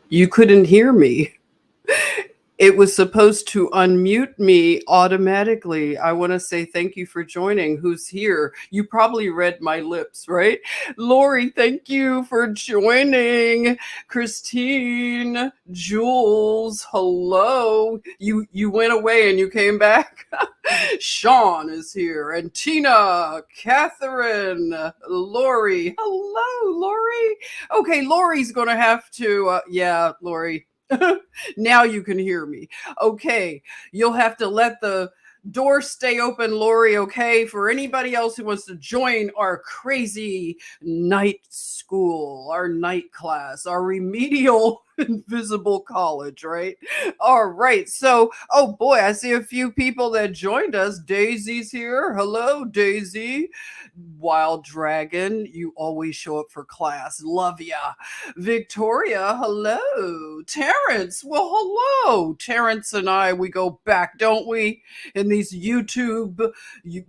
You couldn't hear me. It was supposed to unmute me automatically. I want to say thank you for joining. Who's here? You probably read my lips, right? Lori, thank you for joining. Christine, Jules, hello. You went away and you came back. Sean is here, and Tina, Catherine, Lori. Hello, Lori. Okay, Lori's gonna have to. Yeah, Lori. Now you can hear me. Okay, you'll have to let the door stay open, Lori, okay? For anybody else who wants to join our crazy night school, our night class, our remedial invisible college, right? All right. So, oh boy, I see a few people that joined us. Daisy's here. Hello, Daisy. Wild Dragon, you always show up for class. Love ya. Victoria, hello. Terrence, well, hello. Terrence and I, we go back, don't we? In these YouTube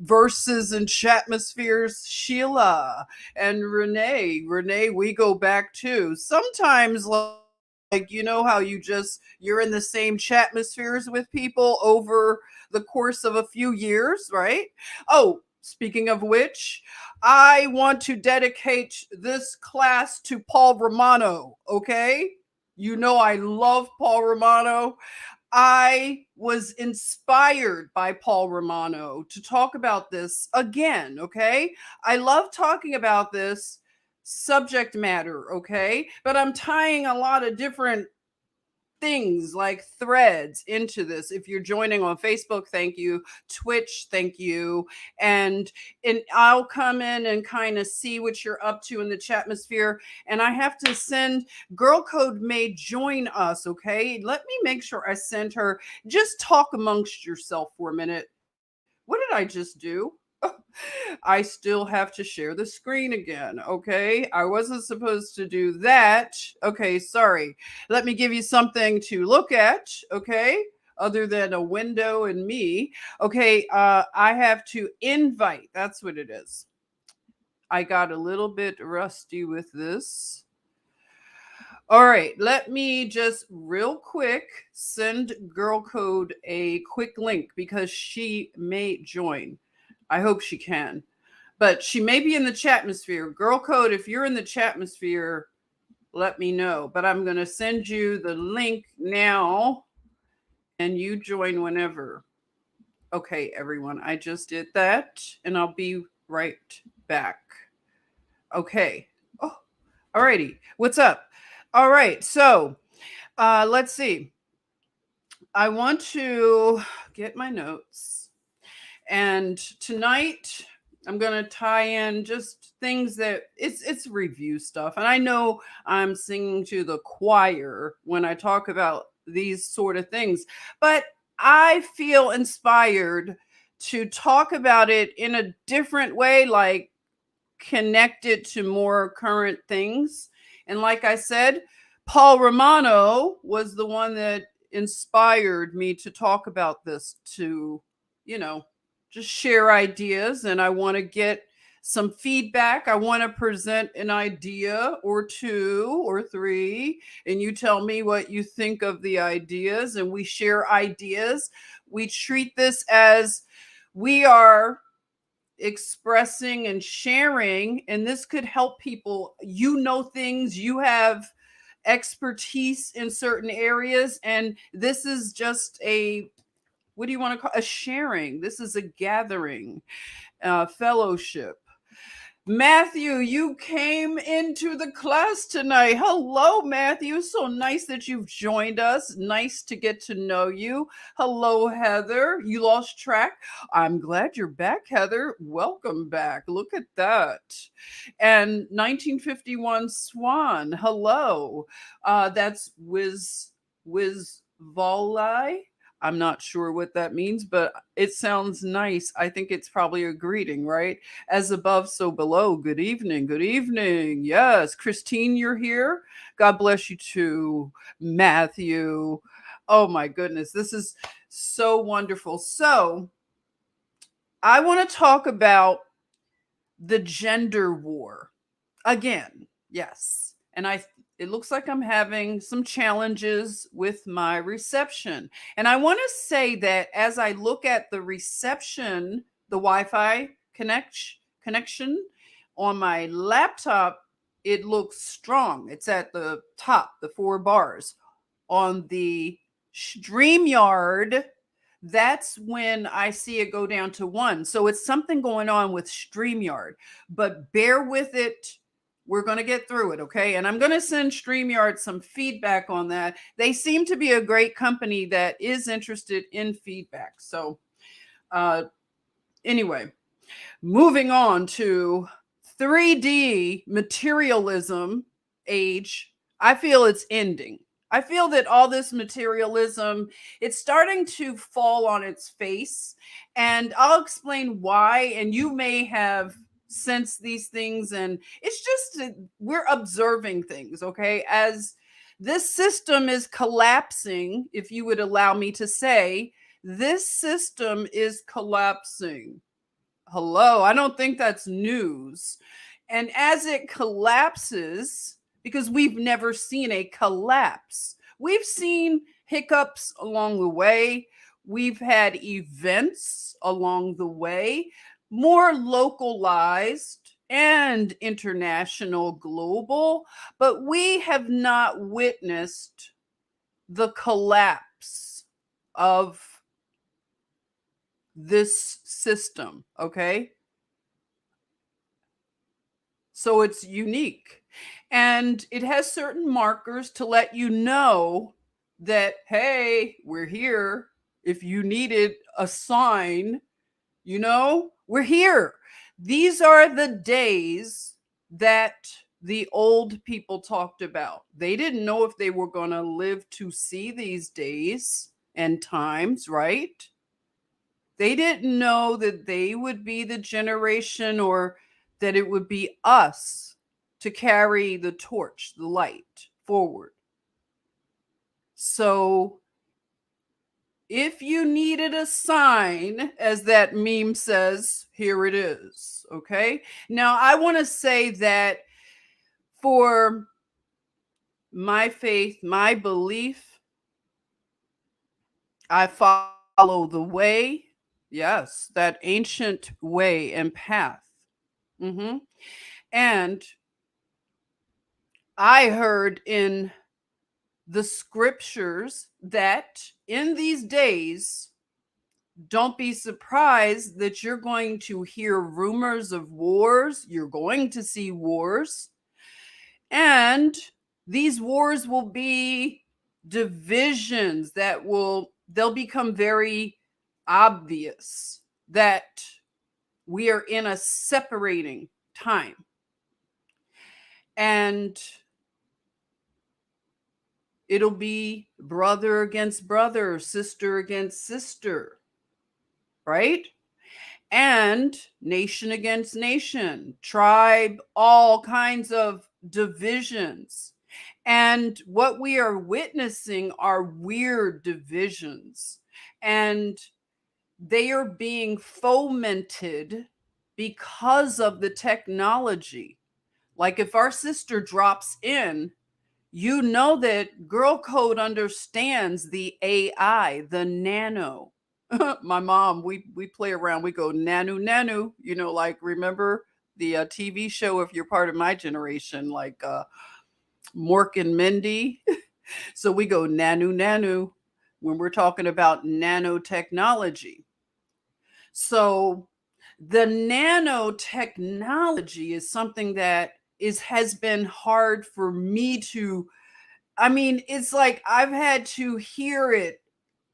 verses and chatmospheres. Sheila and Renee. Renee, we go back too. Sometimes, like you know how you're in the same chatmospheres with people over the course of a few years, right? Oh, speaking of which, I want to dedicate this class to Paul Romano, okay? You know I love Paul Romano. I was inspired by Paul Romano to talk about this again, okay? I love talking about this subject matter, okay? But I'm tying a lot of different things like threads into this. If you're joining on Facebook, thank you. Twitch, thank you. And I'll come in and kind of see what you're up to in the chatmosphere. And I have to send Girl Code may join us, okay? Let me make sure I send her. Just talk amongst yourself for a minute. What did I just do? I still have to share the screen again. Okay. I wasn't supposed to do that. Okay. Sorry. Let me give you something to look at. Okay. Other than a window and me. Okay. I have to invite. That's what it is. I got a little bit rusty with this. All right, let me just real quick send Girl Code a quick link because she may join. I hope she can. But she may be in the chatmosphere. Girl Code, if you're in the chatmosphere, let me know. But I'm going to send you the link now and you join whenever. Okay, everyone, I just did that and I'll be right back. Okay. Oh, alrighty. What's up? All right. So let's see. I want to get my notes. And tonight I'm going to tie in just things that it's review stuff. And I know I'm singing to the choir when I talk about these sort of things, but I feel inspired to talk about it in a different way, like connect it to more current things. And like I said, Paul Romano was the one that inspired me to talk about this, to, you know, just share ideas. And I want to get some feedback. I want to present an idea or two or three, and you tell me what you think of the ideas, and we share ideas. We treat this as we are expressing and sharing, and this could help people. You know things, you have expertise in certain areas, and this is just a, what do you want to call, a sharing. This is a gathering, fellowship. Matthew, you came into the class tonight. Hello, Matthew. So nice that you've joined us. Nice to get to know you. Hello, Heather. You lost track. I'm glad you're back, Heather. Welcome back. Look at that. And 1951 Swan. Hello. That's Wiz Volai. I'm not sure what that means, but it sounds nice. I think it's probably a greeting, right? As above, so below. Good evening. Good evening. Yes. Christine, you're here. God bless you too. Matthew. Oh my goodness. This is so wonderful. So I want to talk about the gender war again. Yes. And it looks like I'm having some challenges with my reception. And I want to say that as I look at the reception, the Wi-Fi connection on my laptop, it looks strong. It's at the top, the 4 bars. On the StreamYard, that's when I see it go down to 1. So it's something going on with StreamYard, but bear with it. We're going to get through it, okay? And I'm going to send StreamYard some feedback on that. They seem to be a great company that is interested in feedback. So anyway, moving on to 3D materialism age, I feel it's ending. I feel that all this materialism, it's starting to fall on its face. And I'll explain why. And you may have sensed these things. And it's just, we're observing things, okay? As this system is collapsing, if you would allow me to say, this system is collapsing. Hello, I don't think that's news. And as it collapses, because we've never seen a collapse, we've seen hiccups along the way. We've had events along the way, more localized and international, global, but we have not witnessed the collapse of this system, okay? So it's unique. And it has certain markers to let you know that, hey, we're here. If you needed a sign, we're here. These are the days that the old people talked about. They didn't know if they were going to live to see these days and times, right? They didn't know that they would be the generation, or that it would be us to carry the torch, the light forward. So if you needed a sign, as that meme says, here it is. Okay. Now, I want to say that for my faith, my belief, I follow the way. Yes, that ancient way and path. And I heard in the scriptures that in these days, don't be surprised that you're going to hear rumors of wars. You're going to see wars. And these wars will be divisions they'll become very obvious that we are in a separating time. And it'll be brother against brother, sister against sister, right? And nation against nation, tribe, all kinds of divisions. And what we are witnessing are weird divisions. And they are being fomented because of the technology. Like if our sister drops in, you know that Girl Code understands the AI, the nano. My mom, we play around. We go nanu, like remember the TV show, if you're part of my generation, like Mork and Mindy. So we go nanu when we're talking about nanotechnology. So the nanotechnology is something that has been hard for me to, it's like I've had to hear it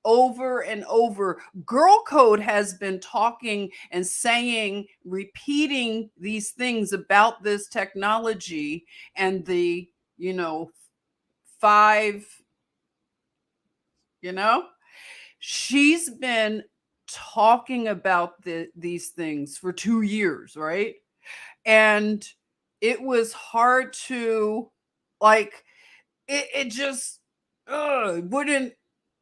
over and over. Girl Code has been talking and saying, repeating these things about this technology and the, 5, she's been talking about these things for 2 years, right? And it was hard to, like, it just wouldn't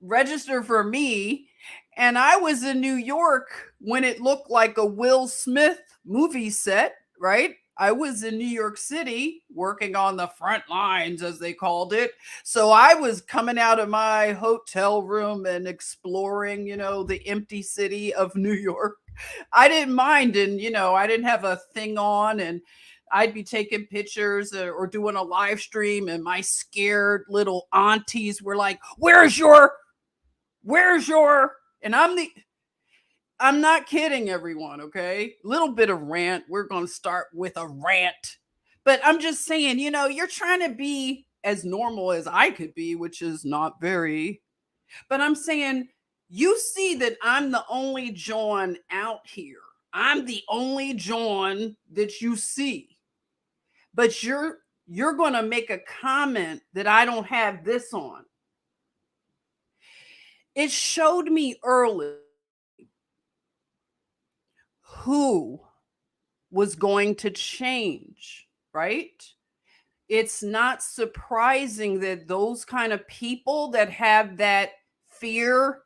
register for me. And I was in New York when it looked like a Will Smith movie set, right? I was in New York City working on the front lines, as they called it. So I was coming out of my hotel room and exploring, the empty city of New York. I didn't mind. And, I didn't have a thing on, and I'd be taking pictures or doing a live stream. And my scared little aunties were like, where's your, and I'm not kidding, everyone, okay? Little bit of rant. We're going to start with a rant. But I'm just saying, you're trying to be as normal as I could be, which is not very. But I'm saying, you see that I'm the only John out here. I'm the only John that you see. But you're going to make a comment that I don't have this on. It showed me early who was going to change, right? It's not surprising that those kind of people that have that fear,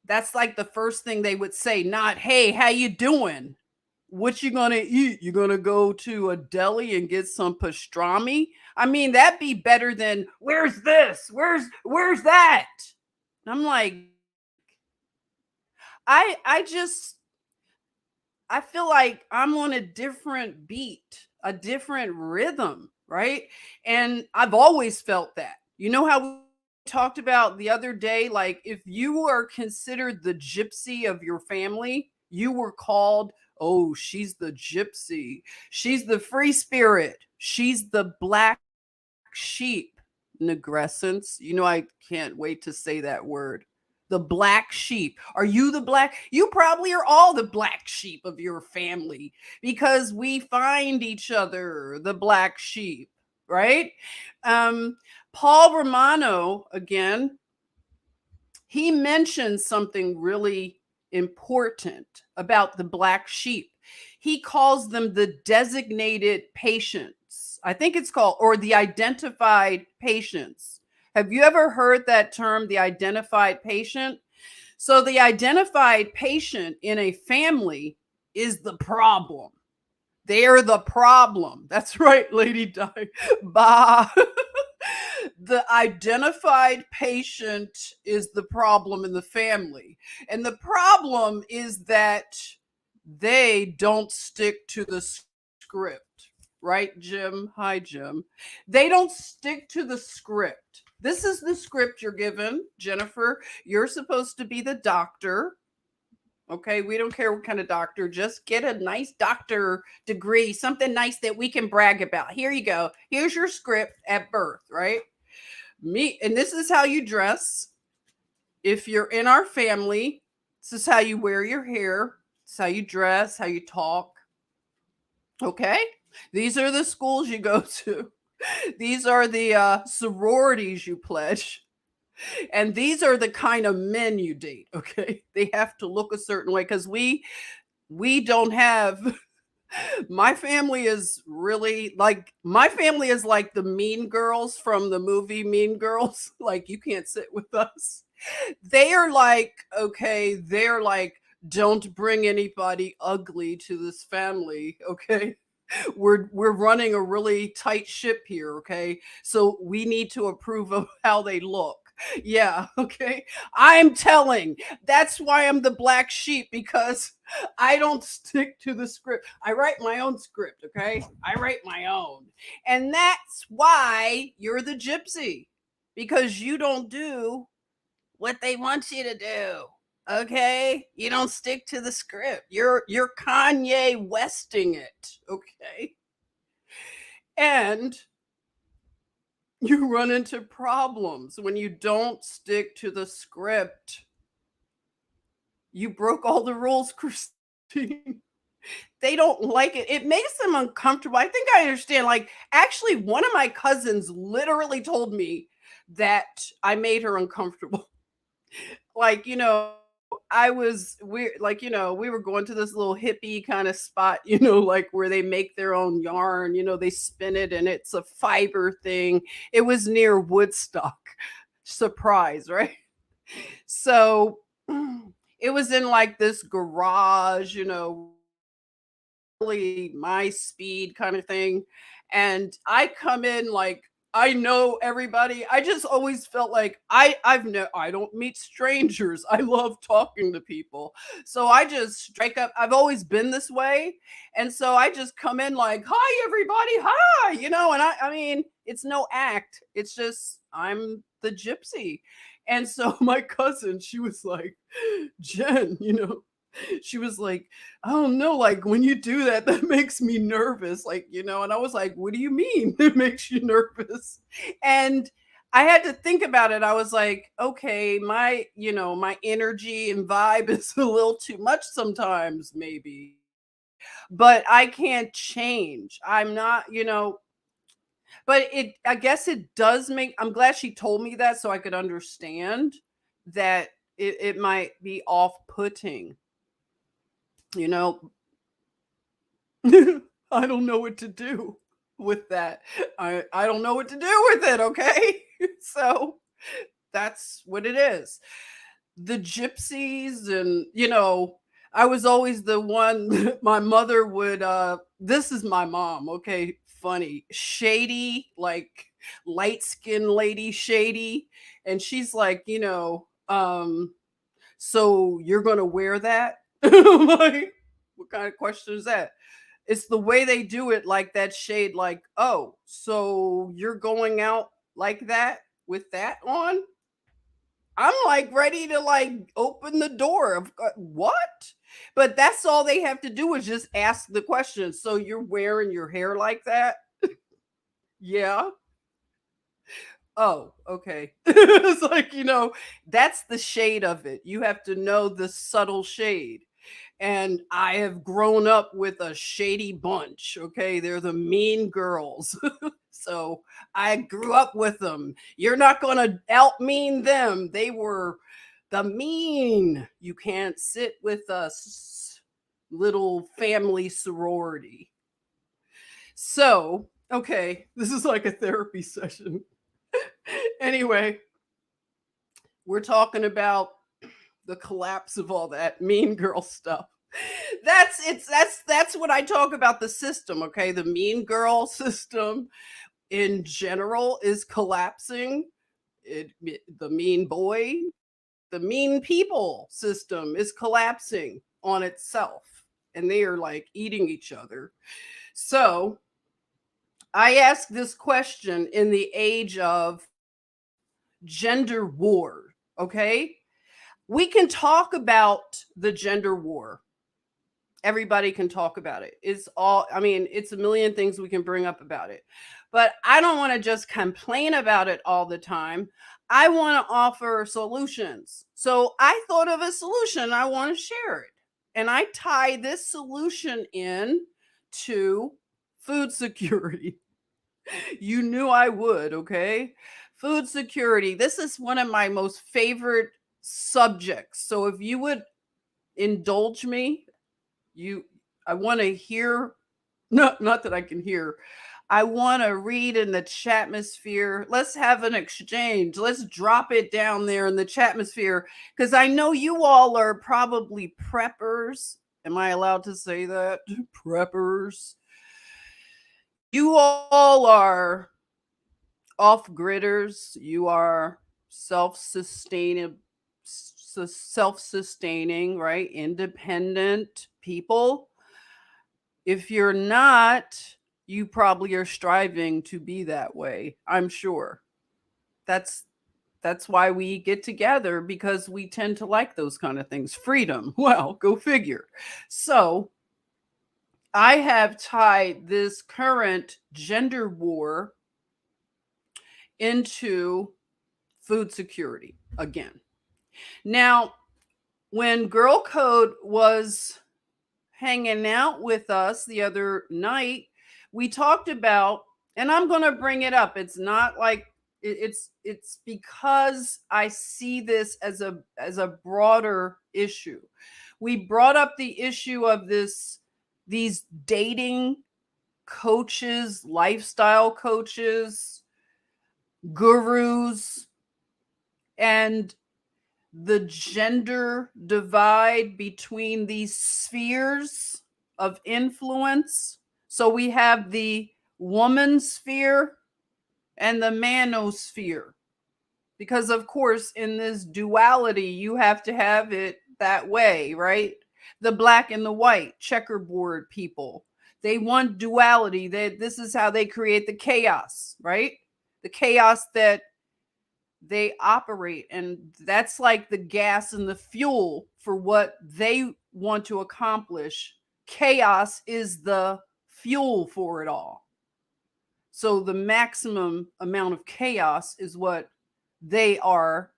that's like the first thing they would say, not, hey, how you doing? What you gonna eat? You gonna go to a deli and get some pastrami? I mean, that'd be better than, where's this? Where's that? I'm like, I feel like I'm on a different beat, a different rhythm, right? And I've always felt that. You know how we talked about the other day, like if you are considered the gypsy of your family, you were called, oh, she's the gypsy. She's the free spirit. She's the black sheep. Negrescence. I can't wait to say that word. The black sheep. Are you the black? You probably are all the black sheep of your family, because we find each other the black sheep, right? Paul Romano, again, he mentioned something really important about the black sheep. He calls them the designated patients. I think it's called, or the identified patients. Have you ever heard that term, the identified patient? So the identified patient in a family is the problem. They're the problem. That's right, Lady Di. Bah. The identified patient is the problem in the family. And the problem is that they don't stick to the script. Right, Jim? Hi, Jim. They don't stick to the script. This is the script you're given, Jennifer. You're supposed to be the doctor. Okay, we don't care what kind of doctor. Just get a nice doctor degree, something nice that we can brag about. Here you go. Here's your script at birth, right? And this is how you dress. If you're in our family, this is how you wear your hair. This is how you dress, how you talk. Okay? These are the schools you go to. These are the sororities you pledge. And these are the kind of men you date, okay? They have to look a certain way, because we don't have my family is really like, my family is like the mean girls from the movie Mean Girls. Like, you can't sit with us. They are like, okay, they're like, don't bring anybody ugly to this family, okay? We're running a really tight ship here, okay? So we need to approve of how they look. Yeah, okay. I'm telling. That's why I'm the black sheep, because I don't stick to the script. I write my own script, okay? I write my own. And that's why you're the gypsy, because you don't do what they want you to do. Okay? You don't stick to the script. You're Kanye Westing it, okay? And you run into problems when you don't stick to the script. You broke all the rules, Christine. They don't like it. It makes them uncomfortable. I think I understand. Like, actually, one of my cousins literally told me that I made her uncomfortable. Like, we were going to this little hippie kind of spot, like where they make their own yarn, they spin it and it's a fiber thing. It was near Woodstock. Surprise, right? So it was in like this garage, you know, really my speed kind of thing. And I come in like I know everybody. I just always felt like I don't meet strangers. I love talking to people. So I just strike up. I've always been this way. And so I just come in like, "Hi everybody. Hi." You know, and I mean, it's no act. It's just I'm the gypsy. And so my cousin, she was like, "Jen, you know, she was like, I don't know, like when you do that, that makes me nervous. Like, you know, and I was like, what do you mean it makes you nervous? And I had to think about it. I was like, okay, my, you know, my energy and vibe is a little too much sometimes, maybe, but I can't change. I'm not, you know, but I guess it does make, I'm glad she told me that so I could understand that it might be off putting, you know, I don't know what to do with that. I don't know what to do with it, okay? So that's what it is. The gypsies and, you know, I was always the one my mother would this is my mom, okay? Funny. Shady, like light-skinned lady shady, and she's like, you know, so you're going to wear that? I'm like, what kind of question is that? It's the way they do it, like that shade, like, oh, so you're going out like that with that on? I'm like ready to like open the door of what? But that's all they have to do is just ask the question. So you're wearing your hair like that? Yeah. Oh, okay. It's like, you know, that's the shade of it. You have to know the subtle shade. And I have grown up with a shady bunch. Okay. They're the mean girls. So I grew up with them. You're not going to out mean them. They were the mean. You can't sit with us, little family sorority. So, okay. This is like a therapy session. Anyway, we're talking about the collapse of all that mean girl stuff. That's what I talk about the system, okay? The mean girl system in general is collapsing. The mean boy, the mean people system is collapsing on itself and they are like eating each other. So, I ask this question in the age of gender war, okay? We can talk about the gender war. Everybody can talk about it. It's all, I mean, it's a million things we can bring up about it. But I don't want to just complain about it all the time. I want to offer solutions. So I thought of a solution. I want to share it. And I tie this solution in to food security. You knew I would, okay? Food security. This is one of my most favorite subjects. So if you would indulge me, you I want to hear, not that I can hear. I want to read in the chatmosphere. Let's have an exchange. Let's drop it down there in the chatmosphere because I know you all are probably preppers. Am I allowed to say that? Preppers. You all are off-gridders. You are self-sustaining, self-sustaining, right? Independent people. If you're not, you probably are striving to be that way. I'm sure. That's that's why we get together because we tend to like those kind of things. Freedom. Well, go figure. So, I have tied this current gender war into food security again. Now, when Girl Code was hanging out with us the other night, we talked about, and I'm going to bring it up. It's not like it's because I see this as a broader issue. We brought up the issue of these dating coaches, lifestyle coaches, gurus, and the gender divide between these spheres of influence. So we have the woman sphere and the manosphere. Because, of course, in this duality, you have to have it that way, right? The black and the white checkerboard people, they want duality. This is how they create the chaos, right? The chaos that they operate. And that's like the gas and the fuel for what they want to accomplish. Chaos is the fuel for it all. So the maximum amount of chaos is what they are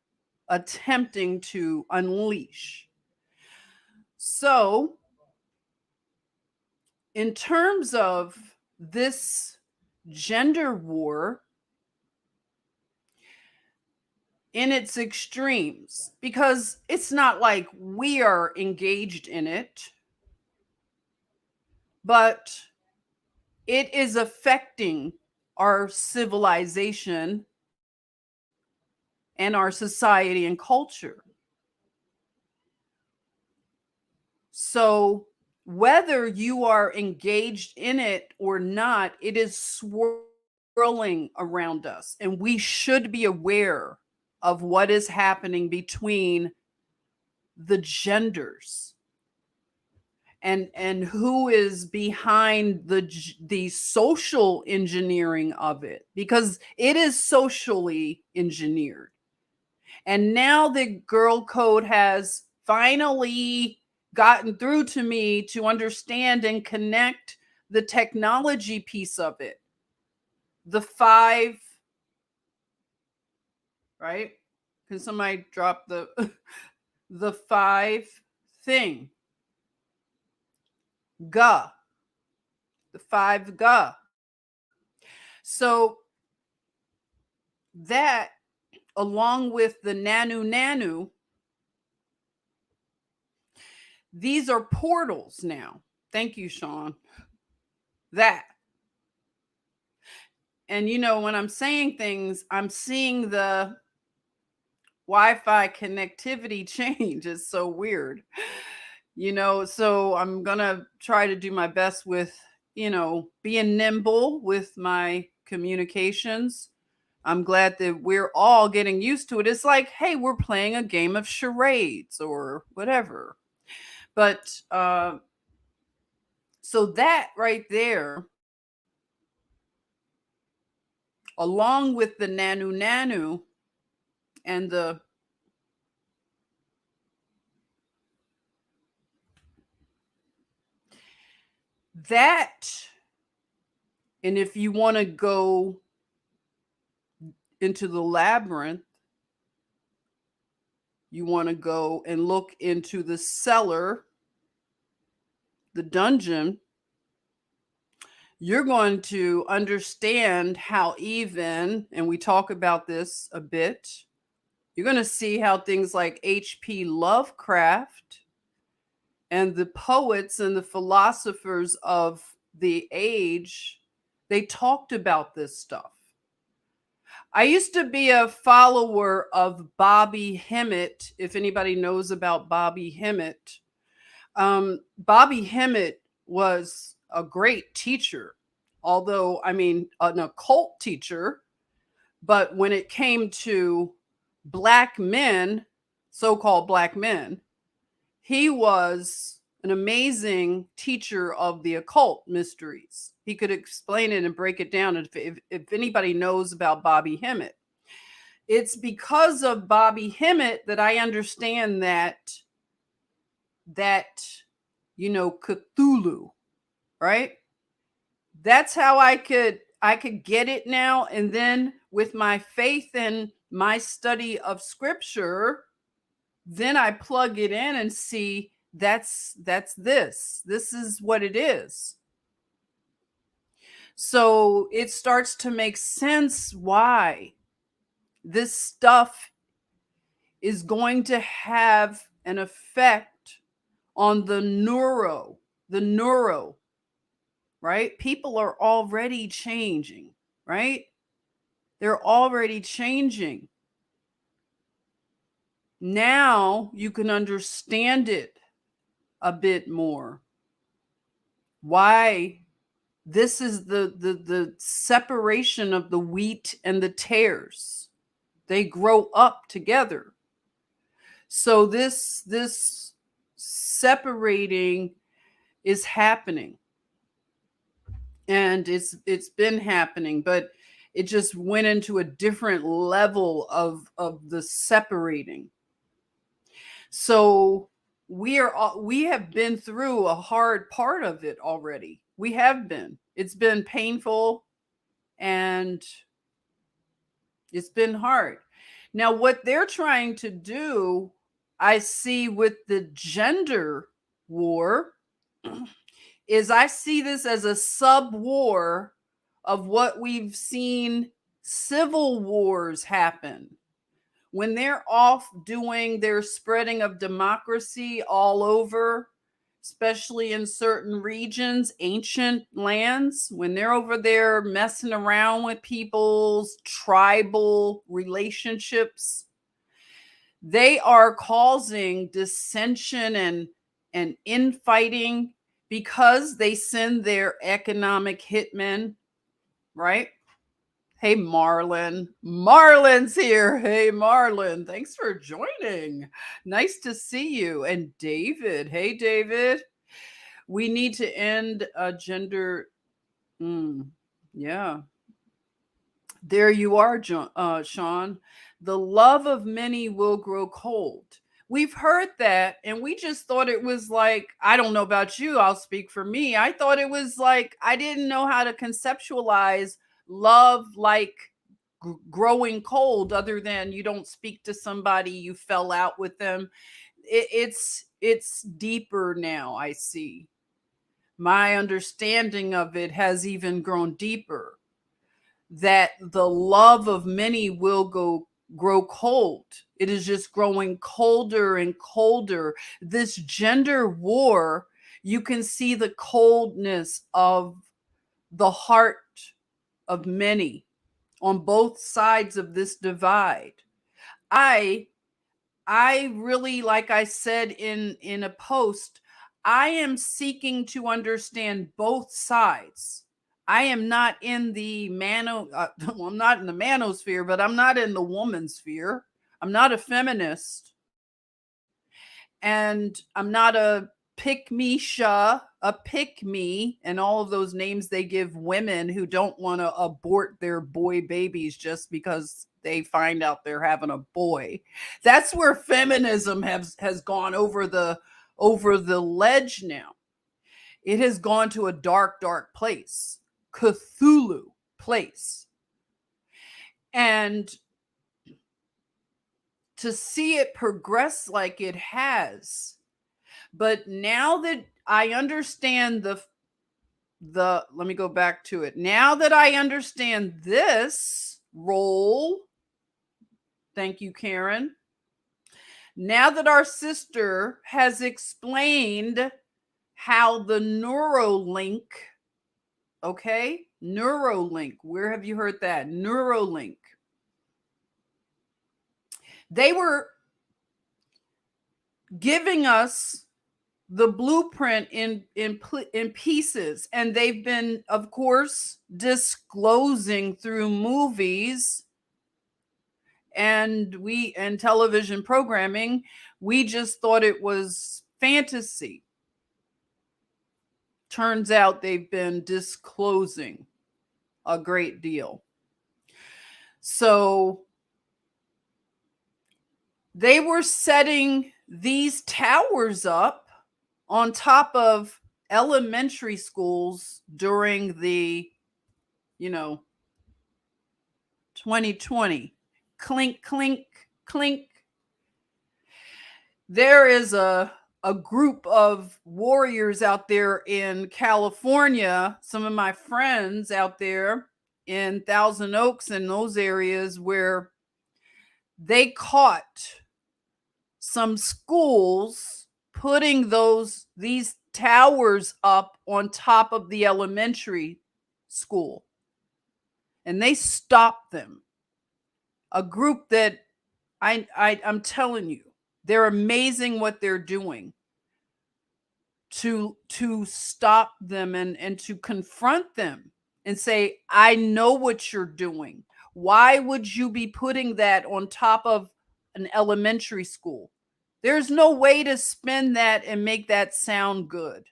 attempting to unleash. So, in terms of this gender war in its extremes, because it's not like we are engaged in it, but it is affecting our civilization and our society and culture. So, whether you are engaged in it or not, it is swirling around us. And we should be aware of what is happening between the genders and who is behind the social engineering of it, because it is socially engineered. And now the girl code has finally gotten through to me to understand and connect the technology piece of it. The 5, right? Can somebody drop the the 5 thing? Ga. The 5 ga. So that, along with the nanu, these are portals now. Thank you, Sean. That. And when I'm saying things, I'm seeing the Wi-Fi connectivity change. It's so weird. So I'm going to try to do my best with, being nimble with my communications. I'm glad that we're all getting used to it. It's like, hey, we're playing a game of charades or whatever. But so that right there, along with the nanu and and if you want to go into the labyrinth, you want to go and look into the cellar, the dungeon, you're going to understand how and we talk about this a bit, you're going to see how things like H.P. Lovecraft and the poets and the philosophers of the age, they talked about this stuff. I used to be a follower of Bobby Hemmett, if anybody knows about Bobby Hemmett. Bobby Hemmett was a great teacher, although, an occult teacher. But when it came to black men, so-called black men, he was an amazing teacher of the occult mysteries. He could explain it and break it down. And if anybody knows about Bobby Hemmett, it's because of Bobby Hemmett that I understand that Cthulhu, right? That's how I could get it now. And then with my faith and my study of scripture, then I plug it in and see that's this is what it is. So it starts to make sense why this stuff is going to have an effect on the neuro, right? People are already changing, right? They're already changing. Now you can understand it a bit more. Why this is the separation of the wheat and the tares. They grow up together. So this separating is happening. And it's been happening, but it just went into a different level of the separating. So we have been through a hard part of it already. We have been. It's been painful and it's been hard. Now, what they're trying to do, I see with the gender war, is I see this as a sub war of what we've seen civil wars happen. When they're off doing their spreading of democracy all over, especially in certain regions, ancient lands, when they're over there messing around with people's tribal relationships, they are causing dissension and infighting because they send their economic hitmen, right? Hey, Marlon. Marlon's here. Hey, Marlon. Thanks for joining. Nice to see you. And David. Hey, David. We need to end gender. Yeah. There you are, Sean. The love of many will grow cold. We've heard that, and we just thought it was like, I don't know about you, I'll speak for me. I thought it was like, I didn't know how to conceptualize love like growing cold other than you don't speak to somebody, you fell out with them. It's deeper now. I see. My understanding of it has even grown deeper, that the love of many will grow cold. It is just growing colder and colder. This gender war, you can see the coldness of the heart of many on both sides of this divide. I really, like I said in a post, I am seeking to understand both sides. I am not in the well, I'm not in the manosphere, but I'm not in the woman sphere. I'm not a feminist, and I'm not a a pick me, and all of those names they give women who don't want to abort their boy babies just because they find out they're having a boy. That's where feminism has gone over the ledge now. It has gone to a dark, dark place, Cthulhu place. And to see it progress like it has, but now that I understand let me go back to it. Now that I understand this role, thank you, Karen. Now that our sister has explained how the Neuro-link, okay? Neuro-link, where have you heard that? Neuro-link. They were giving us the blueprint in pieces, and they've been, of course, disclosing through movies and television programming. We just thought it was fantasy. Turns out they've been disclosing a great deal. So they were setting these towers up on top of elementary schools during the 2020. Clink, clink, clink. There is a group of warriors out there in California, some of my friends out there in Thousand Oaks and those areas, where they caught some schools putting these towers up on top of the elementary school, and they stopped them. A group that I'm telling you, They're amazing what they're doing to stop them and to confront them and say, I know what you're doing. Why would you be putting that on top of an elementary school? There's no way to spin that and make that sound good.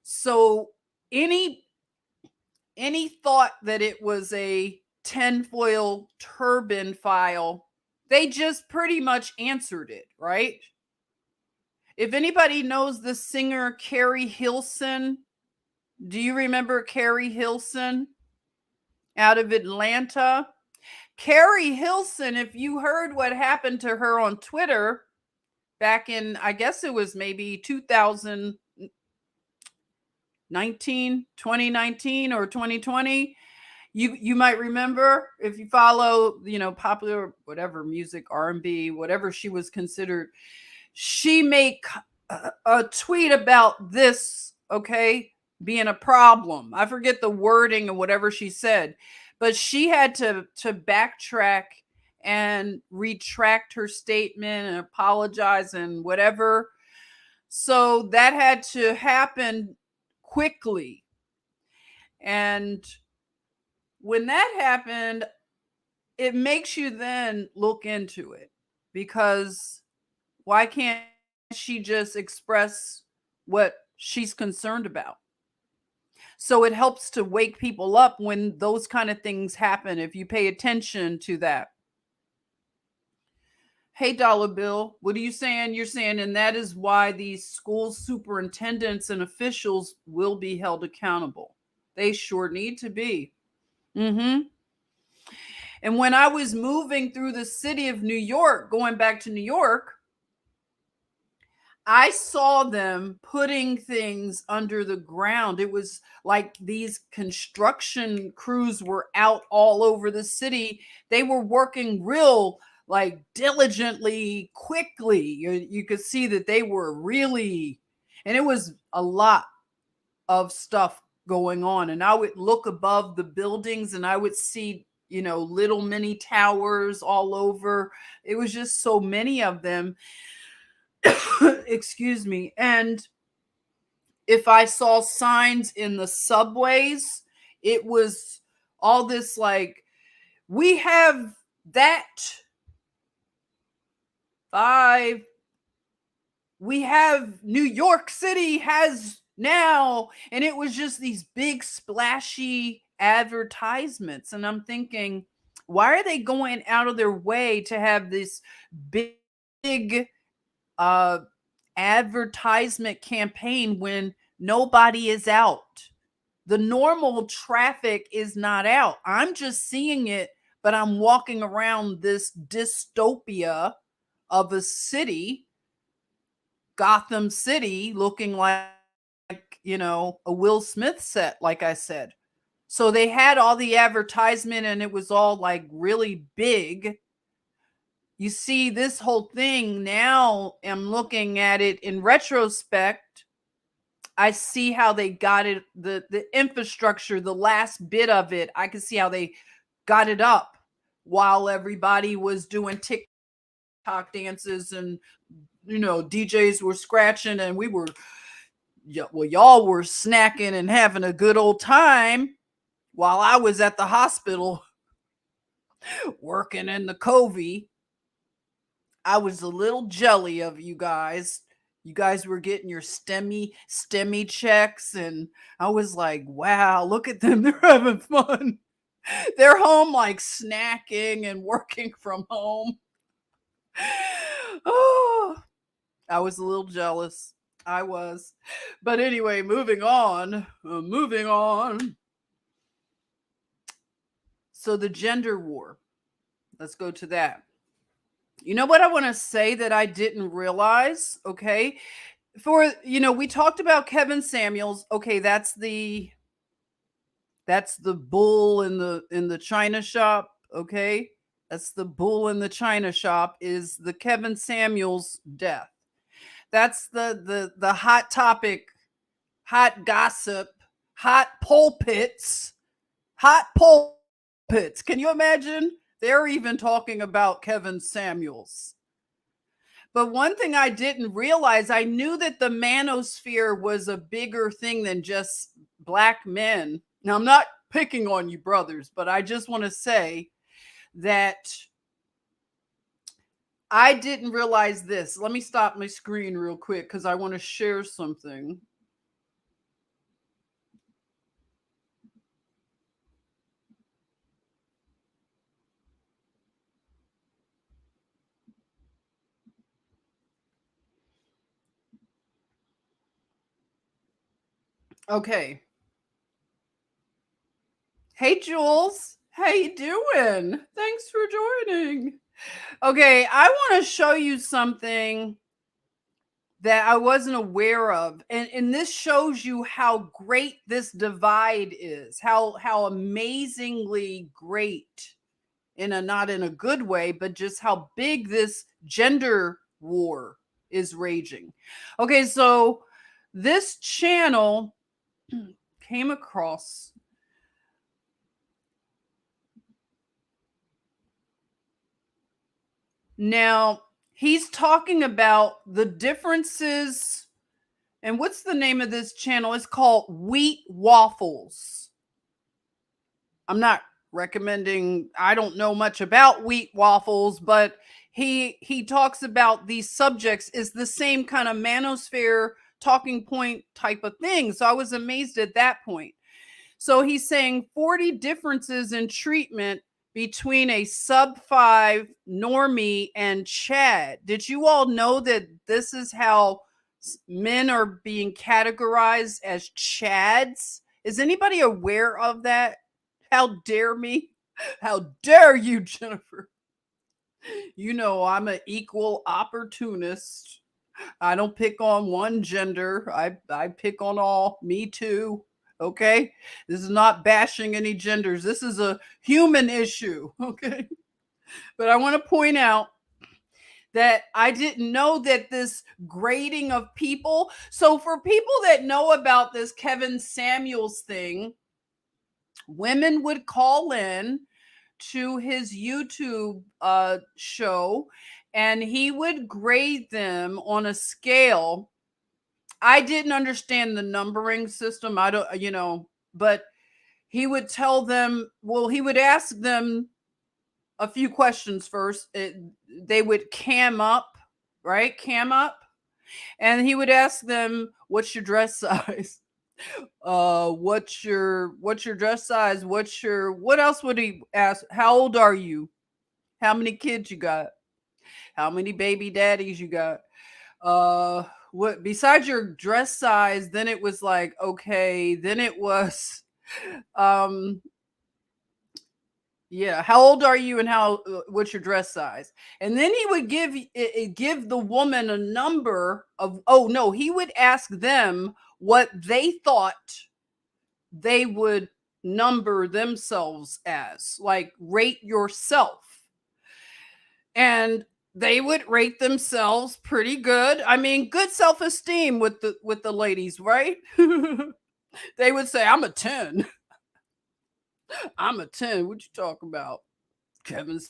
So any thought that it was a tinfoil turban file, they just pretty much answered it, right? If anybody knows the singer Carrie Hilson, do you remember Carrie Hilson out of Atlanta? Carrie Hilson, if you heard what happened to her on Twitter back in, I guess it was maybe 2019 or 2020, you might remember, if you follow, popular whatever music, R&B, whatever she was considered, she made a tweet about this, okay, being a problem. I forget the wording or whatever she said, but she had to backtrack and retract her statement and apologize and whatever. So that had to happen quickly. And when that happened, it makes you then look into it, because why can't she just express what she's concerned about? So it helps to wake people up when those kind of things happen, if you pay attention to that. Hey, Dollar Bill, what are you saying? You're saying, and that is why these school superintendents and officials will be held accountable. They sure need to be. And when I was moving through the city of New York, going back to New York, I saw them putting things under the ground. It was like these construction crews were out all over the city. They were working real, like, diligently, quickly. You could see that they were really, and it was a lot of stuff going on. And I would look above the buildings and I would see, little mini towers all over. It was just so many of them. Excuse me. And if I saw signs in the subways, it was all this like, we have that 5, we have New York City has now, and it was just these big splashy advertisements. And I'm thinking, why are they going out of their way to have this big advertisement campaign when nobody is out? The normal traffic is not out. I'm just seeing it, but I'm walking around this dystopia of a city, Gotham City, looking like, a Will Smith set, like I said. So they had all the advertisement and it was all like really big. You see, this whole thing now, I'm looking at it in retrospect. I see how they got it, the infrastructure, the last bit of it. I can see how they got it up while everybody was doing TikTok dances and, DJs were scratching and y'all were snacking and having a good old time while I was at the hospital working in the COVID. I was a little jelly of you guys. You guys were getting your STEMI checks, and I was like, wow, look at them. They're having fun. They're home like snacking and working from home. Oh, I was a little jealous. I was. But anyway, moving on. So the gender war. Let's go to that. You know what I want to say that I didn't realize? Okay. We talked about Kevin Samuels. Okay, that's the bull in the china shop. Okay. That's the bull in the china shop, is the Kevin Samuels death. That's the hot topic, hot gossip, hot pulpits. Can you imagine They're even talking about Kevin Samuels. But one thing I didn't realize, I knew that the manosphere was a bigger thing than just black men. Now, I'm not picking on you brothers, but I just want to say that I didn't realize this. Let me stop my screen real quick because I want to share something. Okay. Hey, Jules. How you doing? Thanks for joining. Okay, I want to show you something that I wasn't aware of. And this shows you how great this divide is, how amazingly great, in a not in a good way, but just how big this gender war is raging. Okay, so this channel came across. Now, he's talking about the differences. And what's the name of this channel? It's called Wheat Waffles. I'm not recommending, I don't know much about wheat waffles, but he talks about these subjects is the same kind of manosphere talking point type of thing. So I was amazed at that point. So he's saying 40 differences in treatment between a sub 5 normie and Chad. Did you all know that this is how men are being categorized as Chads? Is anybody aware of that? How dare me? How dare you, Jennifer? You know I'm an equal opportunist. I don't pick on one gender. I pick on all. Me too. Okay? This is not bashing any genders. This is a human issue. Okay? But I want to point out that I didn't know that this grading of people. So, for people that know about this Kevin Samuels thing, women would call in to his YouTube show and he would grade them on a scale. I didn't understand the numbering system. I don't, but he would tell them, well, he would ask them a few questions first. They would cam up, right? Cam up. And he would ask them, what's your dress size? What's your dress size? What else would he ask? How old are you? How many kids you got? How many baby daddies you got? What besides your dress size? Then it was like, okay, then it was um yeah, how old are you and what's your dress size? And then he would give the woman a number of, oh no, he would ask them what they thought they would number themselves as, like rate yourself. And they would rate themselves pretty good. I mean, good self-esteem with the ladies, right? They would say, I'm a 10. I'm a 10. What you talking about? Kevin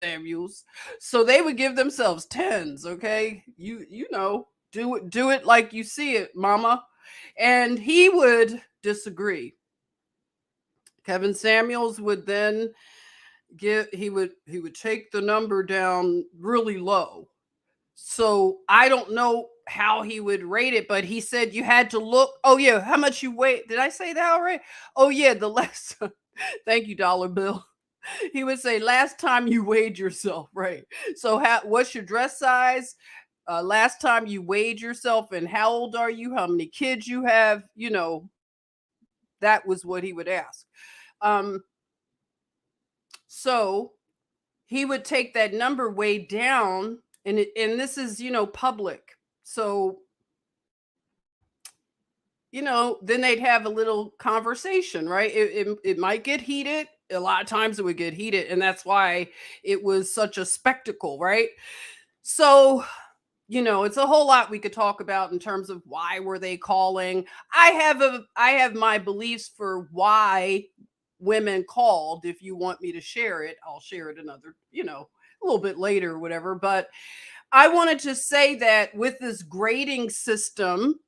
Samuels. So they would give themselves 10s, okay? You know, do it like you see it, mama. And he would disagree. Kevin Samuels would then he would take the number down really low. So I don't know how he would rate it, but he said you had to look. Oh yeah, how much you weigh? Did I say that already? Oh yeah, the last. Thank you, dollar bill. He would say last time you weighed yourself, right? So what's your dress size? Last time you weighed yourself, and how old are you? How many kids you have? That was what he would ask. So he would take that number way down, and this is public. So then they'd have a little conversation, right? It might get heated. A lot of times it would get heated, and that's why it was such a spectacle, right? So it's a whole lot we could talk about in terms of why were they calling. I have my beliefs for why women called. If you want me to share it, I'll share it another, a little bit later or whatever. But I wanted to say that with this grading system,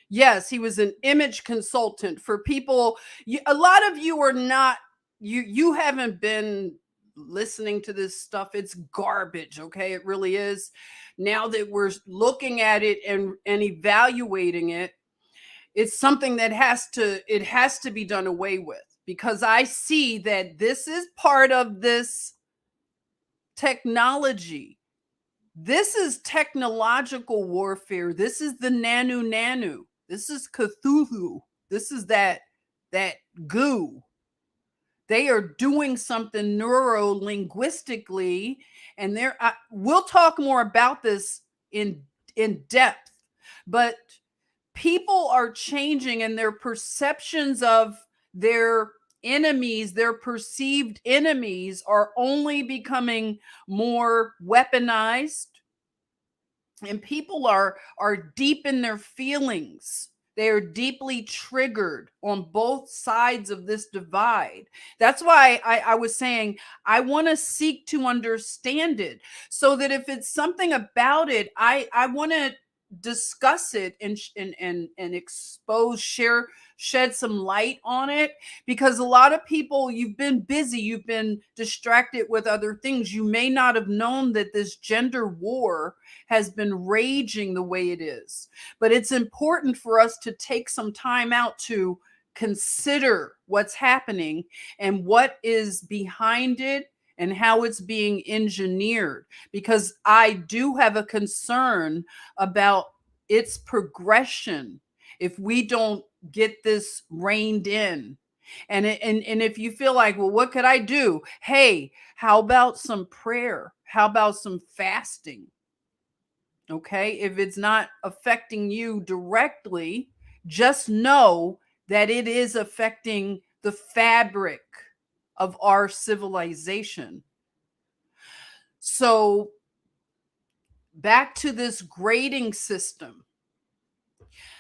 yes, he was an image consultant for people. A lot of you are not, you haven't been listening to this stuff. It's garbage, okay? It really is. Now that we're looking at it and evaluating it, it's something that has to be done away with, because I see that this is part of this technology. This is technological warfare. This is the nanu. This is Cthulhu. This is that goo. They are doing something neuro-linguistically, and we'll talk more about this in depth. But people are changing, and their perceptions of their enemies, their perceived enemies, are only becoming more weaponized, and people are deep in their feelings. They are deeply triggered on both sides of this divide. That's why I was saying I want to seek to understand it, so that if it's something about it, I want to discuss it and expose, shed some light on it, because a lot of people, you've been busy, you've been distracted with other things. You may not have known that this gender war has been raging the way it is. But it's important for us to take some time out to consider what's happening and what is behind it and how it's being engineered, because I do have a concern about its progression if we don't get this reined in. And if you feel like, well, what could I do? Hey, how about some prayer? How about some fasting? Okay, if it's not affecting you directly, just know that it is affecting the fabric of our civilization. So back to this grading system.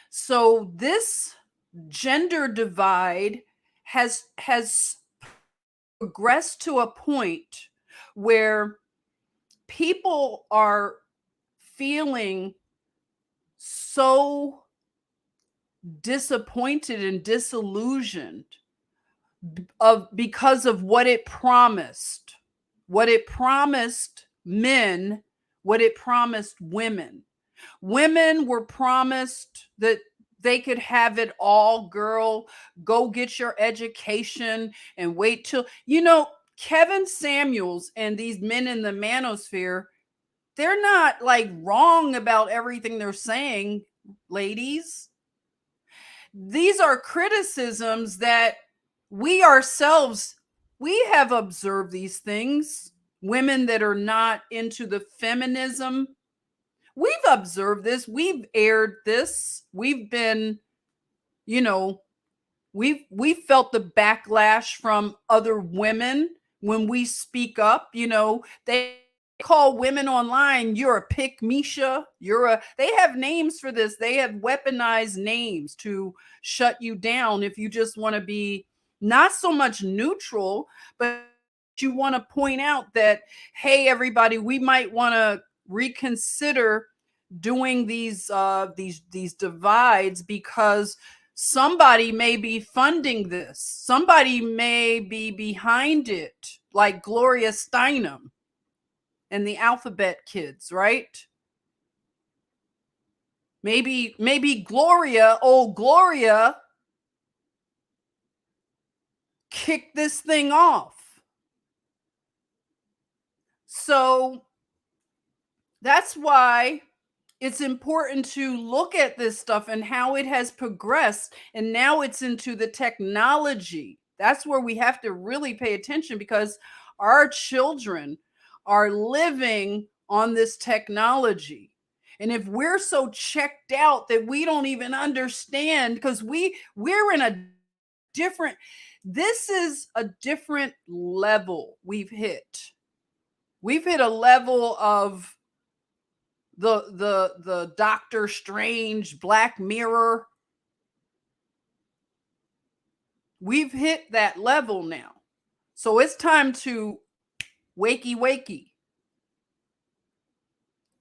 So this gender divide has progressed to a point where people are feeling so disappointed and disillusioned because of what it promised men, what it promised women. Women were promised that they could have it all. Girl, go get your education and wait till, Kevin Samuels and these men in the Manosphere, they're not like wrong about everything they're saying, ladies. These are criticisms that we ourselves, we have observed these things. Women that are not into the feminism, we've observed this. We've aired this. We've been, we've felt the backlash from other women when we speak up. They call women online, you're a pick-misha, they have names for this. They have weaponized names to shut you down if you just want to be not so much neutral, but you want to point out that, hey, everybody, we might want to reconsider doing these divides, because somebody may be funding this. Somebody may be behind it, like Gloria Steinem and the Alphabet Kids, right? Maybe Gloria kicked this thing off. So that's why it's important to look at this stuff and how it has progressed. And now it's into the technology. That's where we have to really pay attention, because our children are living on this technology. And if we're so checked out that we don't even understand, because we're in a different, this is a different level we've hit. We've hit a level of the Doctor Strange, Black Mirror. We've hit that level now. So it's time to wakey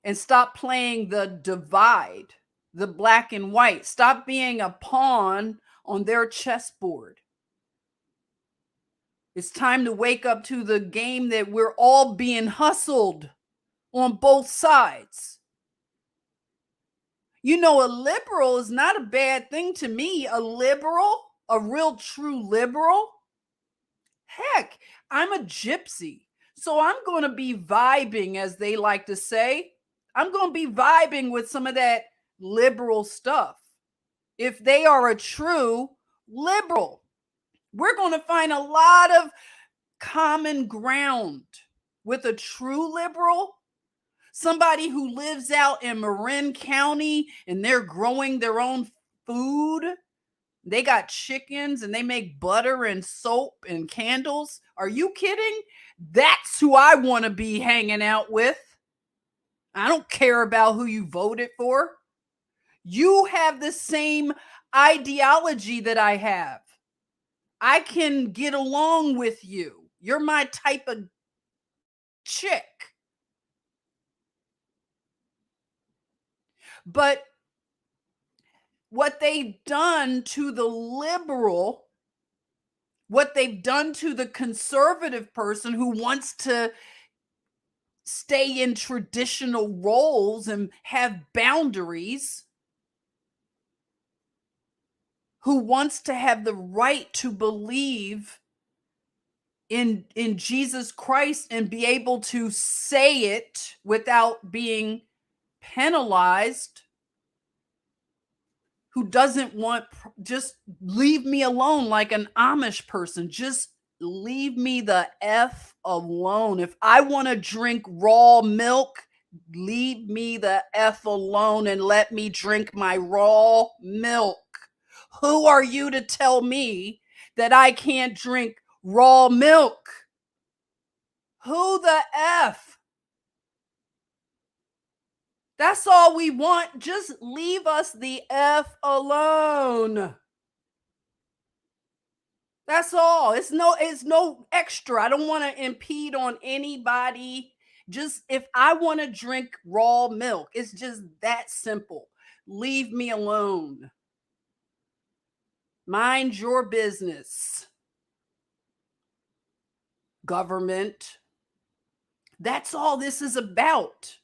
and stop playing the divide, the black and white. Stop being a pawn on their chessboard. It's time to wake up to the game that we're all being hustled on both sides. You know, a liberal is not a bad thing to me. A liberal, a real true liberal. Heck, I'm a gypsy. So I'm going to be vibing, as they like to say. I'm going to be vibing with some of that liberal stuff. If they are a true liberal, we're going to find a lot of common ground with a true liberal. Somebody who lives out in Marin County and they're growing their own food. They got chickens and they make butter and soap and candles. Are you kidding? That's who I want to be hanging out with. I don't care about who you voted for. You have the same ideology that I have. I can get along with you. You're my type of chick. But what they've done to the liberal, what they've done to the conservative person who wants to stay in traditional roles and have boundaries, who wants to have the right to believe in Jesus Christ and be able to say it without being penalized, who doesn't want, just leave me alone like an Amish person. Just leave me the F alone. If I want to drink raw milk, leave me the F alone and let me drink my raw milk. Who are you to tell me that I can't drink raw milk? Who the F? That's all we want. Just leave us the F alone. That's all. It's no extra. I don't want to impede on anybody. Just if I want to drink raw milk, it's just that simple. Leave me alone. Mind your business. Government. That's all this is about.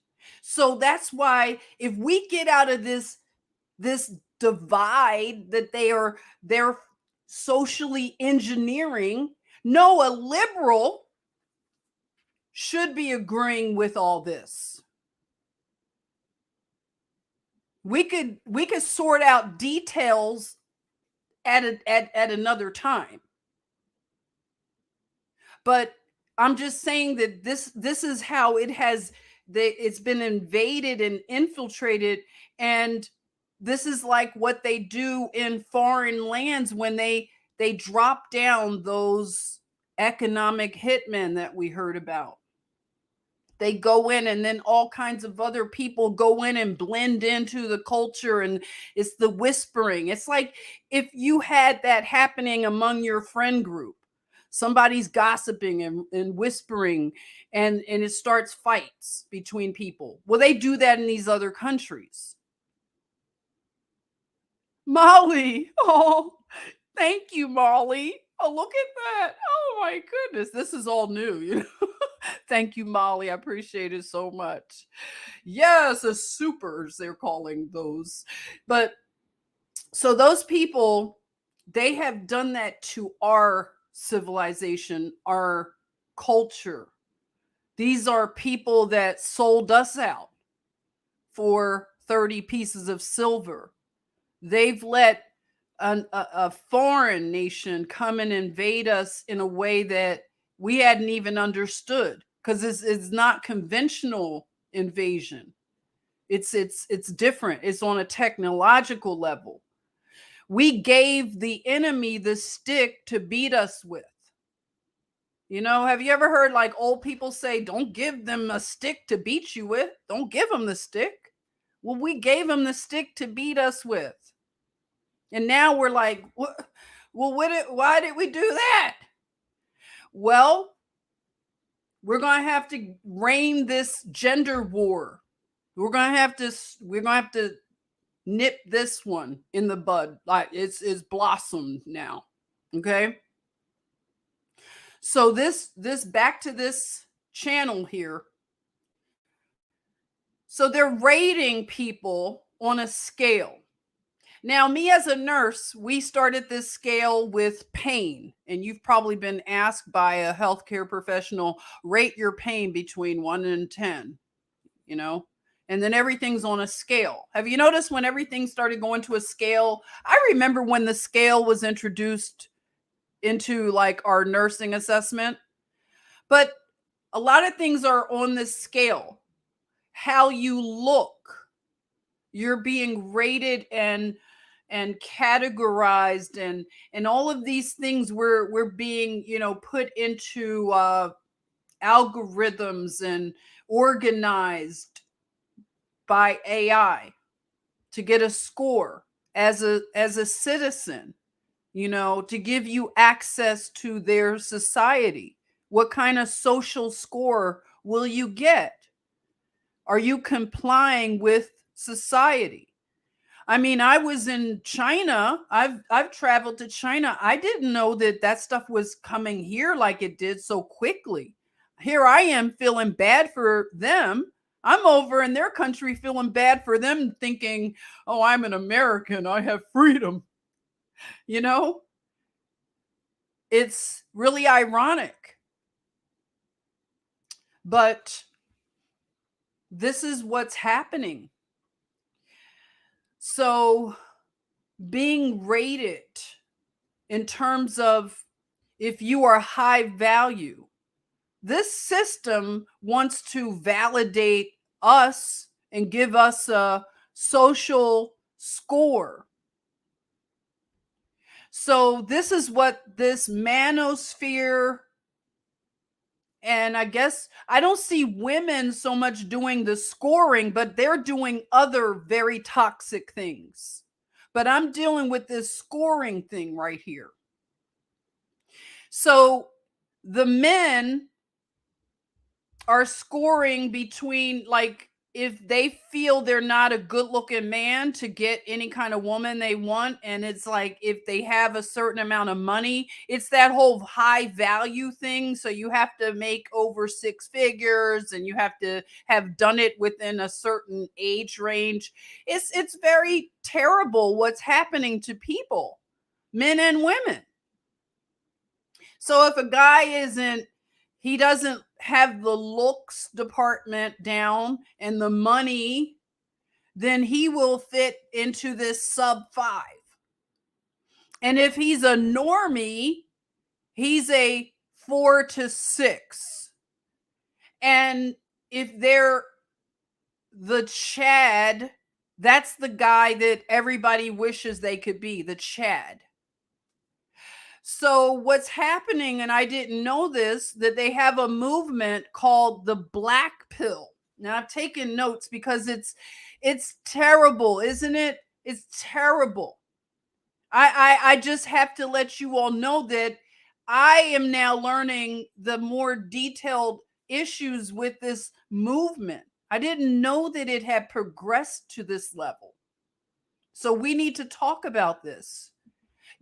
So that's why if we get out of this divide that they're socially engineering, no, a liberal should be agreeing with all this. We could sort out details at another time. But I'm just saying that this is how it's been invaded and infiltrated, and this is like what they do in foreign lands when they drop down those economic hitmen that we heard about. They go in and then all kinds of other people go in and blend into the culture, and it's the whispering. It's like if you had that happening among your friend group. Somebody's gossiping and whispering, and it starts fights between people. Well, they do that in these other countries. Molly, oh, thank you, Molly. Oh, look at that. Oh my goodness, this is all new, you know. Thank you, Molly. I appreciate it so much. Yes, the supers, they're calling those. But so those people, they have done that to our civilization, our culture. These are people that sold us out for 30 pieces of silver. They've let a foreign nation come and invade us in a way that we hadn't even understood, because it's not conventional invasion. It's different. It's on a technological level. We gave the enemy the stick to beat us with. You know, have you ever heard like old people say, don't give them a stick to beat you with? Don't give them the stick. Well, we gave them the stick to beat us with. And now we're like, Well, why did we do that? Well, we're going to have to rein this gender war. We're going to have to nip this one in the bud. Like it's blossomed now. Okay? So this back to this channel here. So they're rating people on a scale. Now, me as a nurse, we started this scale with pain. And you've probably been asked by a healthcare professional, rate your pain between 1 and 10, you know? And then everything's on a scale. Have you noticed when everything started going to a scale? I remember when the scale was introduced into like our nursing assessment. But a lot of things are on this scale. How you look, you're being rated and categorized, and all of these things we're being, you know, put into algorithms and organized by AI to get a score as a citizen, you know, to give you access to their society. What kind of social score will you get? Are you complying with society? I mean, I was in China. I've traveled to China. I didn't know that stuff was coming here like it did so quickly. Here I am feeling bad for them. I'm over in their country feeling bad for them, thinking, "Oh, I'm an American. I have freedom." You know? It's really ironic. But this is what's happening. So being rated in terms of if you are high value, this system wants to validate us and give us a social score. So this is what this manosphere, and I guess I don't see women so much doing the scoring, but they're doing other very toxic things. But I'm dealing with this scoring thing right here. So the men are scoring between, like, if they feel they're not a good looking man to get any kind of woman they want, and it's like if they have a certain amount of money, it's that whole high value thing. So you have to make over 6 figures and you have to have done it within a certain age range. It's very terrible what's happening to people, men and women. So if a guy he doesn't have the looks department down and the money, then he will fit into this sub 5. And if he's a normie, he's a 4 to 6. And if they're the Chad, that's the guy that everybody wishes they could be, the Chad. So what's happening, and I didn't know this, that they have a movement called the Black Pill. Now I've taken notes because it's terrible, isn't it? It's terrible. I just have to let you all know that I am now learning the more detailed issues with this movement. I didn't know that it had progressed to this level. So we need to talk about this.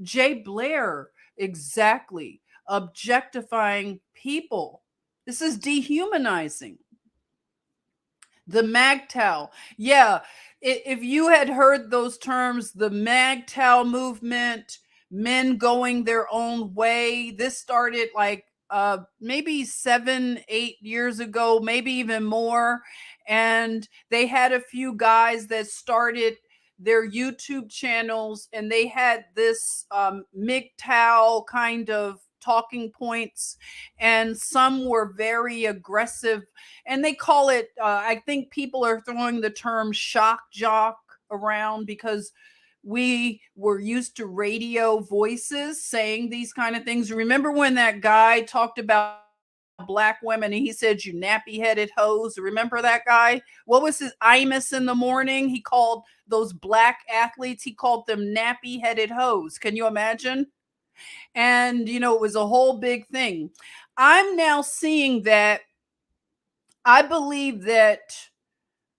Jay Blair, exactly. Objectifying people. This is dehumanizing. The MAGTOW. Yeah, if you had heard those terms, the MAGTOW movement, men going their own way, this started like maybe 7-8 years ago, maybe even more. And they had a few guys that started their YouTube channels, and they had this MGTOW kind of talking points, and some were very aggressive, and they call it I think people are throwing the term shock jock around because we were used to radio voices saying these kind of things. Remember when that guy talked about black women and he said, "You nappy headed hoes"? Remember that guy? What was his Imus in the morning? He called those black athletes, he called them nappy headed hoes. Can you imagine? And, it was a whole big thing. I'm now seeing that I believe that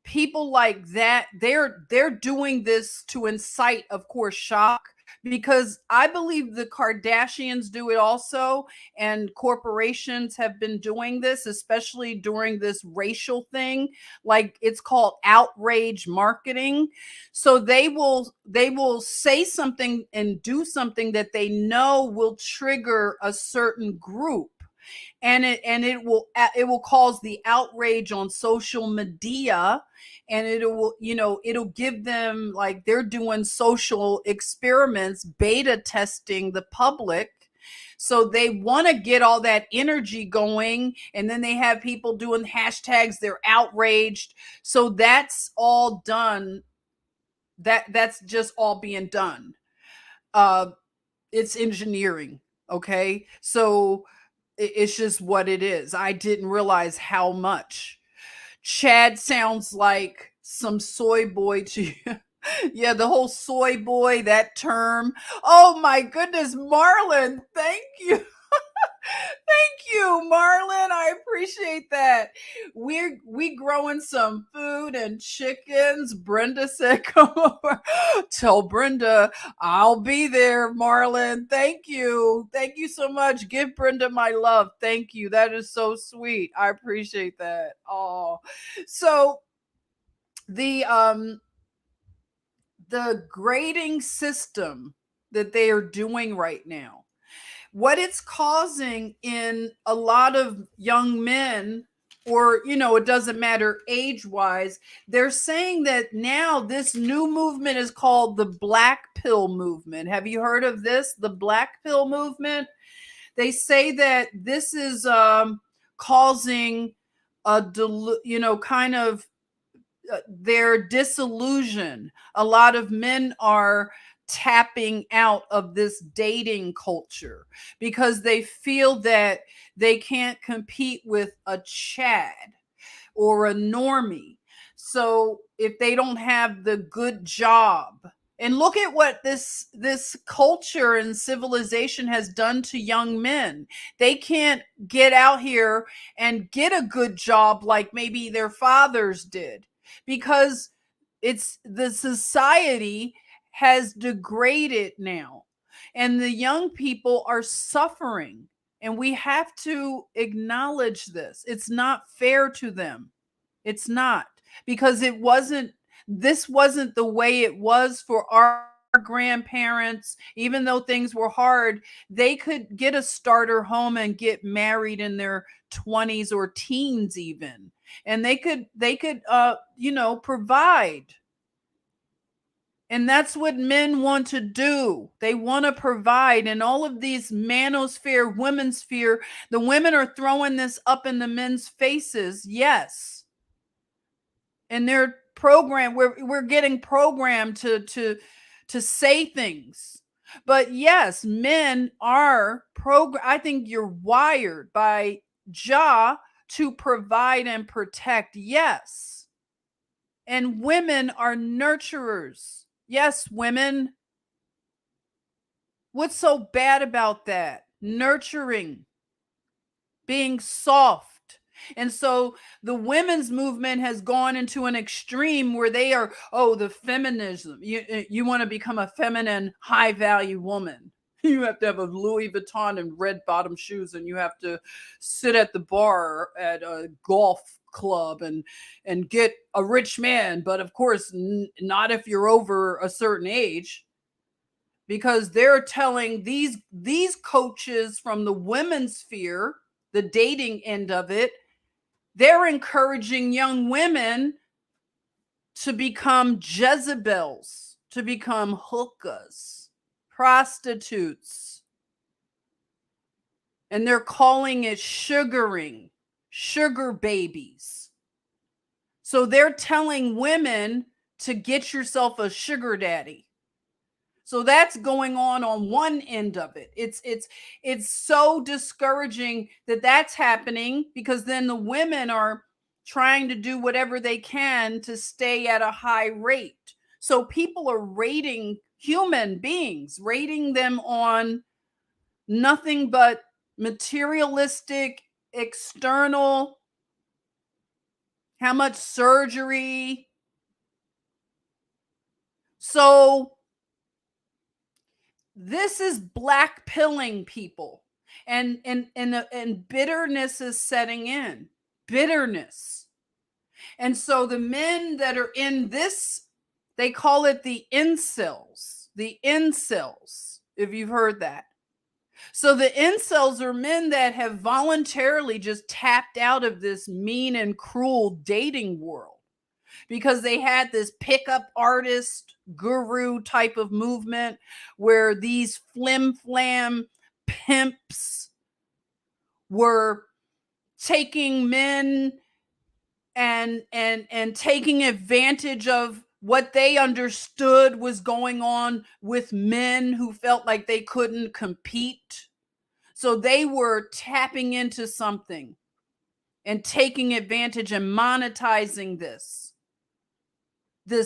people like that, they're doing this to incite, of course, shock, because I believe the Kardashians do it also, and corporations have been doing this, especially during this racial thing. Like, it's called outrage marketing. So they will say something and do something that they know will trigger a certain group, and it will cause the outrage on social media, and it'll give them, like, they're doing social experiments, beta testing the public. So they want to get all that energy going, and then they have people doing hashtags, they're outraged. So that's all done. That's just all being done. uh it's engineering. Okay, so it's just what it is. I didn't realize how much. Chad sounds like some soy boy to you. Yeah, the whole soy boy, that term. Oh my goodness, Marlon, thank you. Thank you, Marlon. I appreciate that. We growing some food and chickens. Brenda said, "Come over." Tell Brenda I'll be there, Marlon. Thank you so much. Give Brenda my love. Thank you. That is so sweet. I appreciate that. Oh, so the the grading system that they are doing right now, what it's causing in a lot of young men, or it doesn't matter age wise, they're saying that now this new movement is called the black pill movement. Have you heard of this, the black pill movement? They say that this is causing kind of their disillusion. A lot of men are tapping out of this dating culture because they feel that they can't compete with a Chad or a normie. So if they don't have the good job, and look at what this culture and civilization has done to young men. They can't get out here and get a good job like maybe their fathers did, because it's the society has degraded now, and the young people are suffering, and we have to acknowledge this. It's not fair to them. It's not, because this wasn't the way it was for our grandparents. Even though things were hard, they could get a starter home and get married in their 20s or teens even, and they could provide. And that's what men want to do. They want to provide. And all of these manosphere, women's sphere, the women are throwing this up in the men's faces. Yes. And they're programmed, we're getting programmed to say things. But yes, men are I think you're wired by Jah to provide and protect. Yes. And women are nurturers. Yes, women. What's so bad about that? Nurturing, being soft. And so the women's movement has gone into an extreme where they are, the feminism. You want to become a feminine, high value woman. You have to have a Louis Vuitton and red bottom shoes, and you have to sit at the bar at a golf club and get a rich man. But of course, not if you're over a certain age, because they're telling these coaches from the women's sphere, the dating end of it, they're encouraging young women to become Jezebels, to become hookahs, prostitutes. And they're calling it sugaring, sugar babies. So they're telling women to get yourself a sugar daddy. So that's going on one end of it. It's so discouraging that that's happening, because then the women are trying to do whatever they can to stay at a high rate. So people are rating human beings, rating them on nothing but materialistic, external, how much surgery. So this is black pilling people, and bitterness is setting in. Bitterness. And so the men that are in this, they call it the incels. The incels, if you've heard that. So the incels are men that have voluntarily just tapped out of this mean and cruel dating world because they had this pickup artist guru type of movement where these flim flam pimps were taking men and taking advantage of what they understood was going on with men who felt like they couldn't compete. So they were tapping into something and taking advantage and monetizing this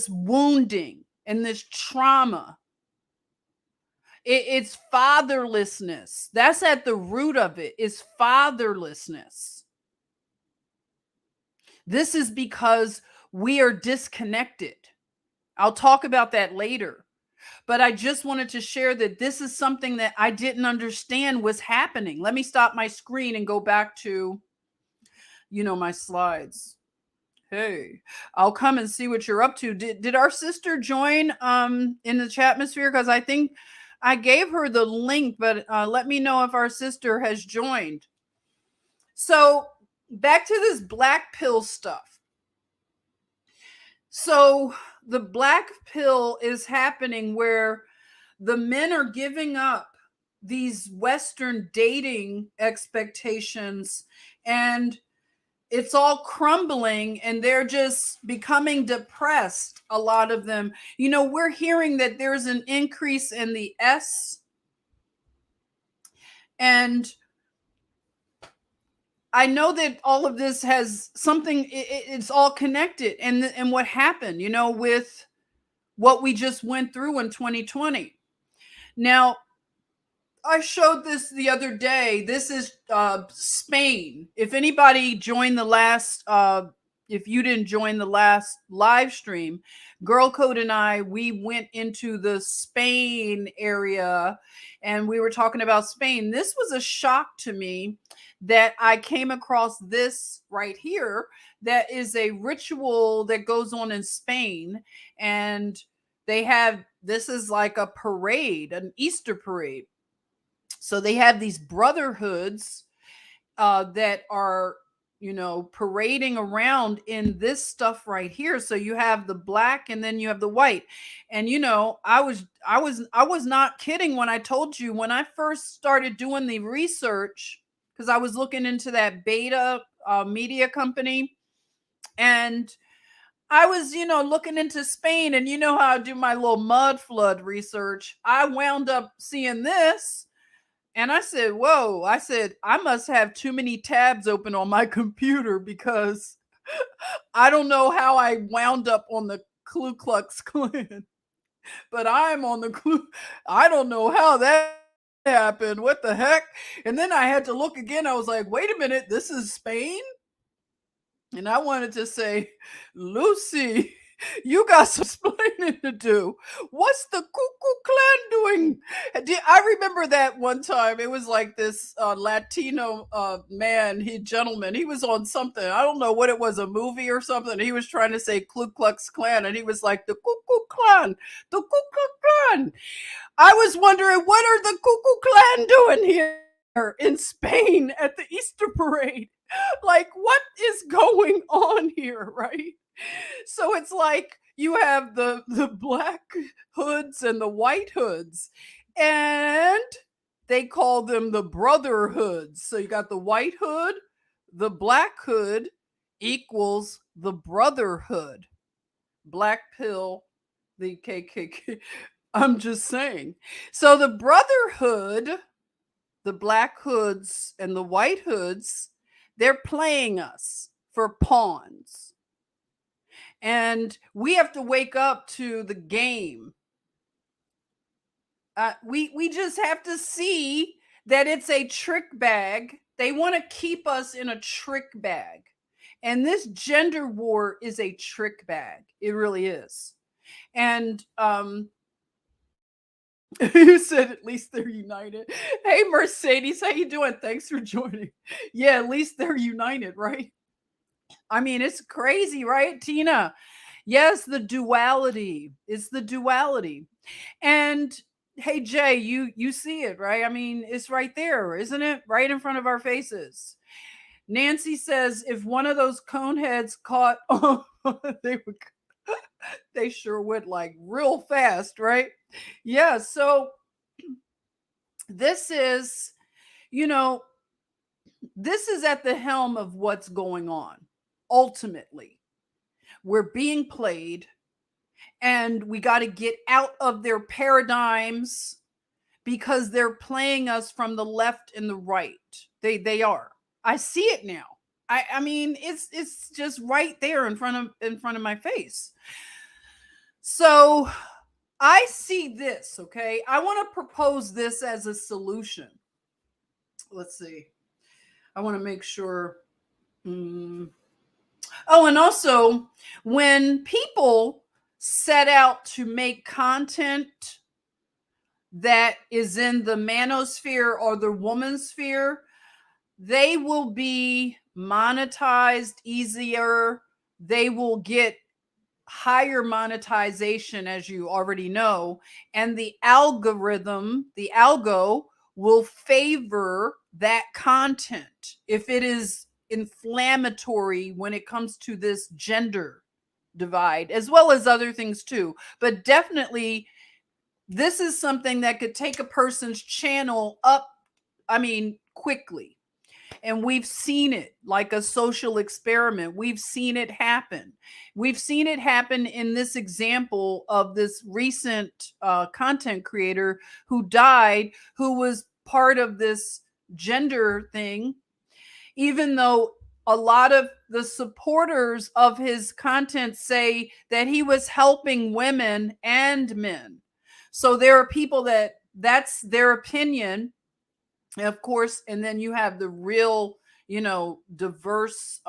wounding and this trauma. It's fatherlessness. That's at the root of it, is fatherlessness. This is because we are disconnected. I'll talk about that later. But I just wanted to share that this is something that I didn't understand was happening. Let me stop my screen and go back to, my slides. Hey, I'll come and see what you're up to. Did our sister join in the Chatmosphere? Because I think I gave her the link, but let me know if our sister has joined. So back to this black pill stuff. So the black pill is happening where the men are giving up these Western dating expectations, and it's all crumbling, and they're just becoming depressed, a lot of them. We're hearing that there's an increase in the S, and I know that all of this has something, it's all connected. And what happened, with what we just went through in 2020. Now, I showed this the other day. This is Spain. If anybody joined the last, if you didn't join the last live stream, Girl Code and I, we went into the Spain area and we were talking about Spain. This was a shock to me that I came across this right here. That is a ritual that goes on in Spain, and this is like a parade, an Easter parade. So they have these brotherhoods that are, parading around in this stuff right here. So you have the black and then you have the white. And I was not kidding when I told you, when I first started doing the research, because I was looking into that Beta media company, and I was, looking into Spain, and how I do my little mud flood research. I wound up seeing this. And I said, whoa, I must have too many tabs open on my computer, because I don't know how I wound up on the Ku Klux Klan, but I'm on the I don't know how that happened. What the heck? And then I had to look again. I was like, wait a minute, this is Spain? And I wanted to say, Lucy, you got some explaining to do. What's the Cuckoo Clan doing? I remember that one time. It was like this Latino gentleman. He was on something. I don't know what it was, a movie or something. He was trying to say Ku Klux Klan, and he was like, the Cuckoo Clan, the Ku Klux Klan. I was wondering, what are the Cuckoo Clan doing here in Spain at the Easter parade? Like, what is going on here, right? So it's like you have the black hoods and the white hoods, and they call them the brotherhoods. So you got the white hood, the black hood equals the brotherhood. Black pill, the KKK. I'm just saying. So the brotherhood, the black hoods and the white hoods, they're playing us for pawns. And we have to wake up to the game. We just have to see that it's a trick bag. They want to keep us in a trick bag. And this gender war is a trick bag. It really is. And you said at least they're united. Hey Mercedes, how you doing? Thanks for joining. Yeah, at least they're united, right? I mean, it's crazy, right, Tina? Yes, the duality. It's the duality. And hey Jay, you see it, right? I mean, it's right there, isn't it? Right in front of our faces. Nancy says if one of those cone heads caught oh, they would they sure would, like real fast, right? Yeah, so this is, you know, this is at the helm of what's going on. Ultimately, we're being played and we got to get out of their paradigms because they're playing us from the left and the right. They are. I see it now. I mean it's just right there in front of my face. So I see this, okay? I want to propose this as a solution. Let's see. I want to make sure. Oh, and also, when people set out to make content that is in the manosphere or the woman sphere, they will be monetized easier. They will get higher monetization, as you already know, and the algorithm, the algo, will favor that content if it is inflammatory when it comes to this gender divide, as well as other things too. But definitely, this is something that could take a person's channel up, I mean, quickly. And we've seen it like a social experiment. We've seen it happen. We've seen it happen in this example of this recent content creator who died, who was part of this gender thing, even though a lot of the supporters of his content say that he was helping women and men. So there are people that's their opinion, of course, and then you have the real, diverse,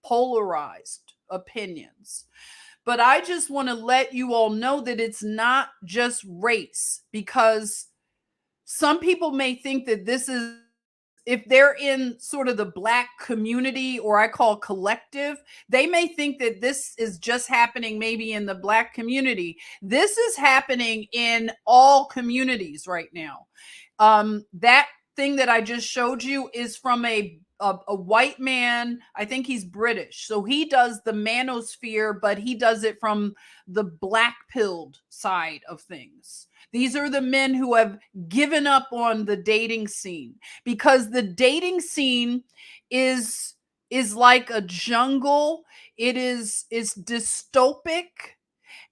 polarized opinions. But I just want to let you all know that it's not just race, because some people may think that this is, if they're in sort of the Black community, or I call collective, they may think that this is just happening maybe in the Black community. This is happening in all communities right now. That thing that I just showed you is from a white man. I think he's British. So he does the manosphere, but he does it from the black pilled side of things. These are the men who have given up on the dating scene, because the dating scene is like a jungle. It's dystopic,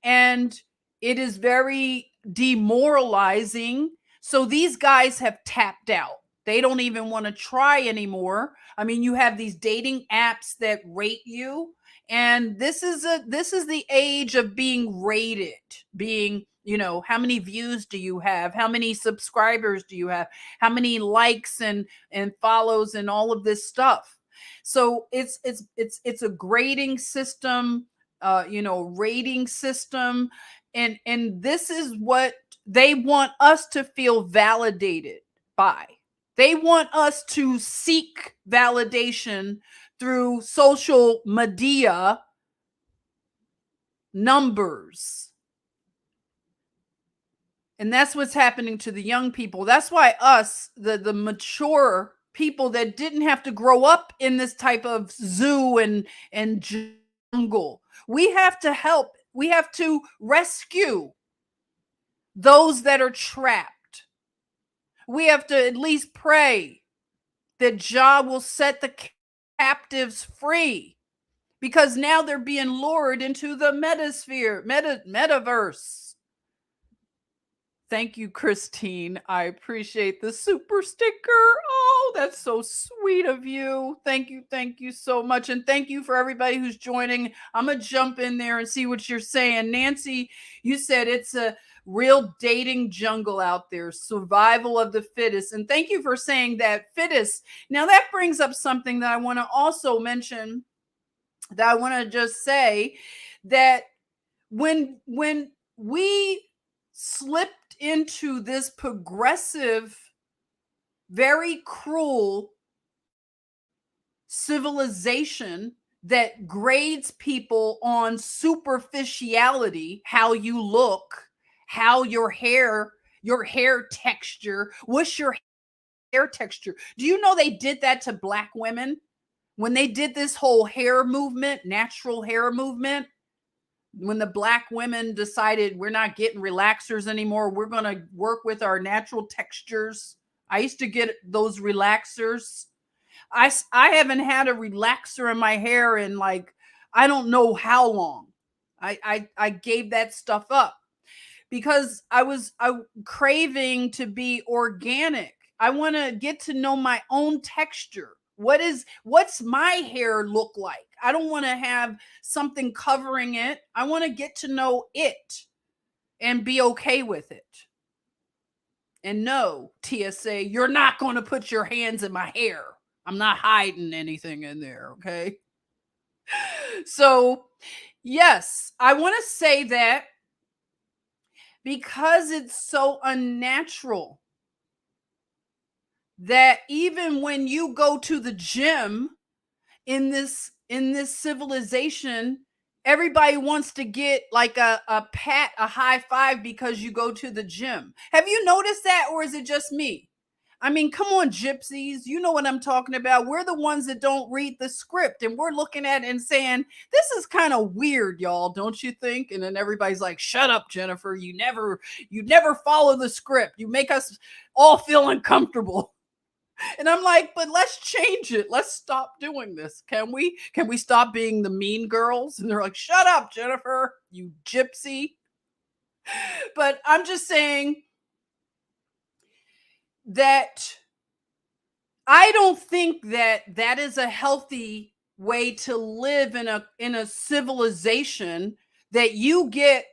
and it is very demoralizing. So these guys have tapped out. They don't even want to try anymore. I mean, you have these dating apps that rate you, and this is the age of being rated, being, how many views do you have? How many subscribers do you have? How many likes and follows and all of this stuff. So it's a grading system, rating system, and this is what they want us to feel validated by. They want us to seek validation through social media numbers. And that's what's happening to the young people. That's why us, the mature people that didn't have to grow up in this type of zoo and jungle, we have to help. We have to rescue those that are trapped. We have to at least pray that Jah will set the captives free, because now they're being lured into the metaverse. Thank you, Christine. I appreciate the super sticker. Oh, that's so sweet of you. Thank you so much. And thank you for everybody who's joining. I'm going to jump in there and see what you're saying. Nancy, you said it's a real dating jungle out there, survival of the fittest. And thank you for saying that fittest. Now, that brings up something that I want to also mention, that I want to just say that when we slipped into this progressive, very cruel civilization that grades people on superficiality, how you look, how your hair texture, what's your hair texture. Do you know they did that to Black women when they did this whole hair movement, natural hair movement? When the Black women decided we're not getting relaxers anymore, we're going to work with our natural textures. I used to get those relaxers. I haven't had a relaxer in my hair in like, I don't know how long. I gave that stuff up because I craving to be organic. I want to get to know my own texture. What's my hair look like? I don't want to have something covering it. I want to get to know it and be okay with it. And no, TSA, you're not going to put your hands in my hair. I'm not hiding anything in there, okay? So, yes, I want to say that because it's so unnatural that even when you go to the gym in this civilization, everybody wants to get like a pat, a high five because you go to the gym. Have you noticed that, or is it just me? I mean, come on, gypsies. You know what I'm talking about. We're the ones that don't read the script, and we're looking at it and saying, this is kind of weird, y'all, don't you think? And then everybody's like, shut up, Jennifer. You never follow the script. You make us all feel uncomfortable. And I'm like, but let's change it. Let's stop doing this. Can we? Can we stop being the mean girls? And they're like, shut up, Jennifer, you gypsy. But I'm just saying that I don't think that that is a healthy way to live in a civilization, that you get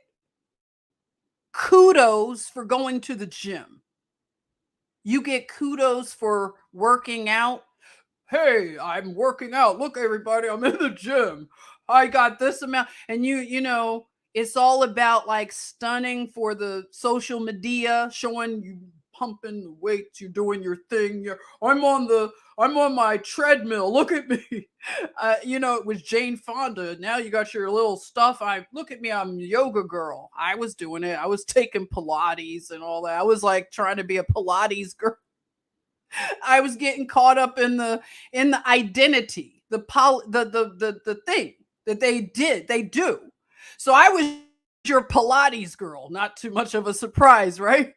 kudos for going to the gym. You get kudos for working out. Hey, I'm working out. Look, everybody, I'm in the gym. I got this amount. And you know, it's all about like stunning for the social media, showing you pumping the weights, you're doing your thing. I'm on my treadmill. Look at me. You know, it was Jane Fonda. Now you got your little stuff. Look at me. I'm a yoga girl. I was doing it. I was taking Pilates and all that. I was like trying to be a Pilates girl. I was getting caught up in the identity, the thing that they do. So I was your Pilates girl, not too much of a surprise, right?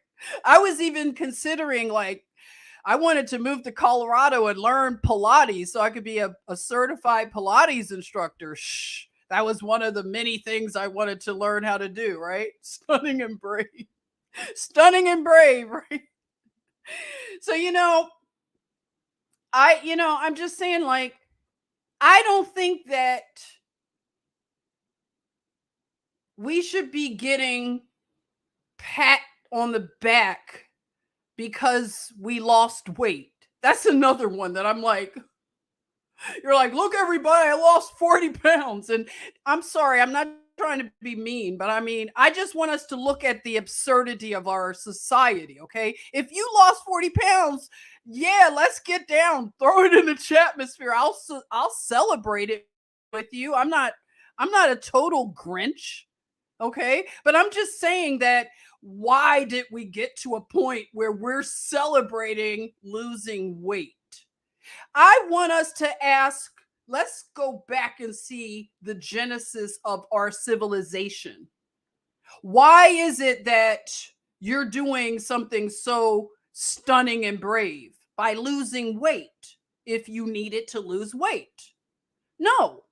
I was even considering, like, I wanted to move to Colorado and learn Pilates so I could be a certified Pilates instructor. Shh. That was one of the many things I wanted to learn how to do, right? Stunning and brave. Stunning and brave, right? So, I'm just saying, like, I don't think that we should be getting pat on the back because we lost weight. That's another one that I'm like, you're like, look, everybody, I lost 40 pounds. And I'm sorry, I'm not trying to be mean, but I mean, I just want us to look at the absurdity of our society, okay? If you lost 40 pounds, yeah, let's get down, throw it in the chatmosphere. I'll celebrate it with you. I'm not a total Grinch, okay? But I'm just saying that, why did we get to a point where we're celebrating losing weight? I want us to ask, let's go back and see the genesis of our civilization. Why is it that you're doing something so stunning and brave by losing weight if you needed to lose weight? No.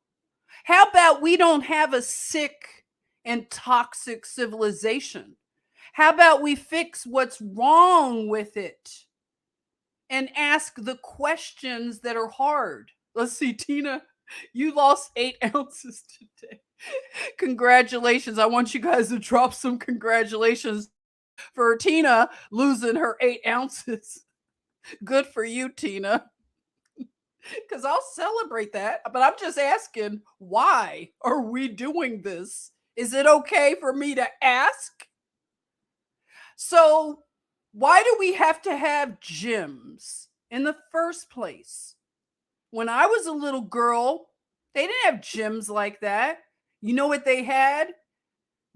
How about we don't have a sick and toxic civilization? How about we fix what's wrong with it and ask the questions that are hard? Let's see, Tina, you lost 8 ounces today. Congratulations. I want you guys to drop some congratulations for Tina losing her 8 ounces. Good for you, Tina. Because I'll celebrate that. But I'm just asking, why are we doing this? Is it okay for me to ask? So, why do we have to have gyms in the first place? When I was a little girl, they didn't have gyms like that. You know what they had?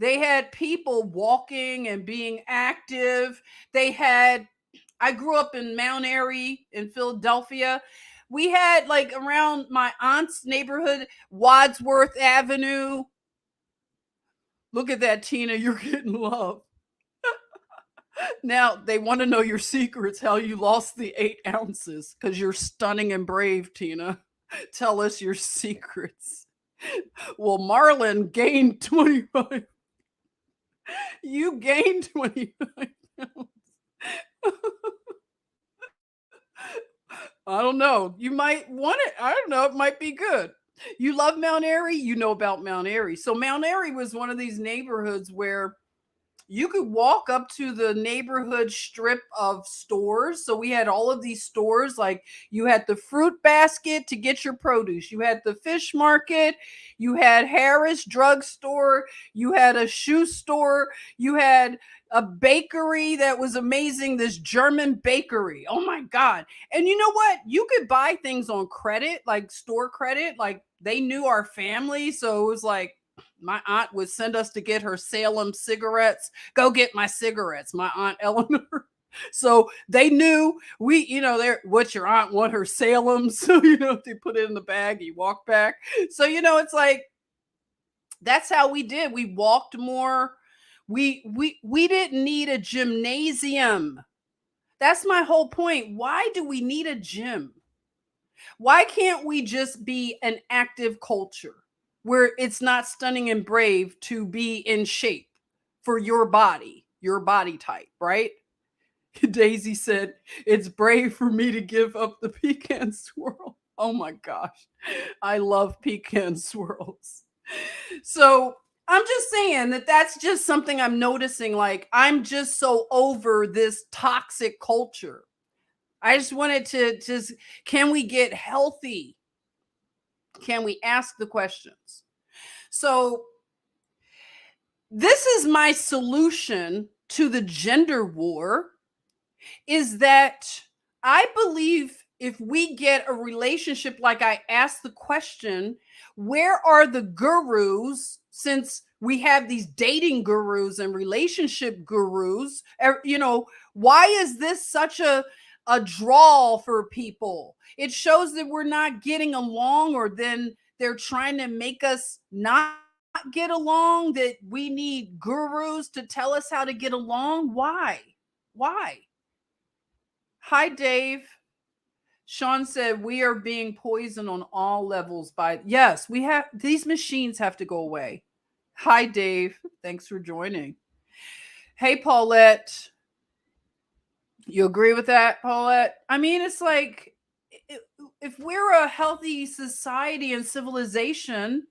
They had people walking and being active. I grew up in Mount Airy in Philadelphia. We had like around my aunt's neighborhood, Wadsworth Avenue. Look at that, Tina. You're getting love. Now they want to know your secrets, how you lost the 8 ounces, because you're stunning and brave, Tina. Tell us your secrets. Well, Marlon gained 25. You gained 25 pounds. I don't know. You might want it. I don't know. It might be good. You love Mount Airy? You know about Mount Airy. So Mount Airy was one of these neighborhoods where you could walk up to the neighborhood strip of stores. So we had all of these stores, like you had the fruit basket to get your produce, you had the fish market, you had Harris drugstore, you had a shoe store, you had a bakery that was amazing, this German bakery. Oh my God. And you know what? You could buy things on credit, like store credit, like they knew our family. So it was like, my aunt would send us to get her Salem cigarettes. Go get my cigarettes, my Aunt Eleanor. So they knew they're what your aunt want her Salem. So, they put it in the bag, you walk back. So, it's like, that's how we did. We walked more. We didn't need a gymnasium. That's my whole point. Why do we need a gym? Why can't we just be an active culture where it's not stunning and brave to be in shape for your body type, right? Daisy said, it's brave for me to give up the pecan swirl. Oh my gosh. I love pecan swirls. So I'm just saying that's just something I'm noticing. Like, I'm just so over this toxic culture. I just wanted to can we get healthy? Can we ask the questions? So this is my solution to the gender war, is that I believe if we get a relationship, like I asked the question, where are the gurus, since we have these dating gurus and relationship gurus, why is this such a draw for people? It shows that we're not getting along, or then they're trying to make us not get along, that we need gurus to tell us how to get along. Why? Hi, Dave. Sean said, we are being poisoned on all levels by, yes, these machines have to go away. Hi, Dave. Thanks for joining. Hey, Paulette. You agree with that, Paulette? I mean, it's like, if we're a healthy society and civilization,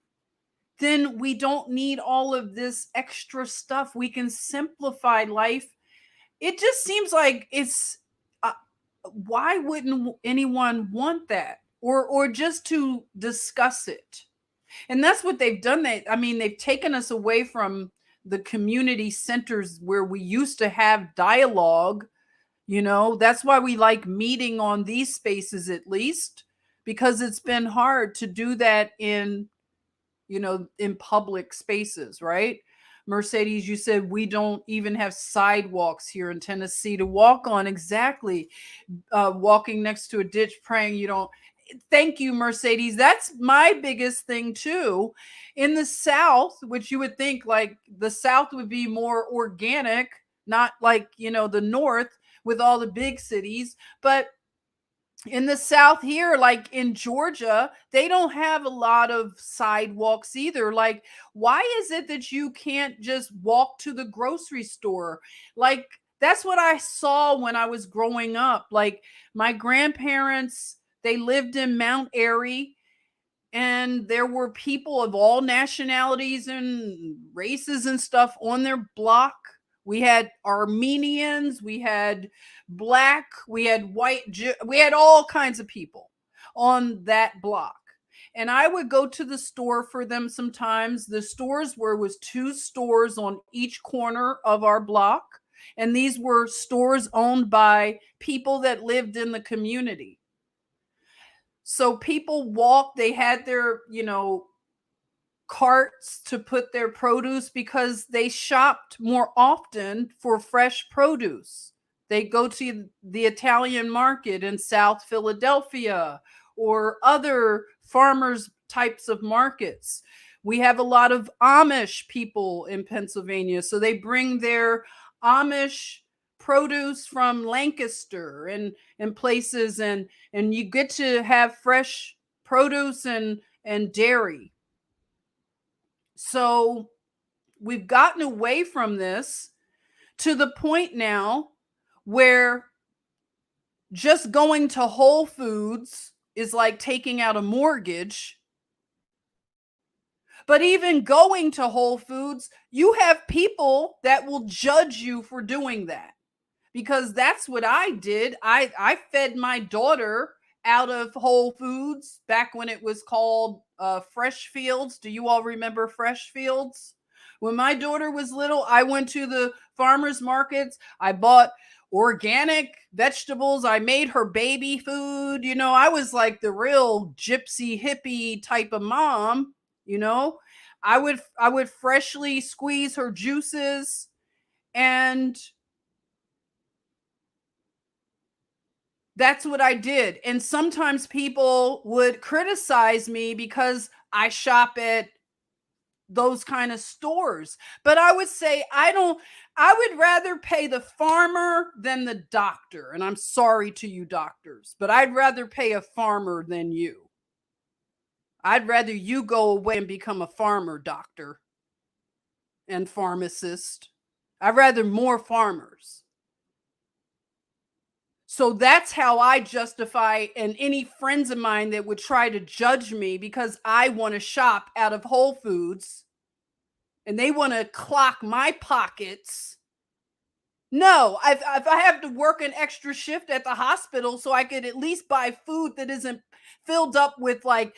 then we don't need all of this extra stuff. We can simplify life. It just seems like it's, why wouldn't anyone want that, or just to discuss it? And that's what they've done. They've taken us away from the community centers where we used to have dialogue. That's why we like meeting on these spaces, at least, because it's been hard to do that in public spaces, right? Mercedes, you said we don't even have sidewalks here in Tennessee to walk on. Exactly. Walking next to a ditch praying, you don't. Thank you, Mercedes. That's my biggest thing too. In the South, which you would think like the South would be more organic, not like, the North with all the big cities. But In the South here, like in Georgia, they don't have a lot of sidewalks either. Like, why is it that you can't just walk to the grocery store? Like, that's what I saw when I was growing up. Like, my grandparents, they lived in Mount Airy, and there were people of all nationalities and races and stuff on their block. We had Armenians, we had black, we had white, we had all kinds of people on that block. And I would go to the store for them sometimes. The stores was two stores on each corner of our block, and these were stores owned by people that lived in the community. So people walked, they had their, carts to put their produce because they shopped more often for fresh produce. They go to the Italian market in South Philadelphia or other farmers types of markets. We have a lot of Amish people in Pennsylvania, so they bring their Amish produce from Lancaster and places, and you get to have fresh produce and dairy. So we've gotten away from this to the point now where just going to Whole Foods is like taking out a mortgage. But even going to Whole Foods, you have people that will judge you for doing that, because that's what I did. I fed my daughter out of Whole Foods back when it was called Fresh Fields. Do you all remember Fresh Fields? When my daughter was little, I went to the farmers markets. I bought organic vegetables. I made her baby food. I was like the real gypsy hippie type of mom. I would freshly squeeze her juices, and that's what I did. And sometimes people would criticize me because I shop at those kind of stores. But I would say I would rather pay the farmer than the doctor. And I'm sorry to you doctors, but I'd rather pay a farmer than you. I'd rather you go away and become a farmer doctor and pharmacist. I'd rather more farmers. So that's how I justify, and any friends of mine that would try to judge me because I want to shop out of Whole Foods and they want to clock my pockets. No, if I have to work an extra shift at the hospital so I could at least buy food that isn't filled up with like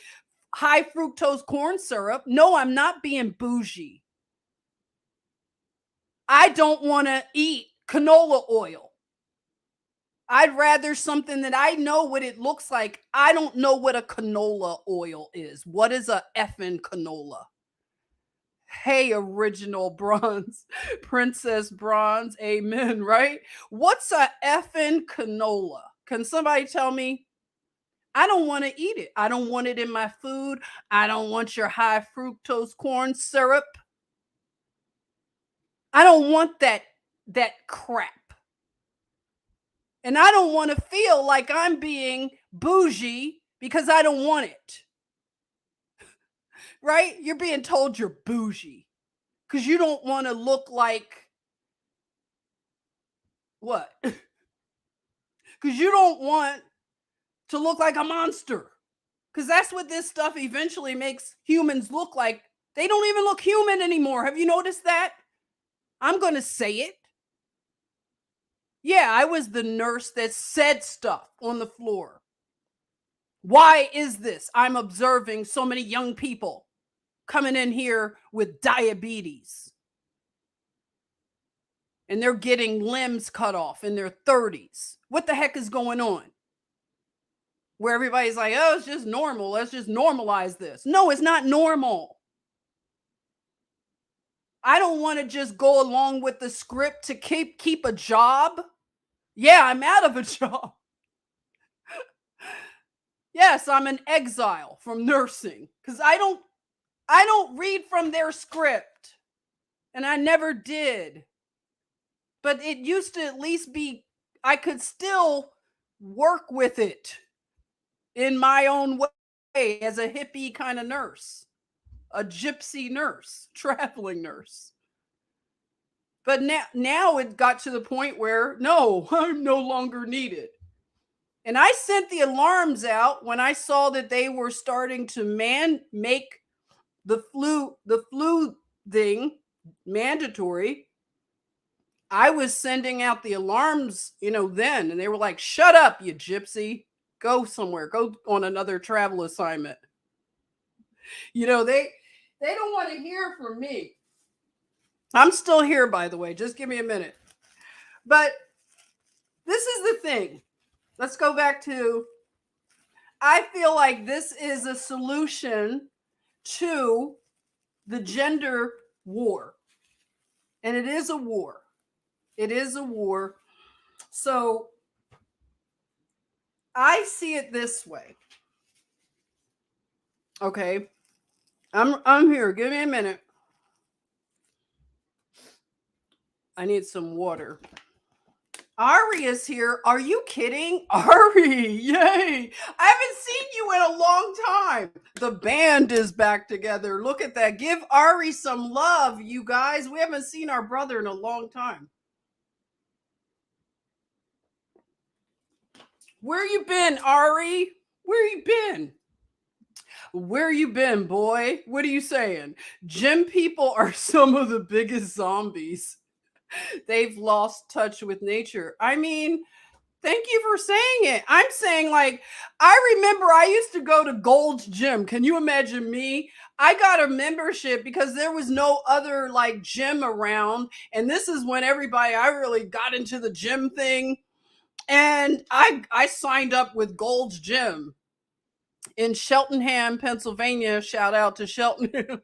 high fructose corn syrup. No, I'm not being bougie. I don't want to eat canola oil. I'd rather something that I know what it looks like. I don't know what a canola oil is. What is a effing canola? Hey, original bronze, Princess Bronze, amen, right? What's a effing canola? Can somebody tell me? I don't want to eat it. I don't want it in my food. I don't want your high fructose corn syrup. I don't want that crap. And I don't want to feel like I'm being bougie because I don't want it. Right? You're being told you're bougie because you don't want to look like what? Because you don't want to look like a monster. Because that's what this stuff eventually makes humans look like. They don't even look human anymore. Have you noticed that? I'm going to say it. Yeah, I was the nurse that said stuff on the floor. Why is this? I'm observing so many young people coming in here with diabetes. And they're getting limbs cut off in their 30s. What the heck is going on? Where everybody's like, oh, it's just normal. Let's just normalize this. No, it's not normal. I don't want to just go along with the script to keep a job. Yeah, I'm out of a job. Yes, I'm in exile from nursing because I don't read from their script, and I never did. But it used to at least be, I could still work with it. in my own way as a hippie kind of nurse, a gypsy nurse, traveling nurse. But now it got to the point where no, I'm no longer needed. And I sent the alarms out when I saw that they were starting to make the flu thing mandatory. I was sending out the alarms, then, and they were like, "Shut up, you gypsy. Go somewhere. Go on another travel assignment." They don't want to hear from me. I'm still here, by the way. Just give me a minute. But this is the thing. Let's go back to, I feel like this is a solution to the gender war. And it is a war. It is a war. So I see it this way. Okay. I'm here. Give me a minute. I need some water. Ari is here. Are you kidding? Ari, yay. I haven't seen you in a long time. The band is back together. Look at that. Give Ari some love, you guys. We haven't seen our brother in a long time. Where you been, Ari? Where you been? Where you been, boy? What are you saying? Gym people are some of the biggest zombies. They've lost touch with nature. I mean, thank you for saying it. I'm saying, like, I remember I used to go to Gold's Gym. Can you imagine me? I got a membership because there was no other like gym around. And this is when I really got into the gym thing. And I signed up with Gold's Gym in Cheltenham, Pennsylvania. Shout out to Cheltenham.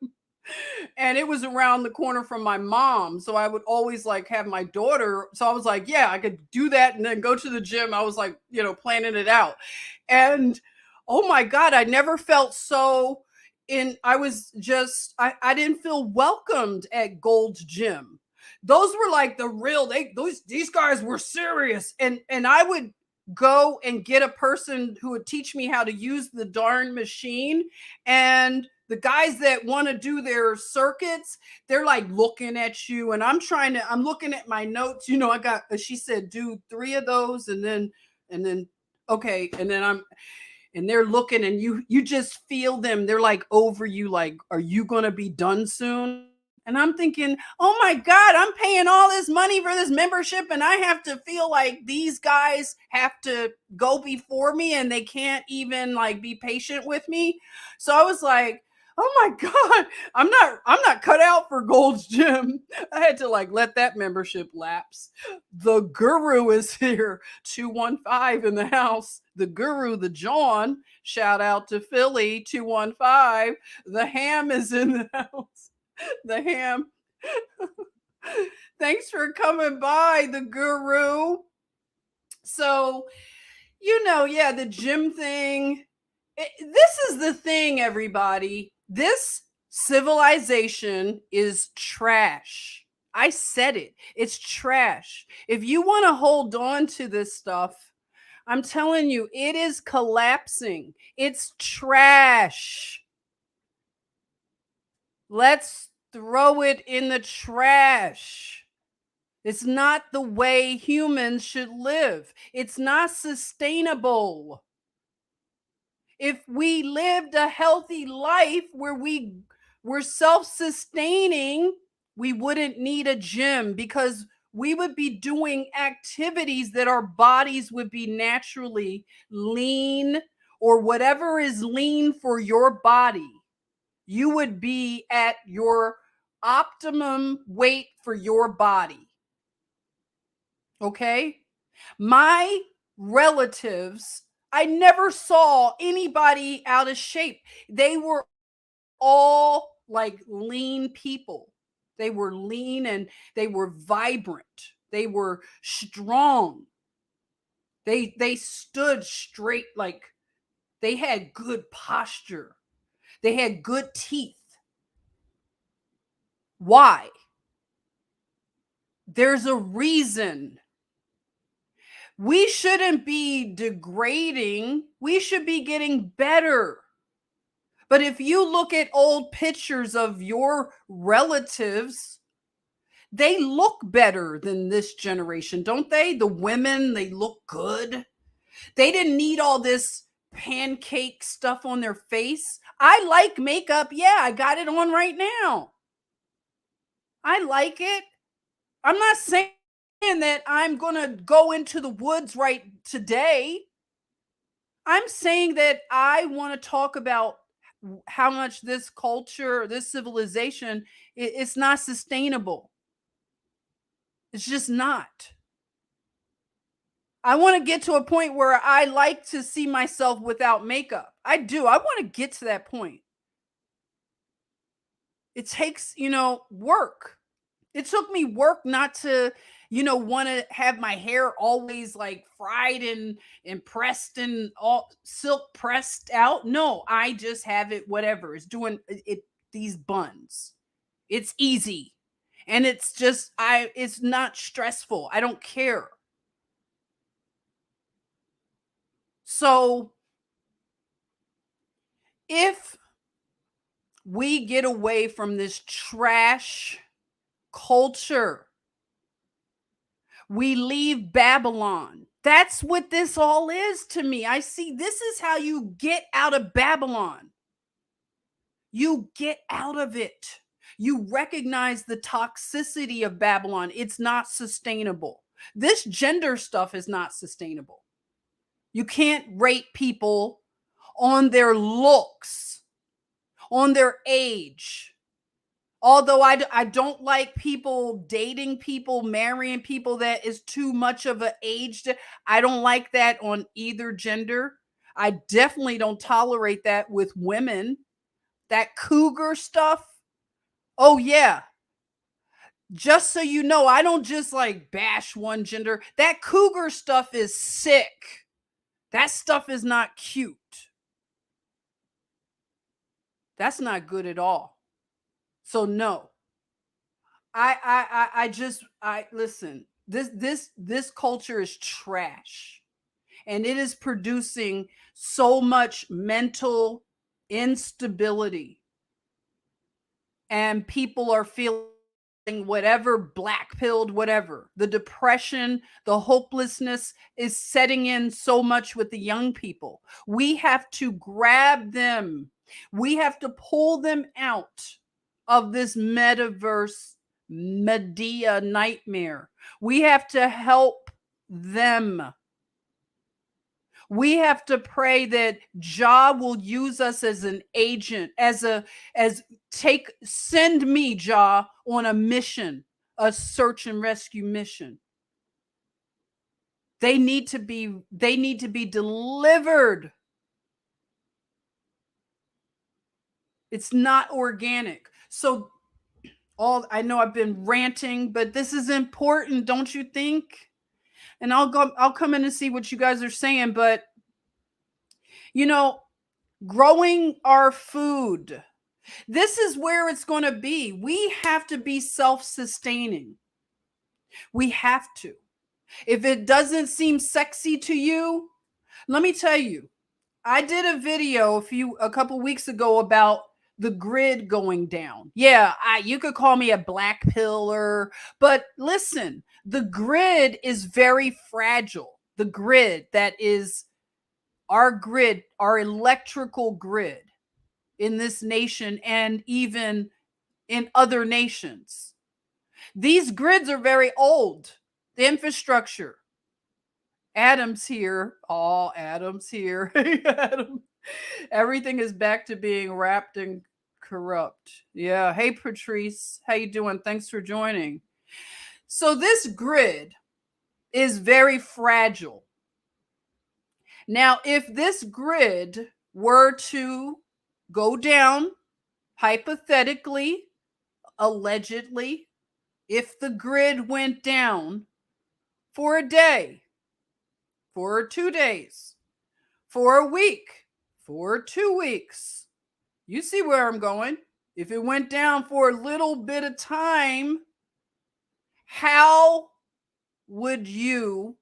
And it was around the corner from my mom, so I would always like have my daughter, so I was like, yeah, I could do that and then go to the gym. I was like, planning it out. And oh my god, I never felt so I didn't feel welcomed at Gold's Gym. Those were like the real, these guys were serious. And I would go and get a person who would teach me how to use the darn machine. And the guys that want to do their circuits, they're like looking at you. And I'm looking at my notes. She said, do 3 of those and then, okay. And they're looking and you just feel them. They're like over you. Like, are you going to be done soon? And I'm thinking, oh my God, I'm paying all this money for this membership and I have to feel like these guys have to go before me and they can't even like be patient with me. So I was like, oh my God, I'm not cut out for Gold's Gym. I had to like let that membership lapse. The guru is here, 215 in the house. The guru, the John, shout out to Philly, 215. The ham is in the house. The ham. Thanks for coming by, the guru. So, yeah, the gym thing. This is the thing, everybody. This civilization is trash. I said it. It's trash. If you want to hold on to this stuff, I'm telling you, it is collapsing. It's trash. Let's throw it in the trash. It's not the way humans should live. It's not sustainable. If we lived a healthy life where we were self-sustaining, we wouldn't need a gym because we would be doing activities that our bodies would be naturally lean, or whatever is lean for your body. You would be at your optimum weight for your body. Okay? My relatives, I never saw anybody out of shape. They were all like lean people. They were lean and they were vibrant. They were strong. They stood straight, like they had good posture. They had good teeth. Why? There's a reason. We shouldn't be degrading. We should be getting better. But if you look at old pictures of your relatives, they look better than this generation, don't they? The women, they look good. They didn't need all this pancake stuff on their face. I like makeup. Yeah, I got it on right now. I like it. I'm not saying that I'm going to go into the woods right today. I'm saying that I want to talk about how much this culture, this civilization, it's not sustainable. It's just not. I want to get to a point where I like to see myself without makeup. I do. I want to get to that point. It takes, work. It took me work not to, want to have my hair always like fried and pressed and all silk pressed out. No, I just have it whatever. It's doing it these buns. It's easy. And it's just it's not stressful. I don't care. So if we get away from this trash culture, we leave Babylon. That's what this all is to me. I see this is how you get out of Babylon. You get out of it. You recognize the toxicity of Babylon. It's not sustainable. This gender stuff is not sustainable. You can't rate people on their looks, on their age. Although I don't like people dating people, marrying people that is too much of an age. I don't like that on either gender. I definitely don't tolerate that with women. That cougar stuff. Oh, yeah. Just so you know, I don't just like bash one gender. That cougar stuff is sick. That stuff is not cute. That's not good at all. So no. I listen. This culture is trash, and it is producing so much mental instability, and people are feeling whatever, black pilled, whatever. The depression, the hopelessness is setting in so much with the young people. We have to grab them. We have to pull them out of this metaverse Medea nightmare. We have to help them. We have to pray that Jah will use us as an agent, send me, Jah, on a mission, a search and rescue mission. They need to be delivered. It's not organic. So I know I've been ranting, but this is important, don't you think? And I'll come in and see what you guys are saying, but growing our food, this is where it's going to be. We have to be self-sustaining. We have to. If it doesn't seem sexy to you, let me tell you, I did a video a couple weeks ago about the grid going down. Yeah, you could call me a black pillar, but listen, the grid is very fragile. The grid that is our electrical grid in this nation and even in other nations. These grids are very old. The infrastructure. Adam's here. Oh, Adam's here. Adam. Everything is back to being wrapped and corrupt. Yeah. Hey, Patrice. How you doing? Thanks for joining. So this grid is very fragile. Now, if this grid were to go down, hypothetically, allegedly, if the grid went down for a day, for 2 days, for a week, for 2 weeks, you see where I'm going. If it went down for a little bit of time, how would you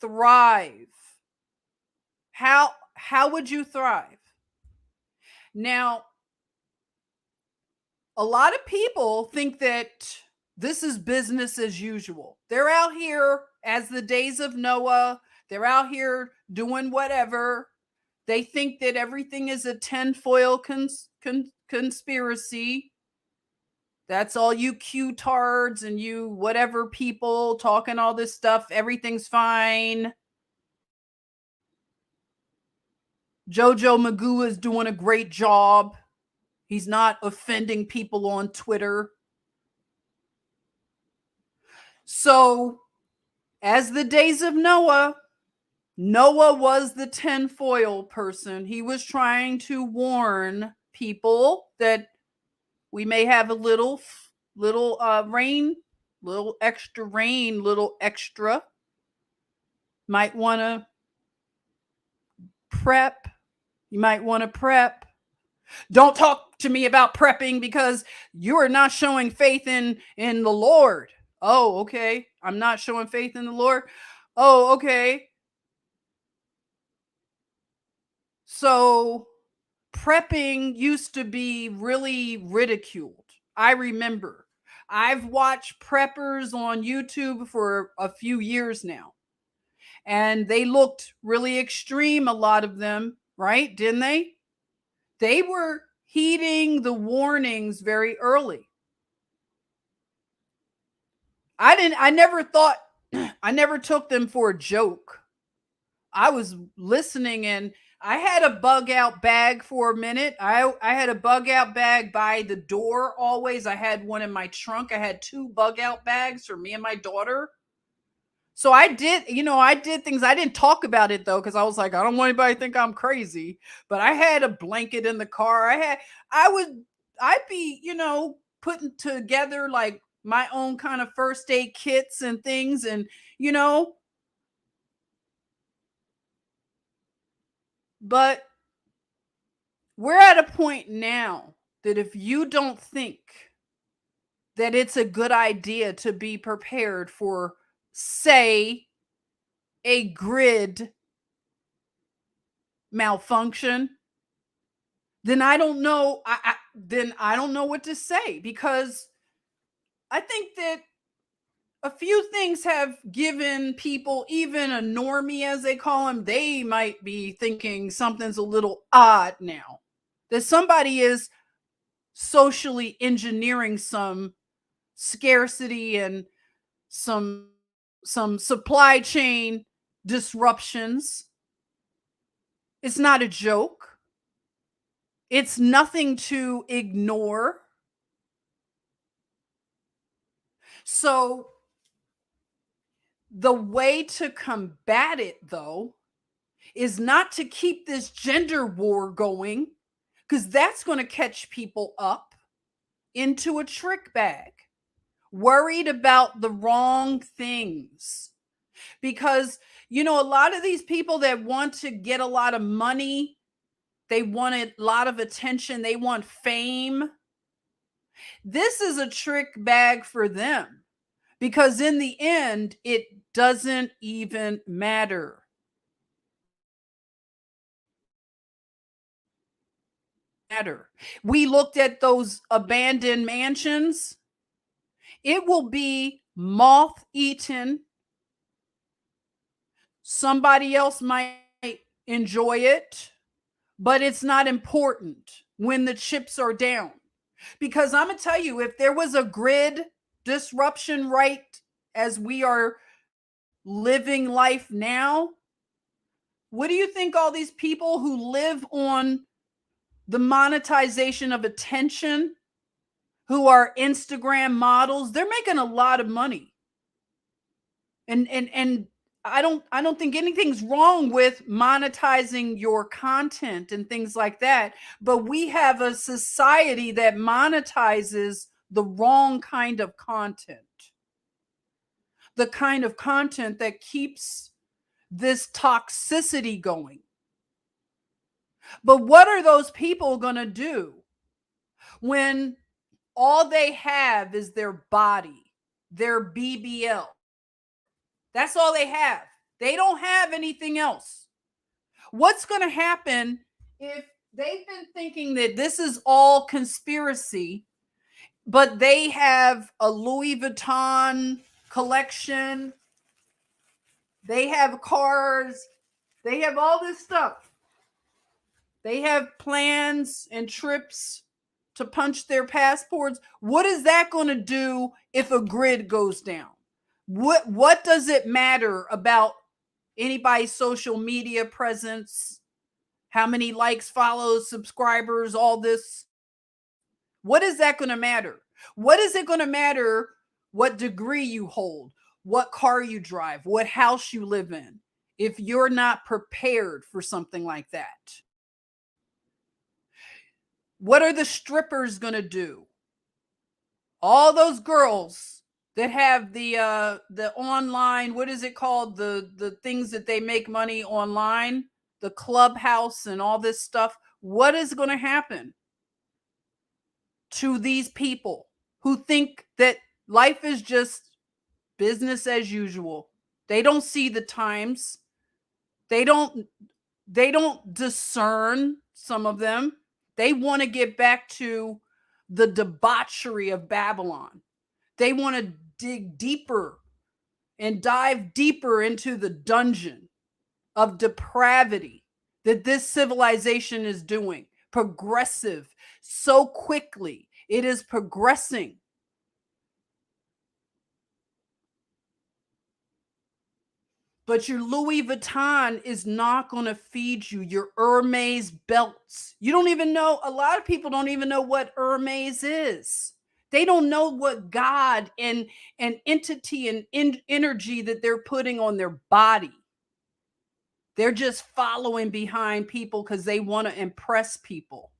thrive, how would you thrive? Now, a lot of people think that this is business as usual. They're out here as the days of Noah. They're out here doing whatever. They think that everything is a tinfoil conspiracy. That's all you Q-tards and you whatever people talking all this stuff. Everything's fine. Jojo Magoo is doing a great job. He's not offending people on Twitter. So, as the days of Noah, Noah was the tinfoil person. He was trying to warn people that we may have a little rain, little extra. Might want to prep. You might want to prep. Don't talk to me about prepping because you are not showing faith in the Lord. Oh, okay. I'm not showing faith in the Lord. Oh, okay. So prepping used to be really ridiculed. I remember. I've watched preppers on YouTube for a few years now, and they looked really extreme, a lot of them, right? Didn't they? They were heeding the warnings very early. I never thought, I never took them for a joke. I was listening and I had a bug out bag for a minute. I had a bug out bag by the door always. I had one in my trunk. I had 2 bug out bags for me and my daughter. So I did things. I didn't talk about it though, because I was like, I don't want anybody to think I'm crazy. But I had a blanket in the car. I'd be, putting together like my own kind of first aid kits and things. And, but we're at a point now that if you don't think that it's a good idea to be prepared for, say, a grid malfunction, then I don't know. Then I don't know what to say, because I think that a few things have given people, even a normie as they call them, they might be thinking something's a little odd now. That somebody is socially engineering some scarcity and some supply chain disruptions. It's not a joke. It's nothing to ignore. So the way to combat it, though, is not to keep this gender war going, because that's going to catch people up into a trick bag, worried about the wrong things. Because, a lot of these people that want to get a lot of money, they want a lot of attention, they want fame. This is a trick bag for them, because in the end, it doesn't even matter. We looked at those abandoned mansions. It will be moth eaten. Somebody else might enjoy it, but it's not important when the chips are down. Because I'm going to tell you, if there was a grid disruption right as we are living life now, what do you think all these people who live on the monetization of attention, who are Instagram models, they're making a lot of money. And I don't think anything's wrong with monetizing your content and things like that, but we have a society that monetizes the wrong kind of content. The kind of content that keeps this toxicity going. But what are those people going to do when all they have is their body, their BBL? That's all they have. They don't have anything else. What's going to happen if they've been thinking that this is all conspiracy, but they have a Louis Vuitton collection, they have cars, they have all this stuff. They have plans and trips to punch their passports. What is that going to do if a grid goes down? What does it matter about anybody's social media presence? How many likes, follows, subscribers, all this? What is that going to matter? What is it going to matter what degree you hold, what car you drive, what house you live in, if you're not prepared for something like that? What are the strippers going to do? All those girls that have the online, what is it called? The things that they make money online, the Clubhouse and all this stuff. What is going to happen to these people who think that life is just business as usual? They don't see the times. They don't discern, some of them. They want to get back to the debauchery of Babylon. They want to dig deeper and dive deeper into the dungeon of depravity that this civilization is doing. Progressive so quickly. It is progressing. But your Louis Vuitton is not going to feed you. Your Hermes belts. You don't even know, a lot of people don't even know what Hermes is. They don't know what God and entity and energy that they're putting on their body. They're just following behind people because they want to impress people.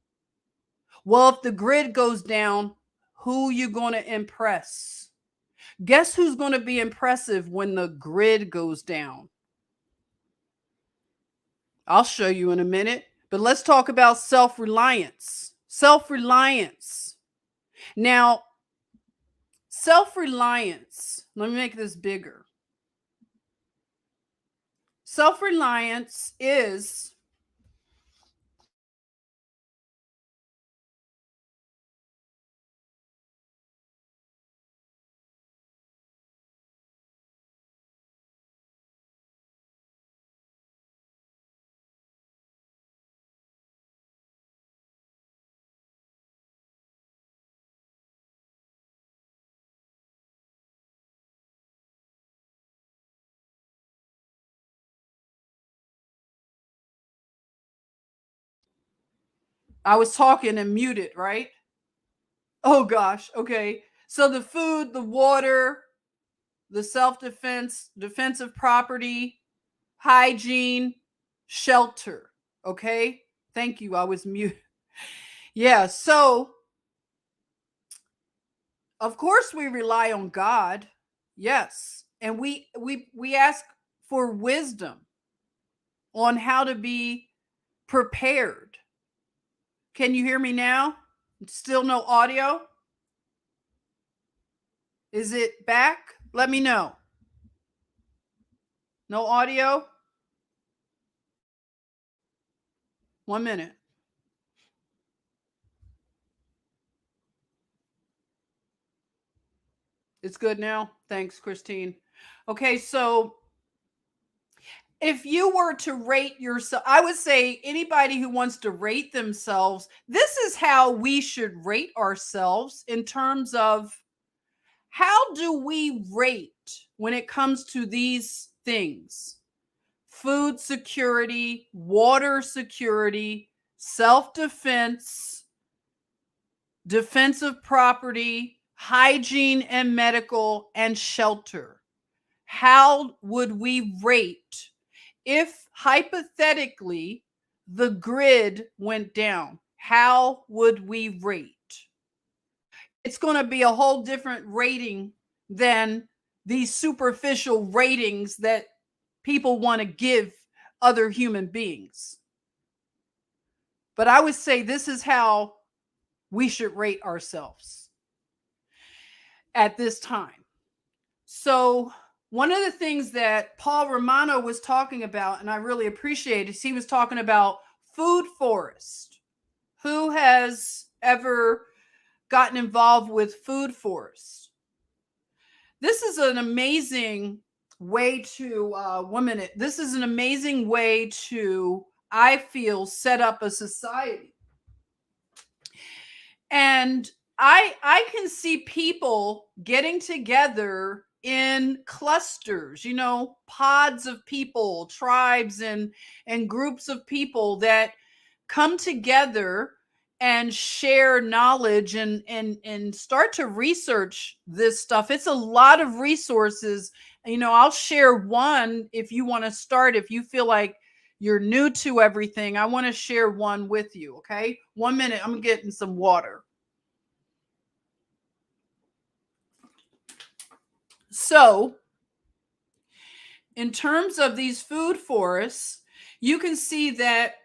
Well, if the grid goes down, who you going to impress? Guess who's going to be impressive when the grid goes down? I'll show you in a minute, but let's talk about self-reliance. Self-reliance. Now, self-reliance, let me make this bigger. Self-reliance is I was talking and muted, right? Oh gosh, okay. So the food, the water, the self-defense, defensive property, hygiene, shelter. Okay? Thank you. I was mute. Yeah, so of course we rely on God. Yes. And we ask for wisdom on how to be prepared. Can you hear me now? Still no audio? Is it back? Let me know. No audio? 1 minute. It's good now. Thanks, Christine. Okay, so if you were to rate yourself, I would say anybody who wants to rate themselves, this is how we should rate ourselves in terms of how do we rate when it comes to these things? Food security, water security, self-defense, defensive property, hygiene and medical, and shelter. How would we rate if hypothetically the grid went down? How would we rate? It's going to be a whole different rating than these superficial ratings that people want to give other human beings. But I would say this is how we should rate ourselves at this time. So one of the things that Paul Romano was talking about, and I really appreciate, is he was talking about food forest. Who has ever gotten involved with food forests? This is an amazing way to, 1 minute. This is an amazing way to, I feel, set up a society. And I can see people getting together in clusters, pods of people, tribes and groups of people that come together and share knowledge and start to research this stuff. It's a lot of resources. I'll share one if you want to start, if you feel like you're new to everything. I want to share one with you. Okay. 1 minute. I'm getting some water. So, in terms of these food forests, you can see that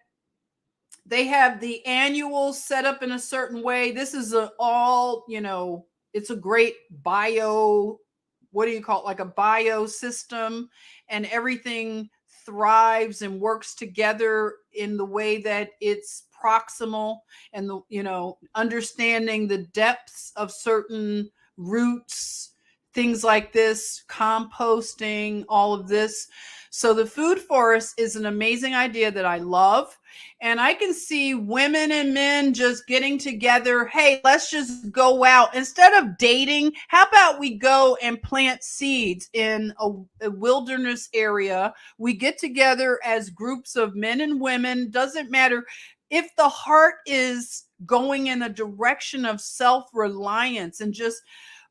they have the annuals set up in a certain way. This is it's a great bio, what do you call it? Like a bio system, and everything thrives and works together in the way that it's proximal, and understanding the depths of certain roots, things like this, composting, all of this. So the food forest is an amazing idea that I love. And I can see women and men just getting together. Hey, let's just go out. Instead of dating, how about we go and plant seeds in a wilderness area? We get together as groups of men and women. Doesn't matter if the heart is going in a direction of self-reliance and just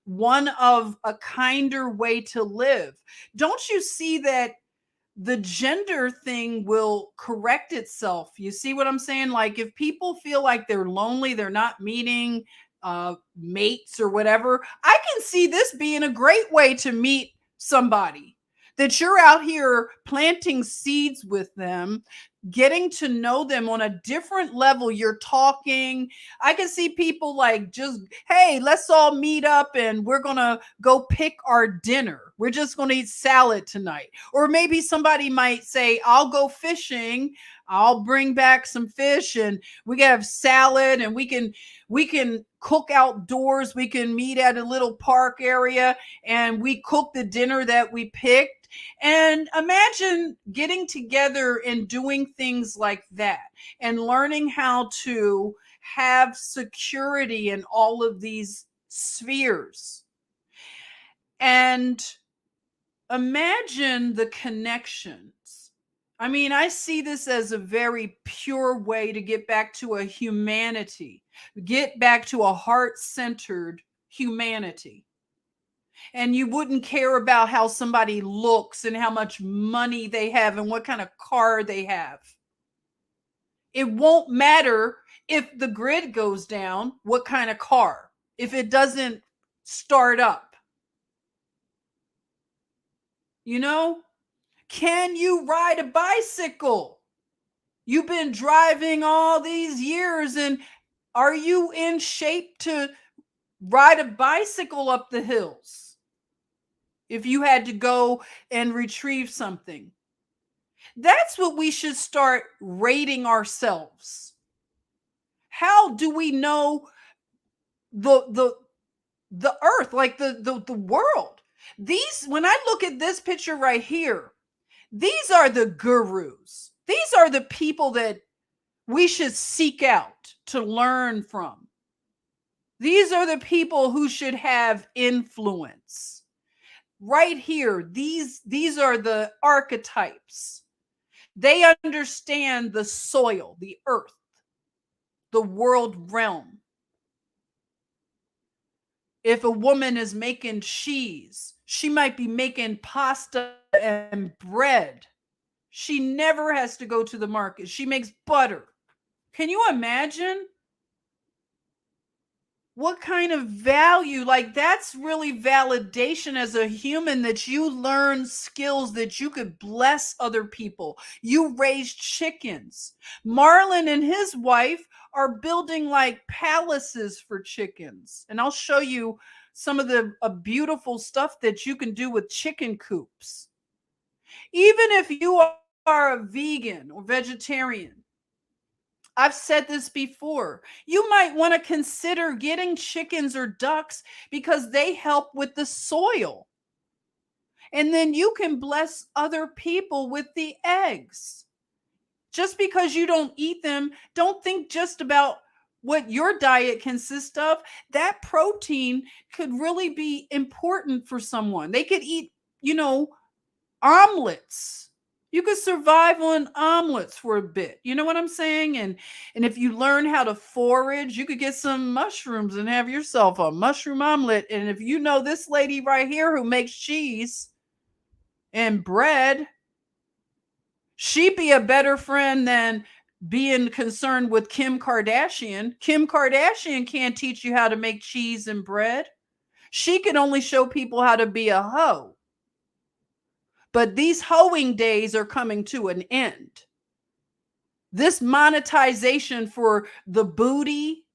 one of a kinder way to live. Don't you see that the gender thing will correct itself? You see what I'm saying? Like, if people feel like they're lonely, they're not meeting mates or whatever, I can see this being a great way to meet somebody, that you're out here planting seeds with them, getting to know them on a different level. You're talking. I can see people like, just, hey, let's all meet up and we're going to go pick our dinner. We're just going to eat salad tonight. Or maybe somebody might say, I'll go fishing. I'll bring back some fish and we can have salad, and we can cook outdoors. We can meet at a little park area and we cook the dinner that we picked. And imagine getting together and doing things like that and learning how to have security in all of these spheres. And imagine the connections. I mean, I see this as a very pure way to get back to a humanity, get back to a heart-centered humanity. And you wouldn't care about how somebody looks and how much money they have and what kind of car they have. It won't matter if the grid goes down, what kind of car, if it doesn't start up. Can you ride a bicycle? You've been driving all these years, and are you in shape to ride a bicycle up the hills? If you had to go and retrieve something, that's what we should start rating ourselves. How do we know the earth, like the world? When I look at this picture right here, these are the gurus. These are the people that we should seek out to learn from. These are the people who should have influence. Right here, these are the archetypes. They understand the soil, the earth, the world realm. If a woman is making cheese, she might be making pasta and bread. She never has to go to the market. She makes butter. Can you imagine what kind of value? Like, that's really validation as a human, that you learn skills that you could bless other people. You raised chickens. Marlon and his wife are building like palaces for chickens. And I'll show you some of the beautiful stuff that you can do with chicken coops. Even if you are a vegan or vegetarian, I've said this before, you might want to consider getting chickens or ducks because they help with the soil. And then you can bless other people with the eggs. Just because you don't eat them, don't think just about what your diet consists of. That protein could really be important for someone. They could eat, omelets. You could survive on omelets for a bit. You know what I'm saying? And if you learn how to forage, you could get some mushrooms and have yourself a mushroom omelet. And if you know this lady right here who makes cheese and bread, she'd be a better friend than being concerned with Kim Kardashian. Kim Kardashian can't teach you how to make cheese and bread. She can only show people how to be a hoe. But these hoeing days are coming to an end. This monetization for the booty,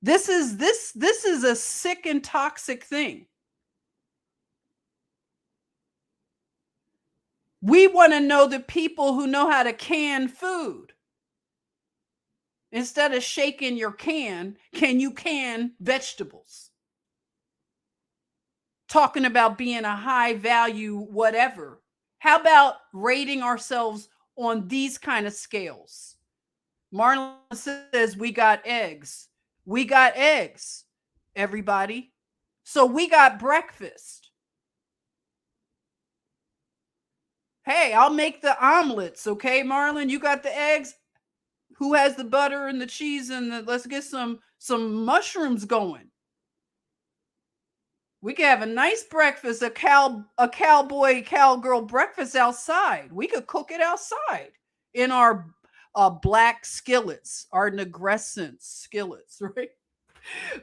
this is a sick and toxic thing. We want to know the people who know how to can food. Instead of shaking your can you can vegetables? Talking about being a high value whatever. How about rating ourselves on these kind of scales? Marlon says we got eggs. We got eggs, everybody. So we got breakfast. Hey, I'll make the omelets, okay, Marlon? You got the eggs? Who has the butter and the cheese and let's get some mushrooms going. We could have a nice breakfast, a cowboy, cowgirl breakfast outside. We could cook it outside in our black skillets, our negrescent skillets, right?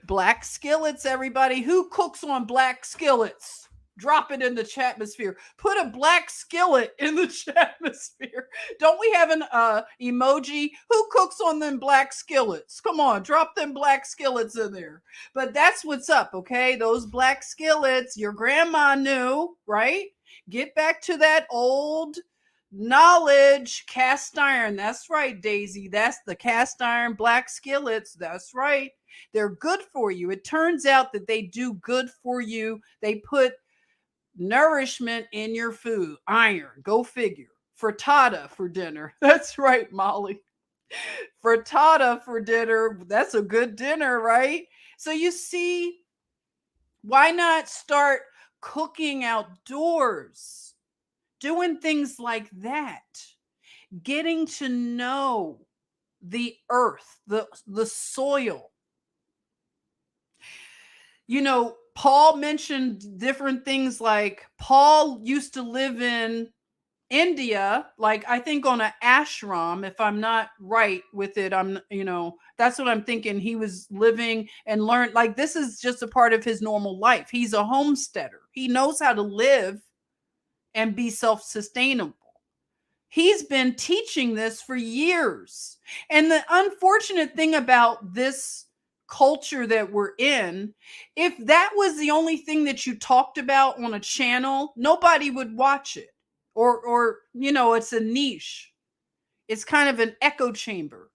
Black skillets, everybody. Who cooks on black skillets? Drop it in the chatmosphere. Put a black skillet in the chatmosphere. Don't we have an emoji? Who cooks on them black skillets? Come on, drop them black skillets in there. But that's what's up, okay? Those black skillets, your grandma knew, right? Get back to that old knowledge. Cast iron. That's right, Daisy. That's the cast iron black skillets. That's right. They're good for you. It turns out that they do good for you. They put nourishment in your food. Iron. Go figure. Frittata for dinner. That's right, Molly. Frittata for dinner. That's a good dinner, right? So you see, why not start cooking outdoors? Doing things like that. Getting to know the earth, the soil. Paul mentioned different things, like Paul used to live in India, like I think on an ashram, if I'm not right with it. That's what I'm thinking. He was living and learned, like this is just a part of his normal life. He's a homesteader. He knows how to live and be self-sustainable. He's been teaching this for years. And the unfortunate thing about this culture that we're in, if that was the only thing that you talked about on a channel, nobody would watch it. Or it's a niche. It's kind of an echo chamber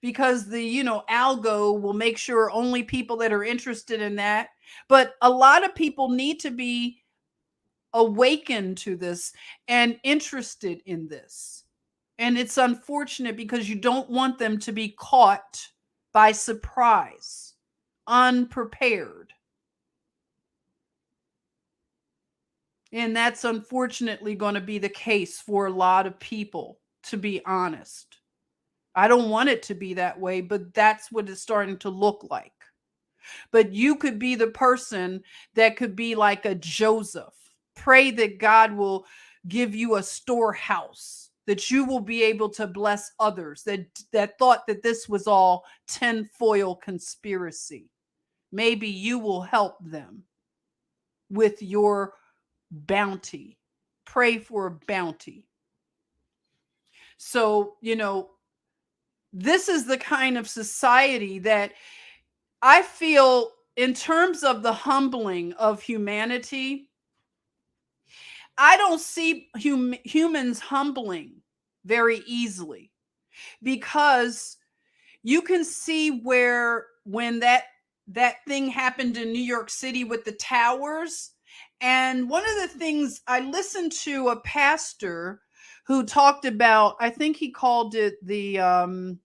because the, algo will make sure only people that are interested in that. But a lot of people need to be awakened to this and interested in this. And it's unfortunate because you don't want them to be caught by surprise, unprepared. And that's unfortunately going to be the case for a lot of people, to be honest. I don't want it to be that way, but that's what it's starting to look like. But you could be the person that could be like a Joseph. Pray that God will give you a storehouse, that you will be able to bless others that thought that this was all tinfoil conspiracy. Maybe you will help them with your bounty. Pray for a bounty. So, this is the kind of society that I feel in terms of the humbling of humanity, I don't see humans humbling very easily, because you can see where when that thing happened in New York City with the towers. And one of the things, I listened to a pastor who talked about, I think he called it the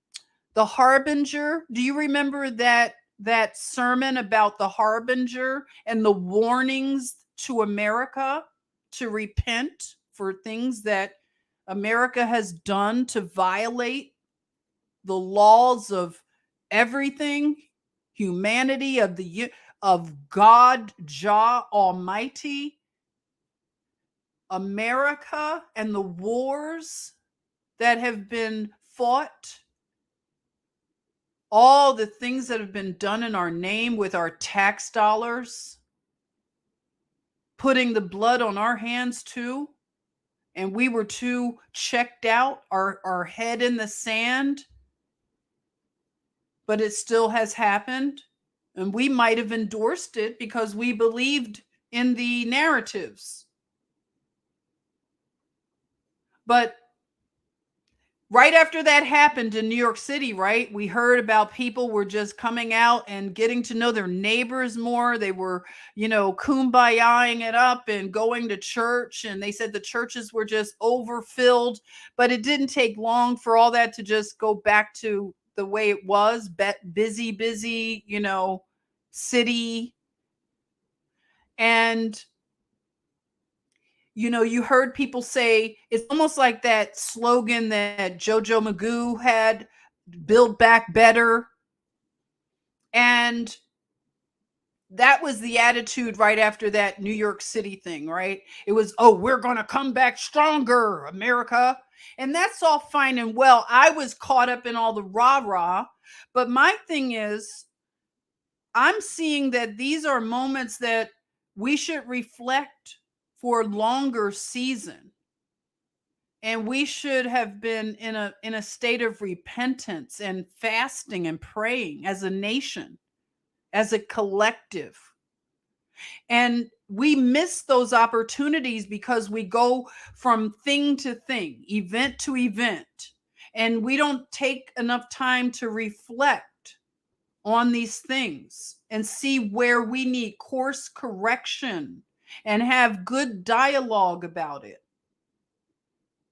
harbinger. Do you remember that sermon about the harbinger and the warnings to America to repent for things that America has done to violate the laws of everything, humanity, of God, Jah Almighty, America, and the wars that have been fought, all the things that have been done in our name with our tax dollars, putting the blood on our hands too. And we were too checked out, our head in the sand, but it still has happened. And we might have endorsed it because we believed in the narratives. But right after that happened in New York City, right, we heard about people were just coming out and getting to know their neighbors more. They were, kumbayaing it up and going to church. And they said the churches were just overfilled. But it didn't take long for all that to just go back to the way it was, busy, city. And you heard people say, it's almost like that slogan that Jojo Magoo had, build back better. And that was the attitude right after that New York City thing, right? It was, oh, we're going to come back stronger, America. And that's all fine and well. I was caught up in all the rah-rah. But my thing is, I'm seeing that these are moments that we should reflect for a longer season. And we should have been in a state of repentance and fasting and praying as a nation, as a collective. And we miss those opportunities because we go from thing to thing, event to event, and we don't take enough time to reflect on these things and see where we need course correction and have good dialogue about it.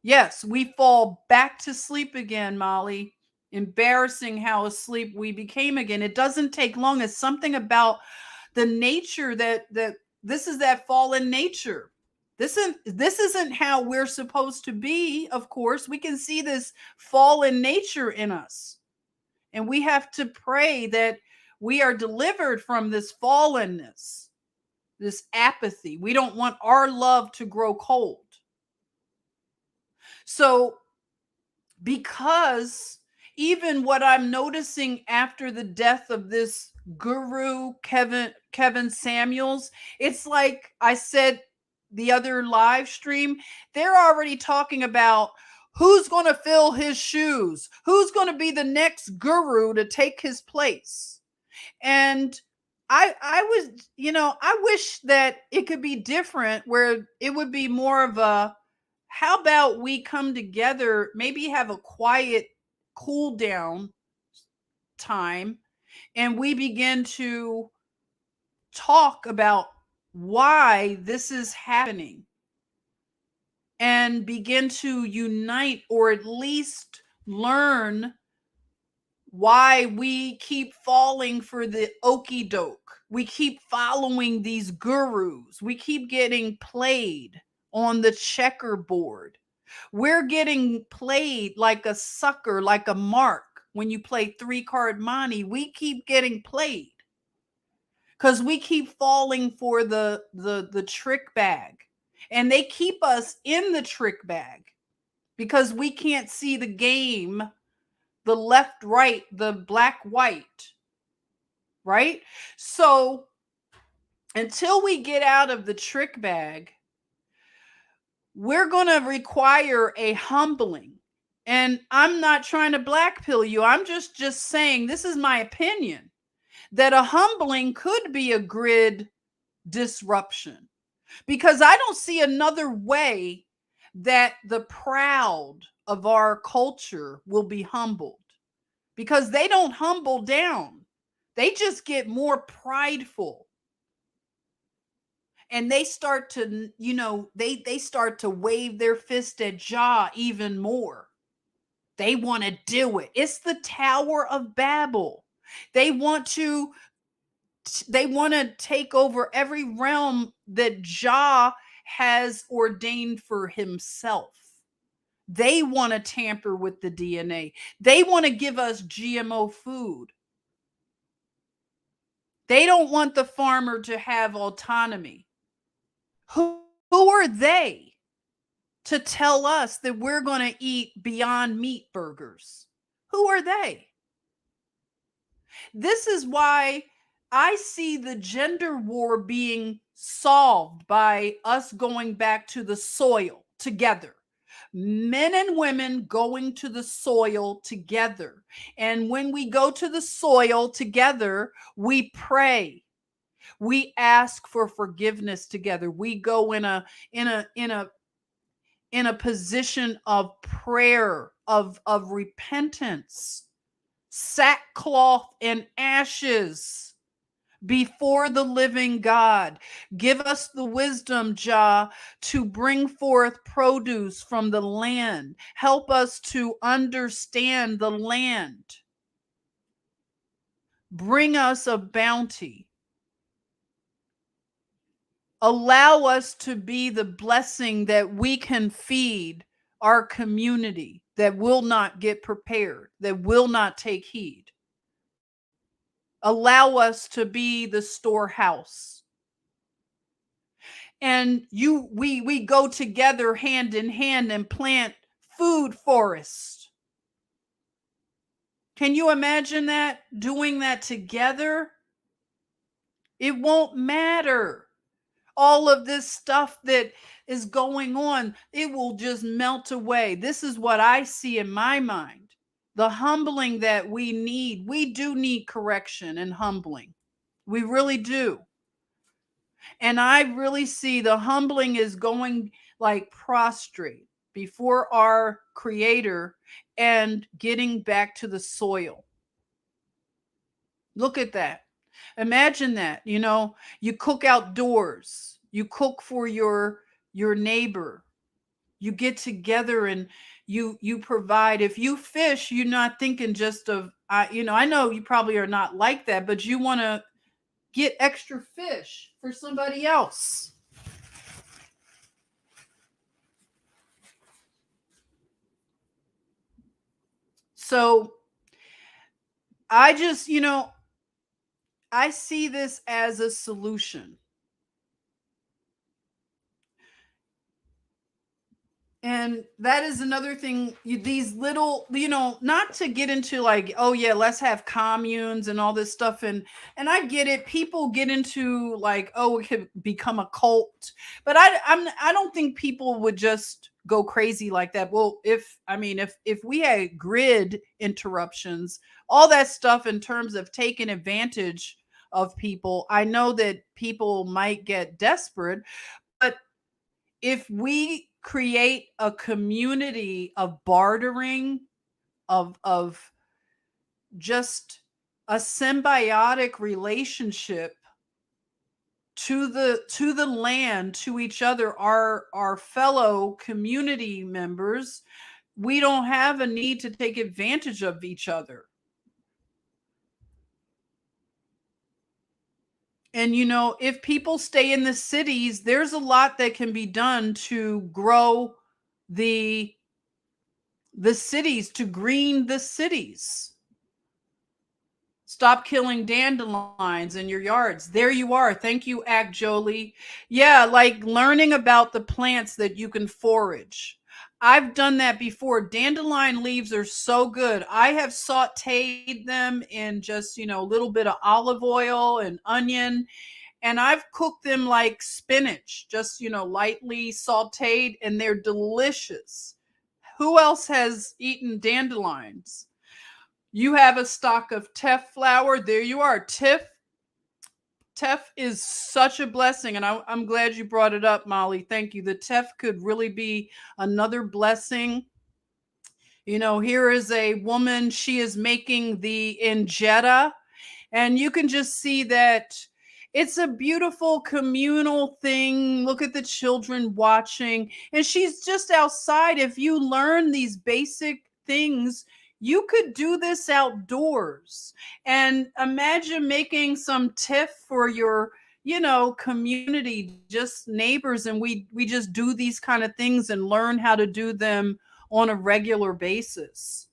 Yes, we fall back to sleep again, Molly. Embarrassing how asleep we became again. It doesn't take long. It's something about the nature that this is that fallen nature. This isn't how we're supposed to be, of course. We can see this fallen nature in us. And we have to pray that we are delivered from this fallenness, this apathy. We don't want our love to grow cold. So, because even what I'm noticing after the death of this guru, Kevin Samuels, it's like I said the other live stream, they're already talking about who's going to fill his shoes, who's going to be the next guru to take his place. And I was, I wish that it could be different, where it would be more of a, how about we come together, maybe have a quiet cool down time, and we begin to talk about why this is happening and begin to unite, or at least learn why we keep falling for the okey doke. We keep following these gurus. We keep getting played on the checkerboard. We're getting played like a sucker, like a mark. When you play 3-card monte, we keep getting played because we keep falling for the trick bag. And they keep us in the trick bag because we can't see the game, the left, right, the black, white, right? So until we get out of the trick bag, we're going to require a humbling. And I'm not trying to black pill you. I'm just saying, this is my opinion, that a humbling could be a grid disruption, because I don't see another way that the proud of our culture will be humbled, because they don't humble down. They just get more prideful, and they start to, they start to wave their fist at Jah even more. They want to do it. It's the Tower of Babel. They want to take over every realm that Jah has ordained for himself. They want to tamper with the DNA. They want to give us GMO food. They don't want the farmer to have autonomy. Who are they to tell us that we're going to eat Beyond Meat burgers? Who are they? This is why I see the gender war being solved by us going back to the soil together. Men and women going to the soil together. And when we go to the soil together, we pray. We ask for forgiveness together. We go in a position of prayer, of repentance, sackcloth and ashes before the living God. Give us the wisdom, Jah, to bring forth produce from the land. Help us to understand the land. Bring us a bounty. Allow us to be the blessing that we can feed our community that will not get prepared, that will not take heed. Allow us to be the storehouse. And we go together hand in hand and plant food forests. Can you imagine that? Doing that together? It won't matter. All of this stuff that is going on, it will just melt away. This is what I see in my mind. The humbling that we need. We do need correction and humbling. We really do. And I really see the humbling is going like prostrate before our Creator and getting back to the soil. Look at that. Imagine that, you cook outdoors, you cook for your neighbor, you get together and you provide. If you fish, you're not thinking just of, I know you probably are not like that, but you want to get extra fish for somebody else. So I just, I see this as a solution. And that is another thing, these little, not to get into like, oh yeah, let's have communes and all this stuff. And I get it. People get into like, oh, it could become a cult. But I don't think people would just go crazy like that. Well, if we had grid interruptions, all that stuff in terms of taking advantage of people, I know that people might get desperate. But if we create a community of bartering, of just a symbiotic relationship to the land, to each other, our fellow community members, we don't have a need to take advantage of each other. And if people stay in the cities, there's a lot that can be done to grow the cities, to green the cities. Stop killing dandelions in your yards. There you are. Thank you, Act Jolie. Yeah, like learning about the plants that you can forage. I've done that before. Dandelion leaves are so good. I have sauteed them in just, a little bit of olive oil and onion. And I've cooked them like spinach, just, lightly sauteed, and they're delicious. Who else has eaten dandelions? You have a stock of teff flower. There you are. Teff is such a blessing, and I'm glad you brought it up, Molly. Thank you. The teff could really be another blessing. You know, here is a woman, she is making the injera, and you can just see that it's a beautiful communal thing. Look at the children watching, and she's just outside. If you learn these basic things, you could do this outdoors. And imagine making some tiff for your, you know, community, just neighbors, and we just do these kind of things and learn how to do them on a regular basis.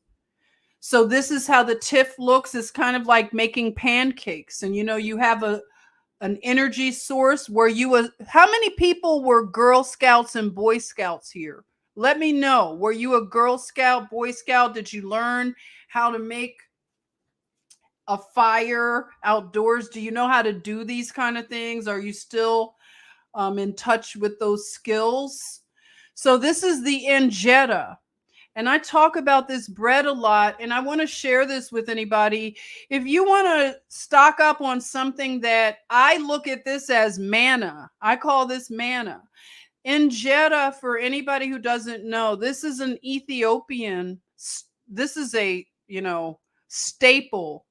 So this is how the tiff looks. It's kind of like making pancakes. And you know, you have an energy source where how many people were Girl Scouts and Boy Scouts here? Let me know. Were you a Girl Scout, Boy Scout? Did you learn how to make a fire outdoors? Do you know how to do these kind of things? Are you still in touch with those skills? So this is the injera. And I talk about this bread a lot, and I want to share this with anybody. If you want to stock up on something, that I look at this as manna, I call this manna. Injera, for anybody who doesn't know, this is an Ethiopian, this is a, you know, staple.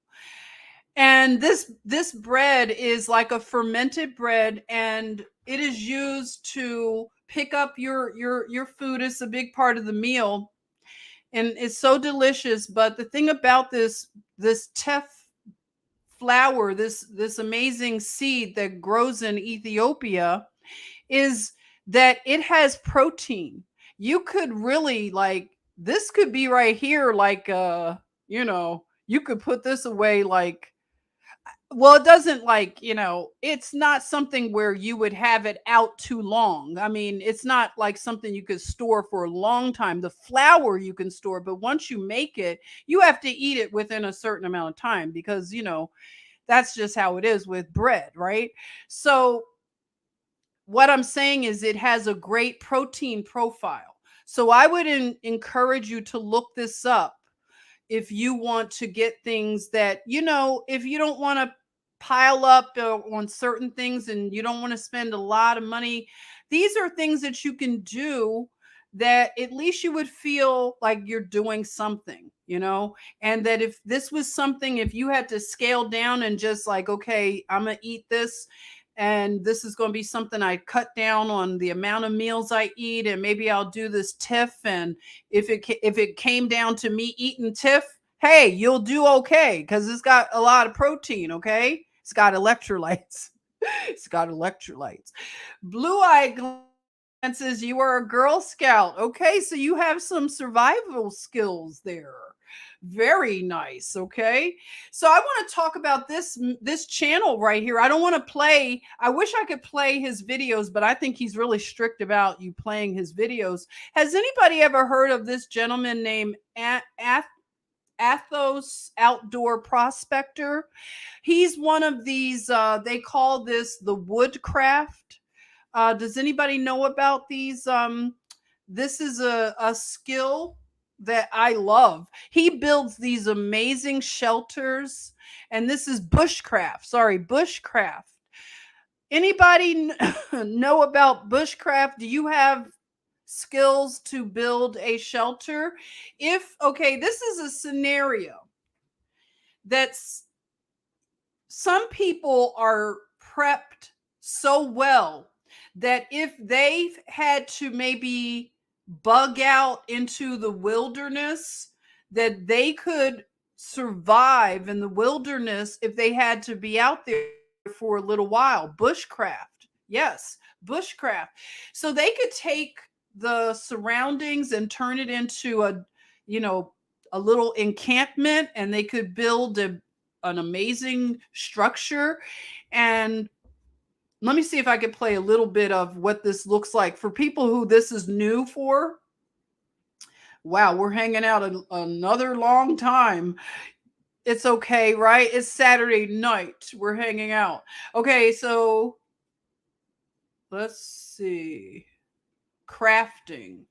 And this bread is like a fermented bread, and it is used to pick up your food. It's a big part of the meal, and it's so delicious. But the thing about this teff flower, this amazing seed that grows in Ethiopia, is that it has protein. You could really, like, this could be right here, like, you know, you could put this away, like, well, it doesn't, like, you know, it's not something where you would have it out too long. I mean, it's not like something you could store for a long time. The flour you can store, but once you make it, you have to eat it within a certain amount of time, because, you know, that's just how it is with bread, right? So what I'm saying is it has a great protein profile. So I would encourage you to look this up if you want to get things that, you know, if you don't want to pile up on certain things and you don't want to spend a lot of money, these are things that you can do that at least you would feel like you're doing something, you know. And that if this was something, if you had to scale down and just like, okay, I'm gonna eat this, and this is going to be something I cut down on the amount of meals I eat, and maybe I'll do this tiff. And if it came down to me eating tiff, hey, you'll do okay, because it's got a lot of protein. Okay, it's got electrolytes. It's got electrolytes. Blue Eye Glances, you are a Girl Scout. Okay, so you have some survival skills there. Very nice. Okay, so I want to talk about this channel right here. I don't want to play, I wish I could play his videos, but I think he's really strict about you playing his videos. Has anybody ever heard of this gentleman named Athos Outdoor Prospector? He's one of these, they call this the Woodcraft. Does anybody know about these? This is a skill that I love. He builds these amazing shelters, and this is bushcraft. Sorry, bushcraft. Anybody know about bushcraft? Do you have skills to build a shelter? If, okay, this is a scenario that's, some people are prepped so well that if they've had to maybe bug out into the wilderness, that they could survive in the wilderness if they had to be out there for a little while. Bushcraft. Yes, bushcraft. So they could take the surroundings and turn it into a, you know, a little encampment, and they could build an amazing structure. And let me see if I could play a little bit of what this looks like for people who this is new for. Wow, we're hanging out another long time. It's okay, right? It's Saturday night. We're hanging out. Okay, so let's see. Crafting.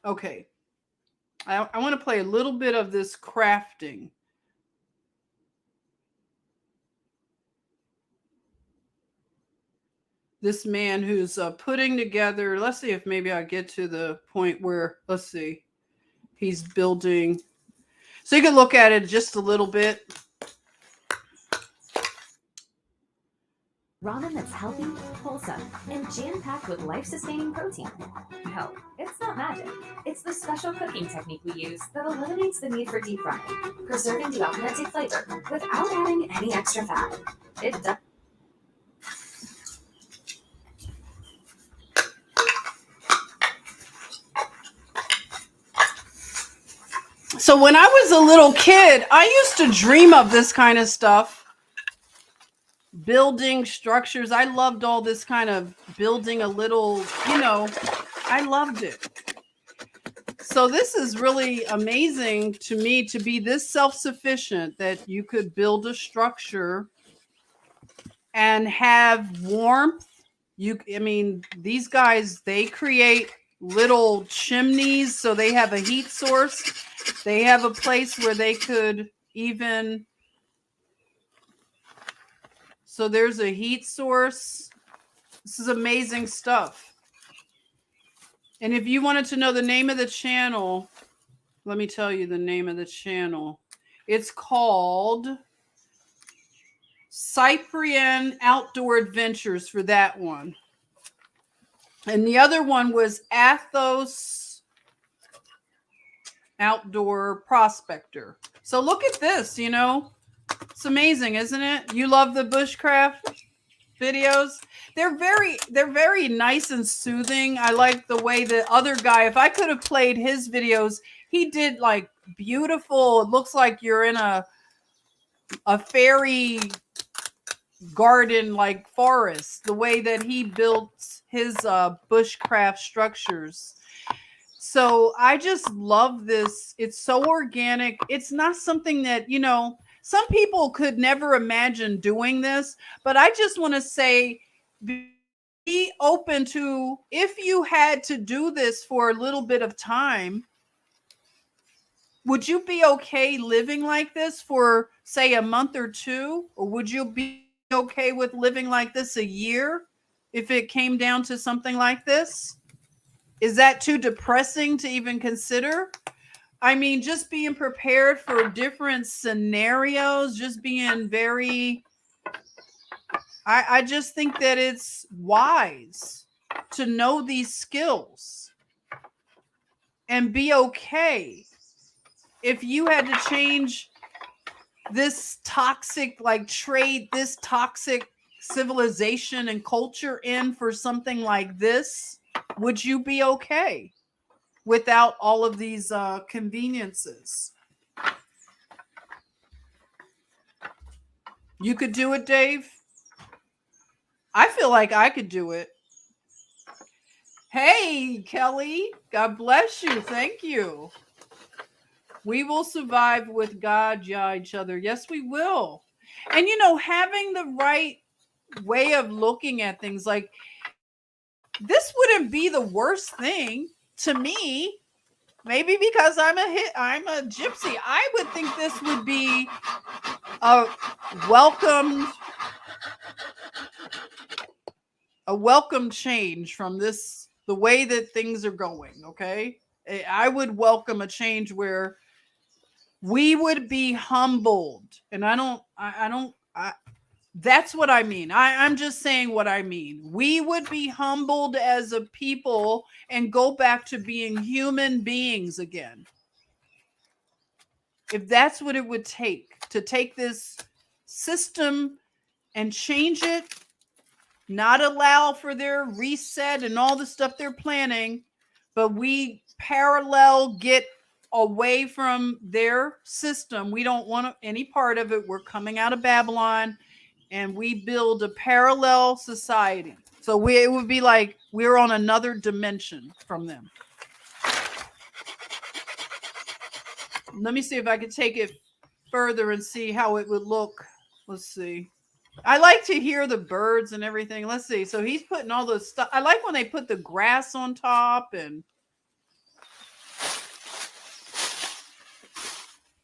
Okay. I want to play a little bit of this crafting. This man who's putting together, let's see if maybe I get to the point where, let's see, he's building. So you can look at it just a little bit. Ramen that's healthy, wholesome, and jam-packed with life-sustaining protein. No, it's not magic. It's the special cooking technique we use that eliminates the need for deep frying, preserving the authentic flavor without adding any extra fat. It does. So when I was a little kid, I used to dream of this kind of stuff. Building structures. I loved all this kind of building a little, I loved it. So this is really amazing to me to be this self-sufficient that you could build a structure and have warmth. These guys, they create little chimneys, so they have a heat source. They have a place where they could even, so there's a heat source. This is amazing stuff. And if you wanted to know the name of the channel, let me tell you the name of the channel. It's called Cyprian Outdoor Adventures for that one. And the other one was Athos Outdoor Prospector. So look at this, It's amazing, isn't it? You love the bushcraft videos? They're very nice and soothing. I like the way the other guy, if I could have played his videos, he did like beautiful, it looks like you're in a fairy garden like forest, the way that he built his bushcraft structures. So I just love this. It's so organic. It's not something that, some people could never imagine doing this, but I just want to say, be open to, if you had to do this for a little bit of time, would you be okay living like this for, say, a month or two? Or would you be okay with living like this a year if it came down to something like this? Is that too depressing to even consider? I mean, just being prepared for different scenarios, just being very, I just think that it's wise to know these skills and be okay. If you had to change this toxic, like trade this toxic civilization and culture in for something like this, would you be okay without all of these conveniences? You could do it, Dave. I feel like I could do it. Hey, Kelly, God bless you. Thank you. We will survive with God, each other. Yes, we will. And, having the right way of looking at things, like, this wouldn't be the worst thing to me. Maybe because I'm a gypsy. I would think this would be a welcome change from this, the way that things are going. Okay. I would welcome a change where we would be humbled. And that's what I mean. I'm just saying what I mean. We would be humbled as a people and go back to being human beings again. If that's what it would take to take this system and change it, not allow for their reset and all the stuff they're planning, but we parallel get away from their system. We don't want any part of it. We're coming out of Babylon and we build a parallel society. So it would be like we're on another dimension from them. Let me see if I can take it further and see how it would look. Let's see. I like to hear the birds and everything. Let's see. So he's putting all the stuff. I like when they put the grass on top, and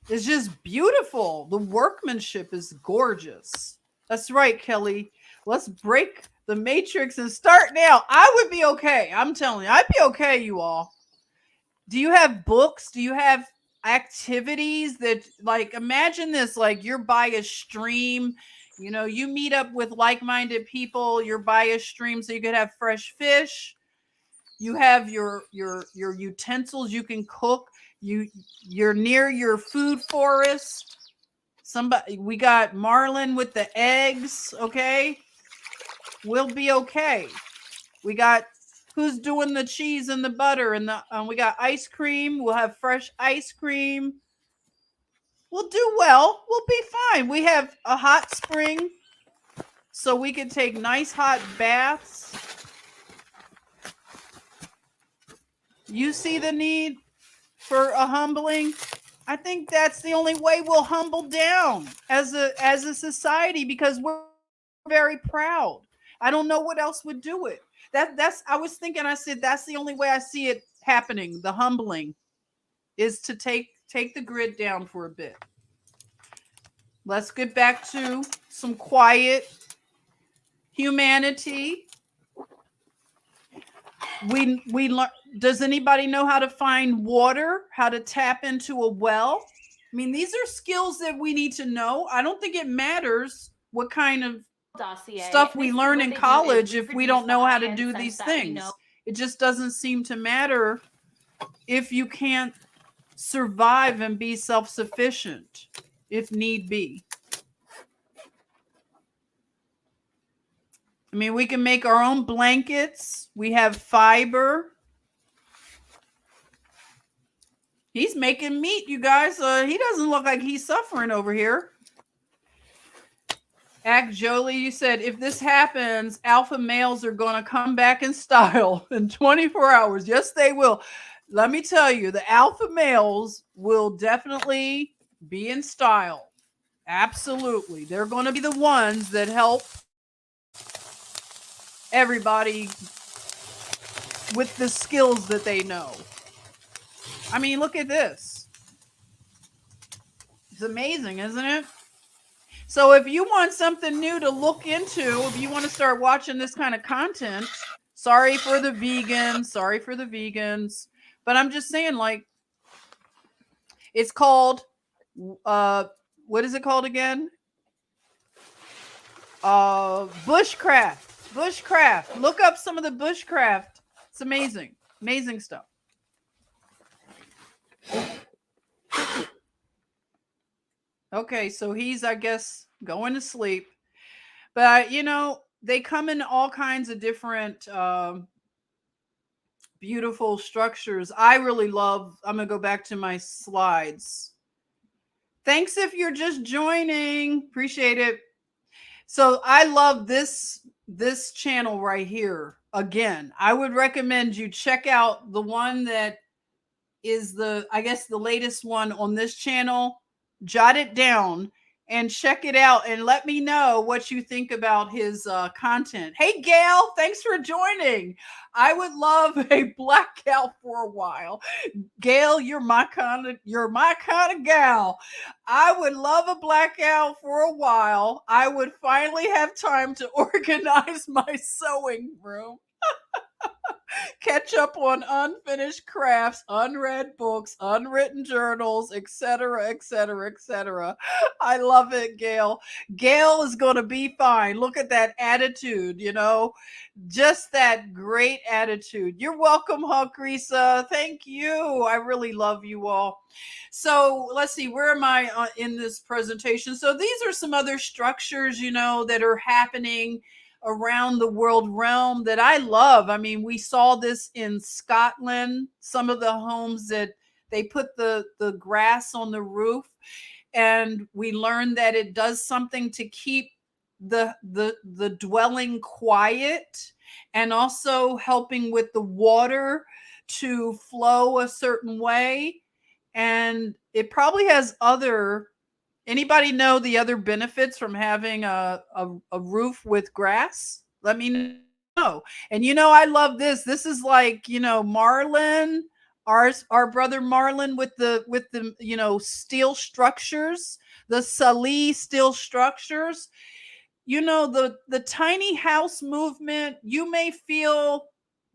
It's just beautiful. The workmanship is gorgeous. That's right, Kelly. Let's break the matrix and start now. I would be okay. I'm telling you, I'd be okay, you all. Do you have books? Do you have activities that, like, imagine this, like you're by a stream, you meet up with like-minded people, you're by a stream so you could have fresh fish, you have your utensils, you can cook, you're near your food forest. We got Marlin with the eggs, okay? We'll be okay. We got who's doing the cheese and the butter and we got ice cream. We'll have fresh ice cream. We'll do well. We'll be fine. We have a hot spring so we can take nice hot baths. You see the need for a humbling? I think that's the only way we'll humble down as a society, because we're very proud. I don't know what else would do it. That's I was thinking, I said that's the only way I see it happening. The humbling is to take the grid down for a bit. Let's get back to some quiet humanity. We learn. Does anybody know how to find water? How to tap into a well? I mean, these are skills that we need to know. I don't think it matters what kind of stuff we learn in college if we don't know how to do these things. It just doesn't seem to matter if you can't survive and be self-sufficient if need be. I mean, we can make our own blankets. We have fiber. He's making meat, you guys. He doesn't look like he's suffering over here. Act Jolie, you said, if this happens, alpha males are going to come back in style in 24 hours. Yes, they will. Let me tell you, the alpha males will definitely be in style. Absolutely. They're going to be the ones that help everybody with the skills that they know. I mean, look at this. It's amazing, isn't it? So if you want something new to look into, if you want to start watching this kind of content, sorry for the vegans, but I'm just saying, like, it's called, what is it called again? Bushcraft. Look up some of the Bushcraft. It's amazing. Amazing stuff. Okay, so he's, I guess, going to sleep. But, they come in all kinds of different beautiful structures. I really love, I'm going to go back to my slides. Thanks if you're just joining. Appreciate it. So I love this channel right here. Again, I would recommend you check out the one that is the latest one on this channel. Jot it down and check it out and let me know what you think about his content. Hey, Gail, thanks for joining. I would love a blackout for a while. Gail, you're my kind of gal. I would love a blackout for a while. I would finally have time to organize my sewing room. Catch up on unfinished crafts, unread books, unwritten journals, etc., etc., etc. I love it, Gail. Gail is going to be fine. Look at that attitude, just that great attitude. You're welcome, Huckrisa. Thank you. I really love you all. So let's see, where am I in this presentation? So these are some other structures, that are happening around the world realm that I love. I mean, we saw this in Scotland, some of the homes that they put the grass on the roof, and we learned that it does something to keep the dwelling quiet, and also helping with the water to flow a certain way. And it probably has anybody know the other benefits from having a roof with grass? Let me know. And I love this. This is like, Marlin, our brother Marlon with the steel structures, the Salih steel structures. The tiny house movement, you may feel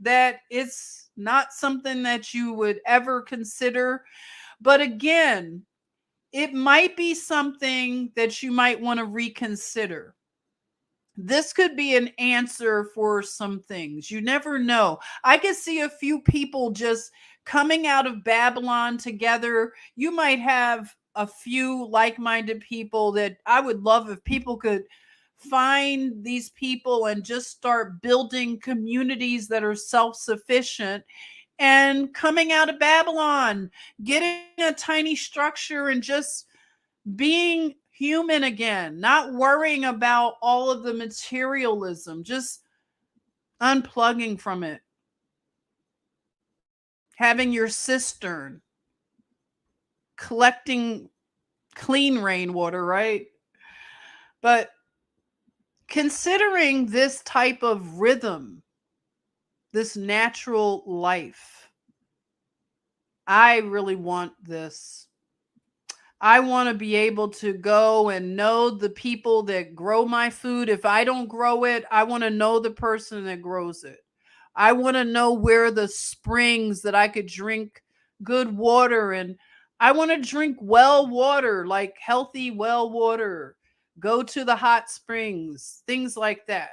that it's not something that you would ever consider, but again, it might be something that you might want to reconsider. This could be an answer for some things. You never know. I could see a few people just coming out of Babylon together. You might have a few like-minded people that I would love if people could find these people and just start building communities that are self-sufficient and coming out of Babylon, getting a tiny structure and just being human again, not worrying about all of the materialism, just unplugging from it, having your cistern, collecting clean rainwater, right? But considering this type of rhythm, this natural life, I really want this. I want to be able to go and know the people that grow my food. If I don't grow it, I want to know the person that grows it. I want to know where the springs that I could drink good water, and I want to drink well water, like healthy well water. Go to the hot springs, things like that.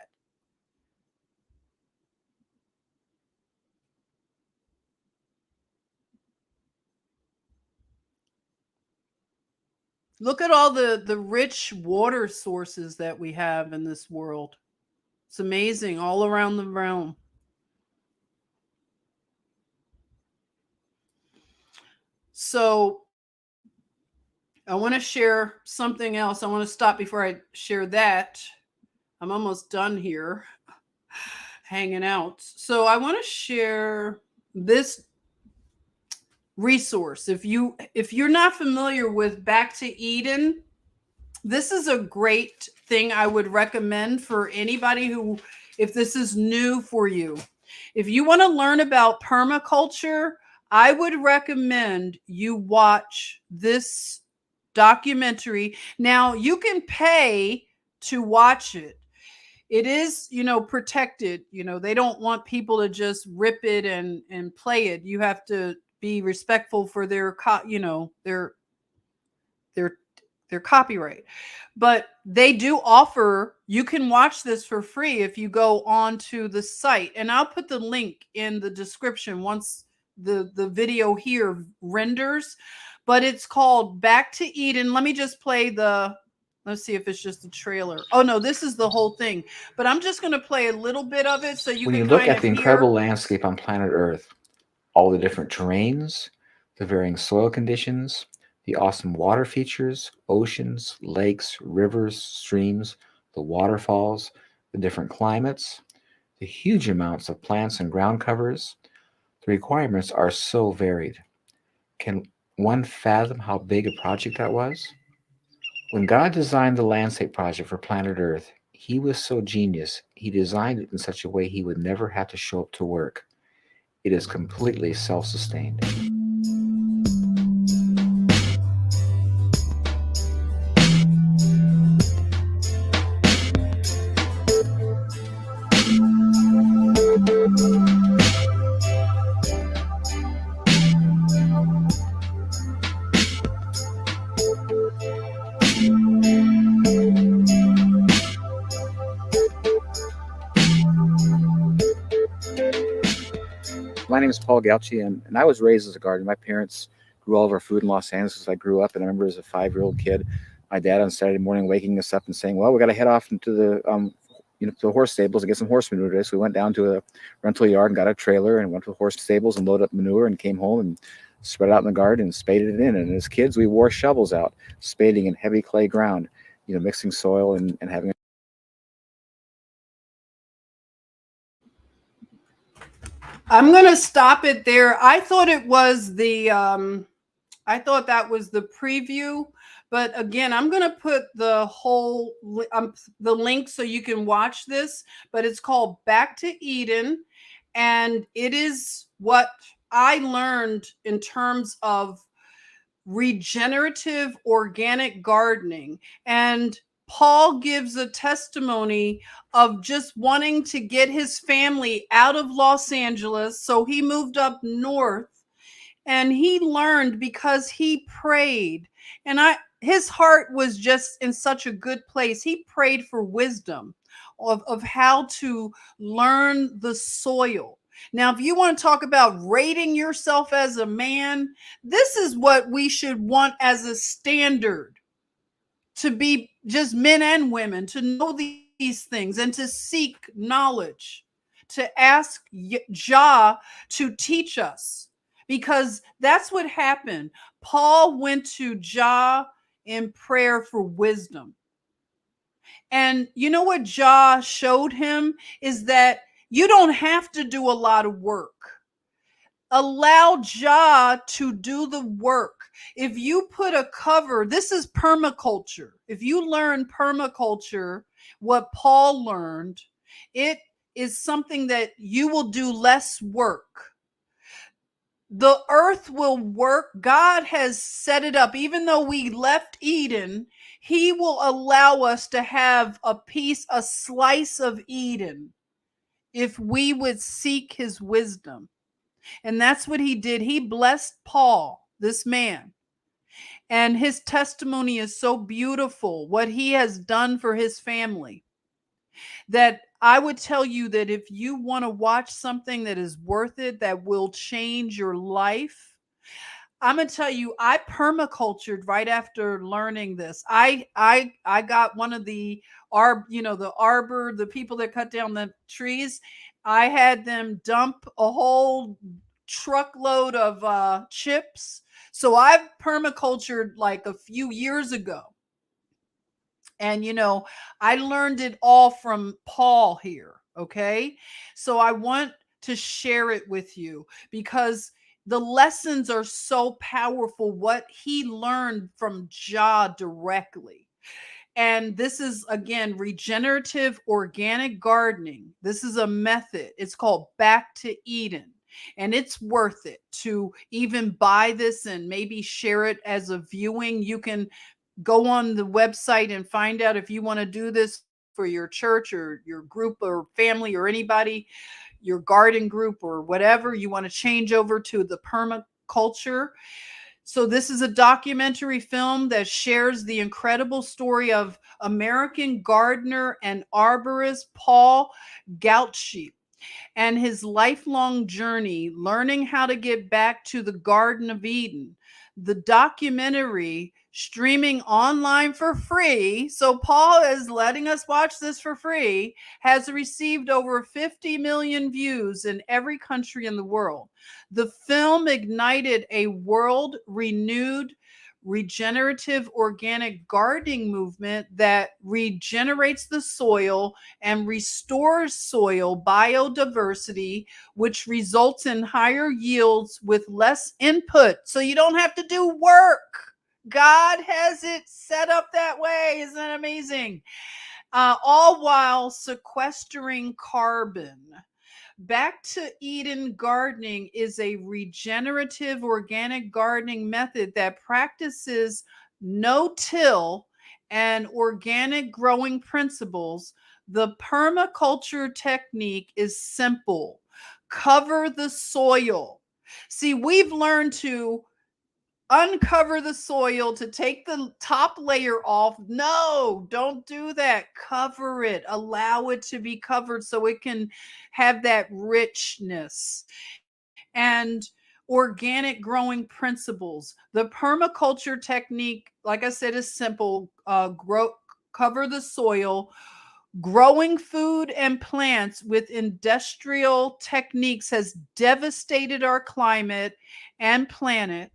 Look at all the rich water sources that we have in this world. It's amazing all around the realm. So I want to share something else. I want to stop before I share that. I'm almost done here hanging out. So I want to share this resource. If you're not familiar with Back to Eden, this is a great thing I would recommend for anybody who, if this is new for you. If you want to learn about permaculture, I would recommend you watch this documentary. Now, you can pay to watch it. It is, protected. They don't want people to just rip it and play it. You have to be respectful for their their their copyright. But they do offer, you can watch this for free if you go onto the site. And I'll put the link in the description once the video here renders. But it's called Back to Eden. Let me just play let's see if it's just a trailer. Oh no, this is the whole thing. But I'm just going to play a little bit of it so you when can you look kind at of the hear. incredible landscape on planet Earth, all the different terrains, the varying soil conditions, the awesome water features, oceans, lakes, rivers, streams, the waterfalls, the different climates, the huge amounts of plants and ground covers, the requirements are so varied. Can one fathom how big a project that was? When God designed the landscape project for planet Earth, he was so genius, he designed it in such a way he would never have to show up to work. It is completely self-sustained. My name is Paul Galchi, and I was raised as a gardener. My parents grew all of our food in Los Angeles as I grew up, and I remember as a 5-year-old kid, my dad on Saturday morning waking us up and saying, "Well, we got to head off into the to the horse stables to get some horse manure today." So we went down to a rental yard and got a trailer and went to the horse stables and loaded up manure and came home and spread it out in the garden and spaded it in. And as kids, we wore shovels out, spading in heavy clay ground, mixing soil and having. I'm going to stop it there. I thought it was I thought that was the preview, but again, I'm going to put the whole the link so you can watch this, but it's called Back to Eden, and it is what I learned in terms of regenerative organic gardening. And Paul gives a testimony of just wanting to get his family out of Los Angeles. So he moved up north, and he learned because he prayed. And his heart was just in such a good place. He prayed for wisdom of how to learn the soil. Now, if you want to talk about rating yourself as a man, this is what we should want as a standard, to be just men and women, to know these things and to seek knowledge, to ask Jah to teach us, because that's what happened. Paul went to Jah in prayer for wisdom. And you know what Jah showed him is that you don't have to do a lot of work. Allow Jah to do the work. If you put a cover, this is permaculture. If you learn permaculture, what Paul learned, it is something that you will do less work. The earth will work. God has set it up. Even though we left Eden, he will allow us to have a piece, a slice of Eden, if we would seek his wisdom. And that's what he did. He blessed Paul, this man. And his testimony is so beautiful, what he has done for his family, that I would tell you that if you want to watch something that is worth it, that will change your life, I'm gonna tell you, I permacultured right after learning this. I got one of the the arbor, the people that cut down the trees. I had them dump a whole truckload of chips. So I've permacultured like a few years ago. And I learned it all from Paul here. Okay. So I want to share it with you because the lessons are so powerful, what he learned from Jah directly. And this is, again, regenerative organic gardening. This is a method. It's called Back to Eden. And it's worth it to even buy this and maybe share it as a viewing. You can go on the website and find out if you want to do this for your church or your group or family or anybody, your garden group or whatever. You want to change over to the permaculture. So this is a documentary film that shares the incredible story of American gardener and arborist Paul Gautschi and his lifelong journey learning how to get back to the Garden of Eden. The documentary, streaming online for free, so Paul is letting us watch this for free, has received over 50 million views in every country in the world. The film ignited a world renewed regenerative organic gardening movement that regenerates the soil and restores soil biodiversity, which results in higher yields with less input. So you don't have to do work. God has it set up that way. Isn't that amazing? All while sequestering carbon. Back to Eden gardening is a regenerative organic gardening method that practices no-till and organic growing principles. The permaculture technique is simple. Cover the soil. See, we've learned to uncover the soil to take the top layer off. No, don't do that. Cover it. Allow it to be covered so it can have that richness. And organic growing principles. The permaculture technique, like I said, is simple. Cover the soil. Growing food and plants with industrial techniques has devastated our climate and planet.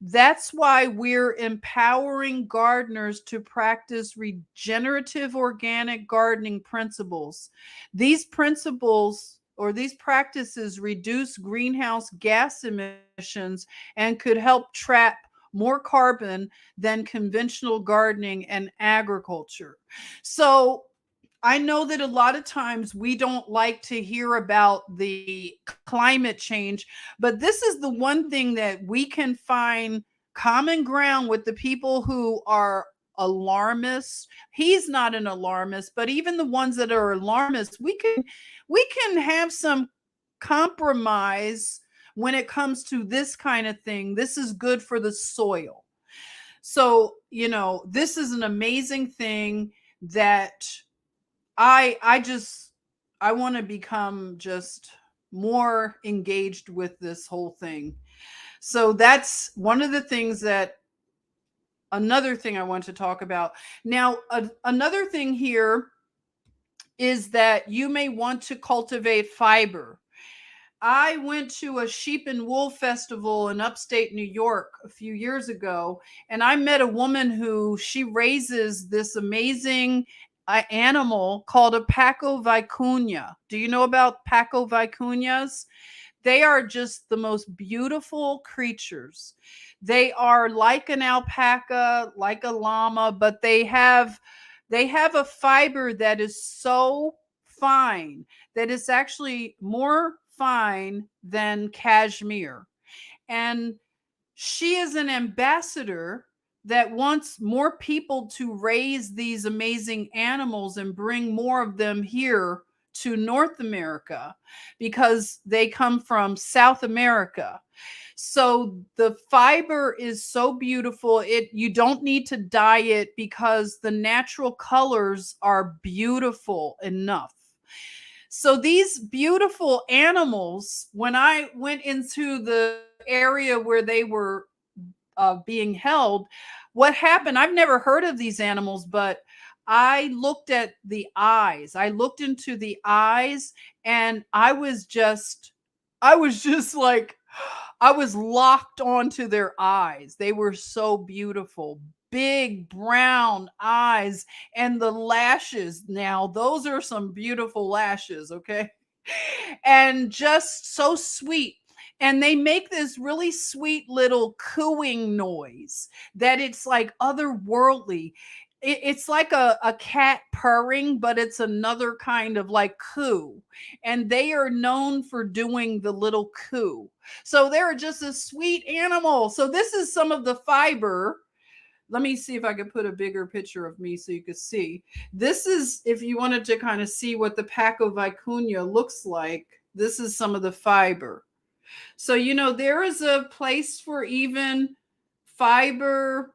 That's why we're empowering gardeners to practice regenerative organic gardening principles. These principles or these practices reduce greenhouse gas emissions and could help trap more carbon than conventional gardening and agriculture. So I know that a lot of times we don't like to hear about the climate change, but this is the one thing that we can find common ground with the people who are alarmists. He's not an alarmist, but even the ones that are alarmists, we can have some compromise when it comes to this kind of thing. This is good for the soil. So, this is an amazing thing that I want to become just more engaged with this whole thing. So that's one of the things another thing I want to talk about. Now, another thing here is that you may want to cultivate fiber. I went to a sheep and wool festival in upstate New York a few years ago, and I met a woman who she raises this amazing animal called a Paco vicuña. Do you know about Paco vicuñas? They are just the most beautiful creatures. They are like an alpaca, like a llama, but they have a fiber that is so fine that it's actually more fine than cashmere. And she is an ambassador that wants more people to raise these amazing animals and bring more of them here to North America because they come from South America. So the fiber is so beautiful. You don't need to dye it because the natural colors are beautiful enough. So these beautiful animals, when I went into the area where they were being held, what happened? I've never heard of these animals, but I looked at the eyes. I looked into the eyes, and I was just like, I was locked onto their eyes. They were so beautiful. Big brown eyes, and the lashes. Now, those are some beautiful lashes, okay? And just so sweet. And they make this really sweet little cooing noise that it's like otherworldly. It's like a cat purring, but it's another kind of like coo. And they are known for doing the little coo. So they're just a sweet animal. So this is some of the fiber. Let me see if I can put a bigger picture of me so you can see. This is, if you wanted to kind of see what the Paco vicuña looks like, this is some of the fiber. So, there is a place for even fiber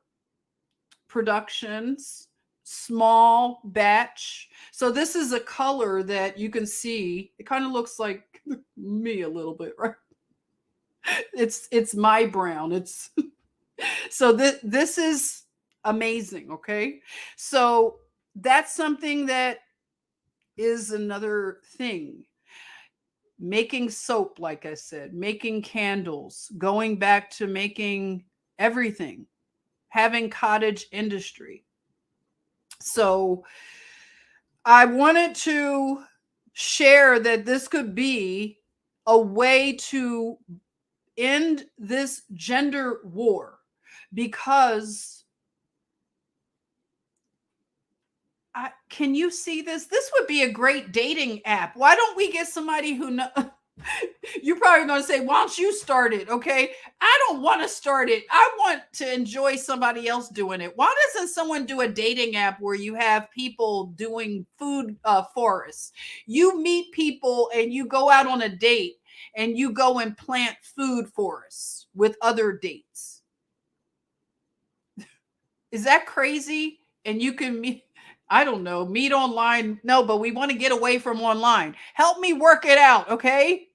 productions, small batch. So this is a color that you can see. It kind of looks like me a little bit, right? It's my brown. It's so this is amazing, okay? So that's something that is another thing. Making soap, like I said, making candles, going back to making everything, having cottage industry. So I wanted to share that this could be a way to end this gender war, because can you see this? This would be a great dating app. Why don't we get somebody who knows? You're probably going to say, why don't you start it? Okay. I don't want to start it. I want to enjoy somebody else doing it. Why doesn't someone do a dating app where you have people doing food forests? You meet people and you go out on a date and you go and plant food forests with other dates. Is that crazy? And you can meet, I don't know, meet online. No, but we want to get away from online. Help me work it out, okay?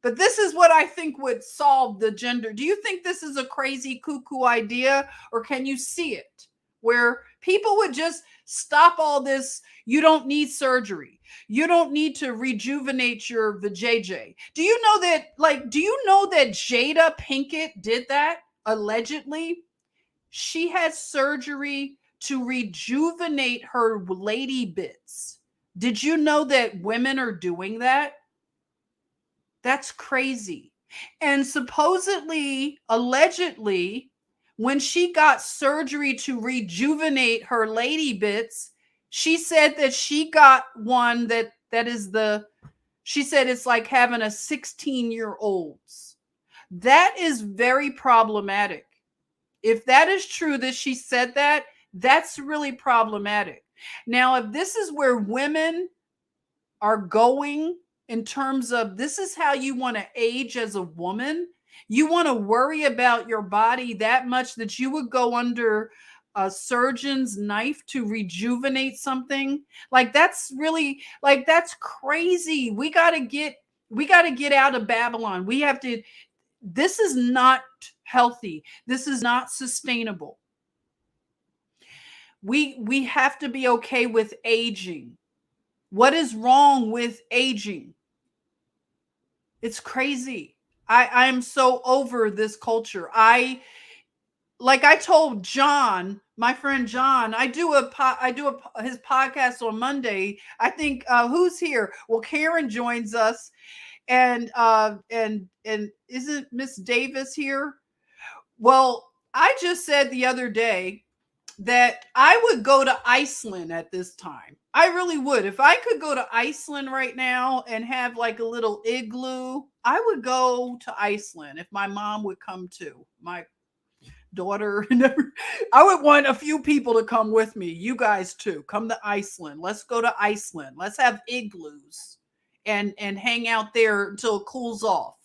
But this is what I think would solve the gender. Do you think this is a crazy cuckoo idea, or can you see it where people would just stop all this? You don't need surgery. You don't need to rejuvenate your vajayjay. Do you know that Jada Pinkett did that allegedly? She had surgery to rejuvenate her lady bits. Did you know that women are doing that? That's crazy. And supposedly, allegedly, when she got surgery to rejuvenate her lady bits, She said that she got one she said it's like having a 16-year-old's. That is very problematic. If that is true that she said that, that's really problematic. Now, if this is where women are going in terms of this is how you want to age as a woman, you want to worry about your body that much that you would go under a surgeon's knife to rejuvenate something, like that's really, like that's crazy. We got to get out of Babylon. We have to, this is not healthy. This is not sustainable. We have to be okay with aging. What is wrong with aging? It's crazy. I'm so over this culture. Like I told John, my friend John, I do his podcast on Monday. I think who's here? Well, Karen joins us, and isn't Miss Davis here? Well, I just said the other day that I would go to Iceland at this time. I really would. If I could go to Iceland right now and have like a little igloo, I would go to Iceland if my mom would come too. My daughter, I would want a few people to come with me. You guys too. Come to Iceland. Let's go to Iceland. Let's have igloos and hang out there until it cools off,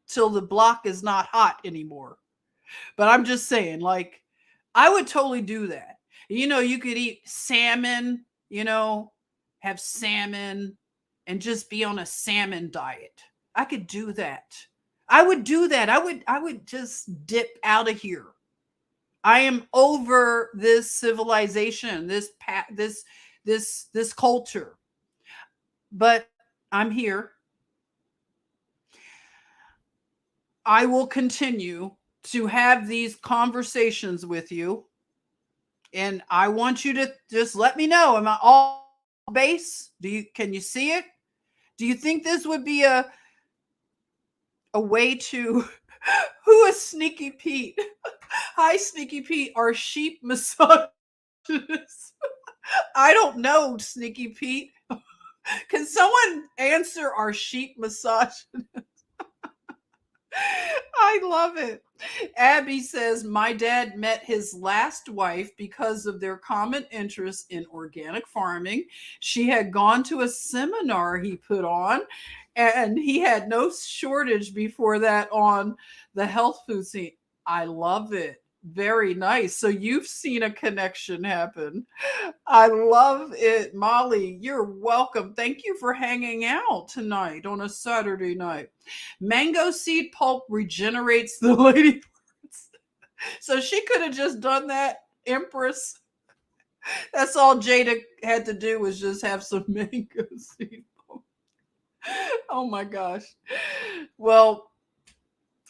till the block is not hot anymore. But I'm just saying, like, I would totally do that. You could eat salmon, have salmon and just be on a salmon diet. I could do that. I would do that. I would just dip out of here. I am over this civilization, this culture. But I'm here. I will continue to have these conversations with you. And I want you to just let me know. Am I all base? Can you see it? Do you think this would be a way to who is Sneaky Pete? Hi, Sneaky Pete. Are sheep misogynists? I don't know, Sneaky Pete. Can someone answer, are sheep misogynists? I love it. Abby says, my dad met his last wife because of their common interest in organic farming. She had gone to a seminar he put on, and he had no shortage before that on the health food scene. I love it. Very nice. So you've seen a connection happen. I love it. Molly, you're welcome. Thank you for hanging out tonight on a Saturday night. Mango seed pulp regenerates the lady parts. So she could have just done that, Empress. That's all Jada had to do, was just have some mango seed pulp. Oh my gosh. Well,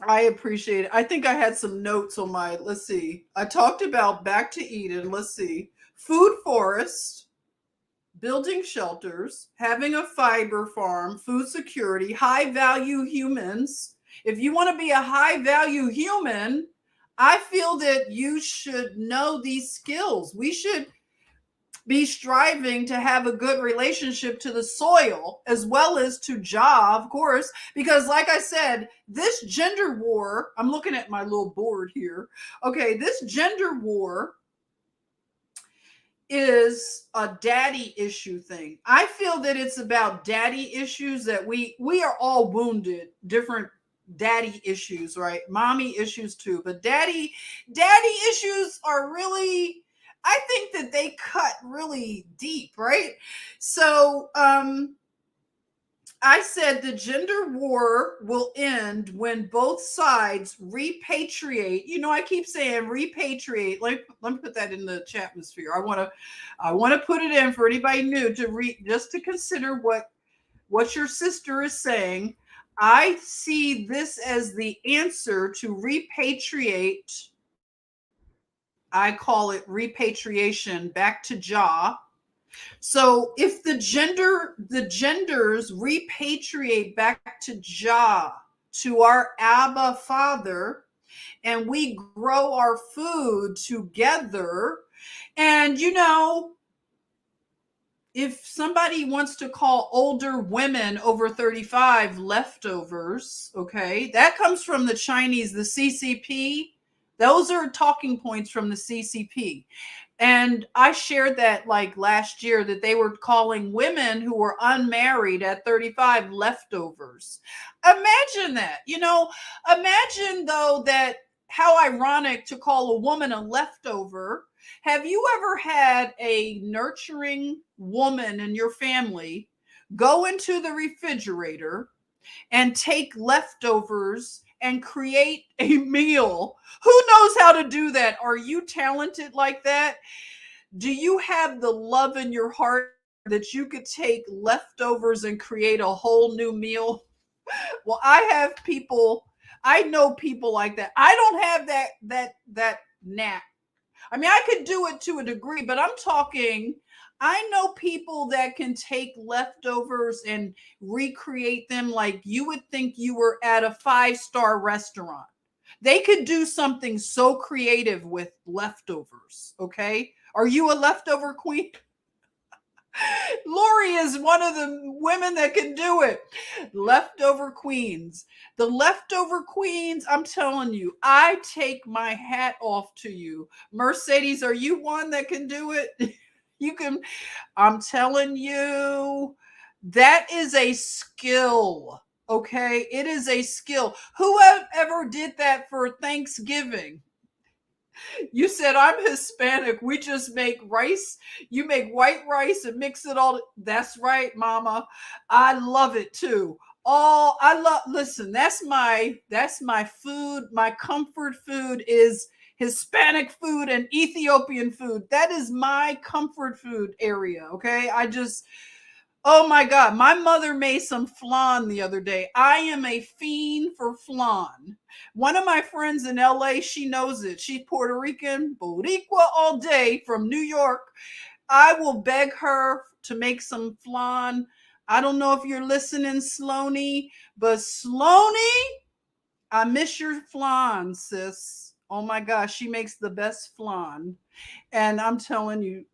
I appreciate it. I think I had some notes on let's see. I talked about Back to Eden. Let's see. Food forest, building shelters, having a fiber farm, food security, high value humans. If you want to be a high value human, I feel that you should know these skills. We should be striving to have a good relationship to the soil as well as to Jah, of course, because like I said, this gender war, I'm looking at my little board here. Okay, this gender war is a daddy issue thing. I feel that it's about daddy issues, that we are all wounded, different daddy issues, right? Mommy issues too, but daddy issues are really, I think that they cut really deep, right? So I said the gender war will end when both sides repatriate. I keep saying repatriate. Let me put that in the chatmosphere. I want to put it in for anybody new to read, just to consider what your sister is saying. I see this as the answer to repatriate. I call it repatriation back to Jah. So if the genders repatriate back to Jah, to our Abba Father, and we grow our food together, and if somebody wants to call older women over 35 leftovers, okay, that comes from the Chinese, the CCP. Those are talking points from the CCP. And I shared that like last year that they were calling women who were unmarried at 35 leftovers. Imagine that. Imagine though that how ironic to call a woman a leftover. Have you ever had a nurturing woman in your family go into the refrigerator and take leftovers and create a meal? Who knows how to do that? Are you talented like that? Do you have the love in your heart that you could take leftovers and create a whole new meal? Well, I know people like that. I don't have that knack. I mean, I could do it to a degree, but I know people that can take leftovers and recreate them like you would think you were at a 5-star restaurant. They could do something so creative with leftovers, okay? Are you a leftover queen? Lori is one of the women that can do it. Leftover queens. The leftover queens, I'm telling you, I take my hat off to you. Mercedes, are you one that can do it? You can, I'm telling you, that is a skill. Okay, it is a skill. Whoever did that for Thanksgiving? You said I'm Hispanic. We just make rice. You make white rice and mix it all. That's right, mama. I love it too. Listen, that's my food. My comfort food is Hispanic food and Ethiopian food. That is my comfort food area. Okay. Oh my God, my mother made some flan the other day. I am a fiend for flan. One of my friends in LA, she knows it. She's Puerto Rican, Boricua all day from New York. I will beg her to make some flan. I don't know if you're listening, Sloanie, but Sloanie, I miss your flan, sis. Oh my gosh, she makes the best flan. And I'm telling you,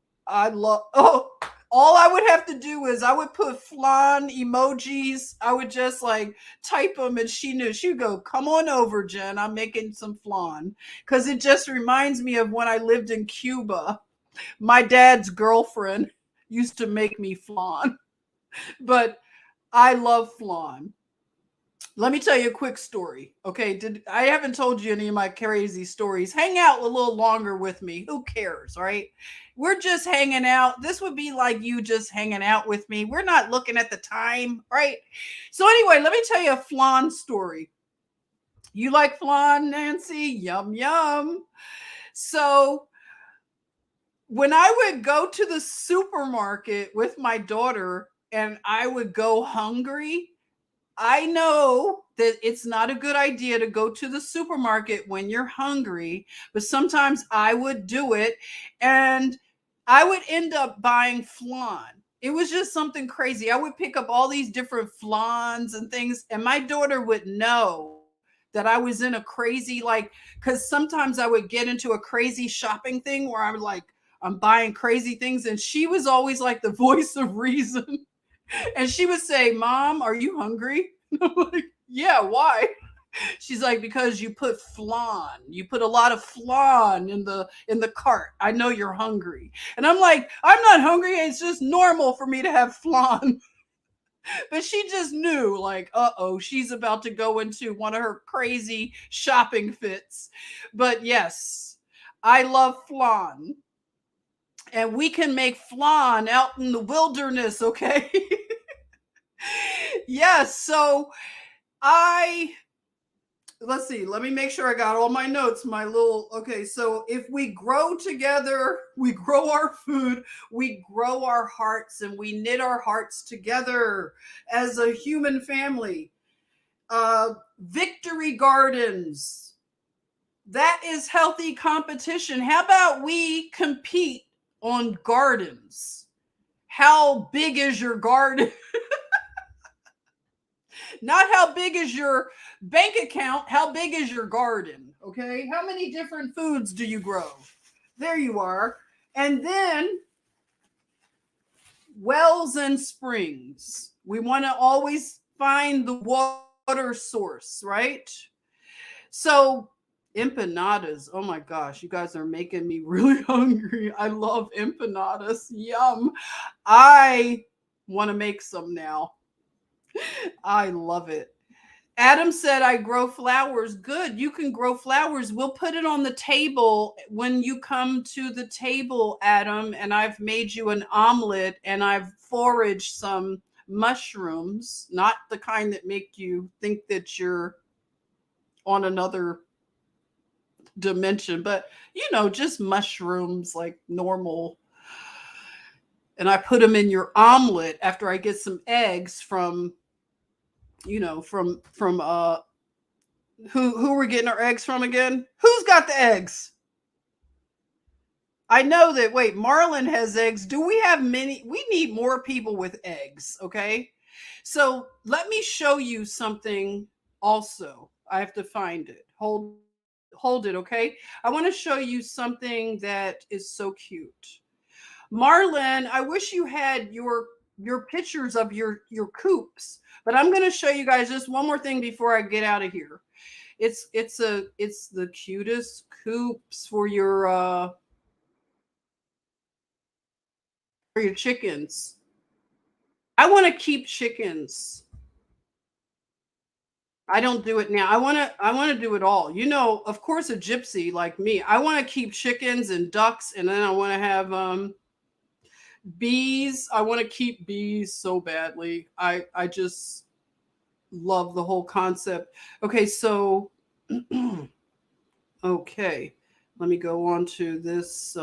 all I would have to do is I would put flan emojis. I would just like type them and she knew. She would go, come on over, Jen. I'm making some flan. Because it just reminds me of when I lived in Cuba. My dad's girlfriend used to make me flan. But I love flan. Let me tell you a quick story. Okay. I haven't told you any of my crazy stories. Hang out a little longer with me. Who cares? Right? We're just hanging out. This would be like you just hanging out with me. We're not looking at the time, right? So anyway, let me tell you a flan story. You like flan, Nancy? Yum, yum. So when I would go to the supermarket with my daughter and I would go hungry, I know that it's not a good idea to go to the supermarket when you're hungry, but sometimes I would do it and I would end up buying flan. It was just something crazy. I would pick up all these different flans and things, and my daughter would know that I was in a crazy, like, because sometimes I would get into a crazy shopping thing where I'm buying crazy things, and she was always like the voice of reason. And she would say, Mom, are you hungry? I'm like, yeah, why? She's like, because you put flan. You put a lot of flan in the cart. I know you're hungry. And I'm like, I'm not hungry. It's just normal for me to have flan. But she just knew, like, uh-oh, she's about to go into one of her crazy shopping fits. But yes, I love flan. And we can make flan out in the wilderness, okay? Yes, so let's see, let me make sure I got all my notes, okay, so if we grow together, we grow our food, we grow our hearts, and we knit our hearts together as a human family. Victory gardens, that is healthy competition. How about we compete on gardens? How big is your garden? Not how big is your bank account, how big is your garden? Okay. How many different foods do you grow? There you are. And then wells and springs. We want to always find the water source, right? So empanadas. Oh my gosh, you guys are making me really hungry. I love empanadas. Yum. I want to make some now. I love it. Adam said, I grow flowers. Good. You can grow flowers. We'll put it on the table when you come to the table, Adam. And I've made you an omelet and I've foraged some mushrooms, not the kind that make you think that you're on another dimension, but just mushrooms like normal. And I put them in your omelet after I get some eggs from who we're getting our eggs from again? Who's got the eggs? I know that. Wait, Marlon has eggs. Do we have many? We need more people with eggs. Okay. So let me show you something also. I have to find it. Hold it. Okay. I want to show you something that is so cute. Marlon, I wish you had your pictures of your coops, but I'm going to show you guys just one more thing before I get out of here. It's the cutest coops for your chickens. I want to keep chickens. I don't do it now. I want to do it all. Of course, a gypsy like me, I want to keep chickens and ducks, and then I want to have bees. I want to keep bees so badly. I just love the whole concept. Okay, so okay, let me go on to this.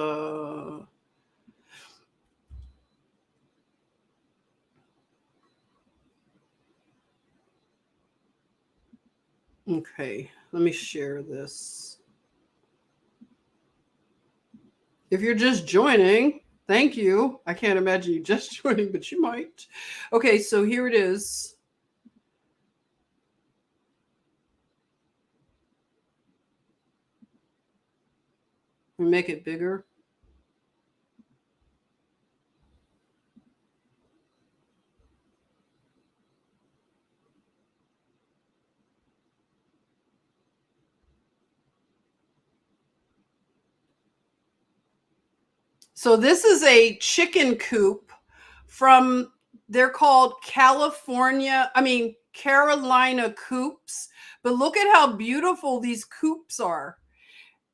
Okay, let me share this. If you're just joining, thank you. I can't imagine you just joining, but you might. Okay, so here it is. We make it bigger. So this is a chicken coop from, they're called Carolina coops. But look at how beautiful these coops are.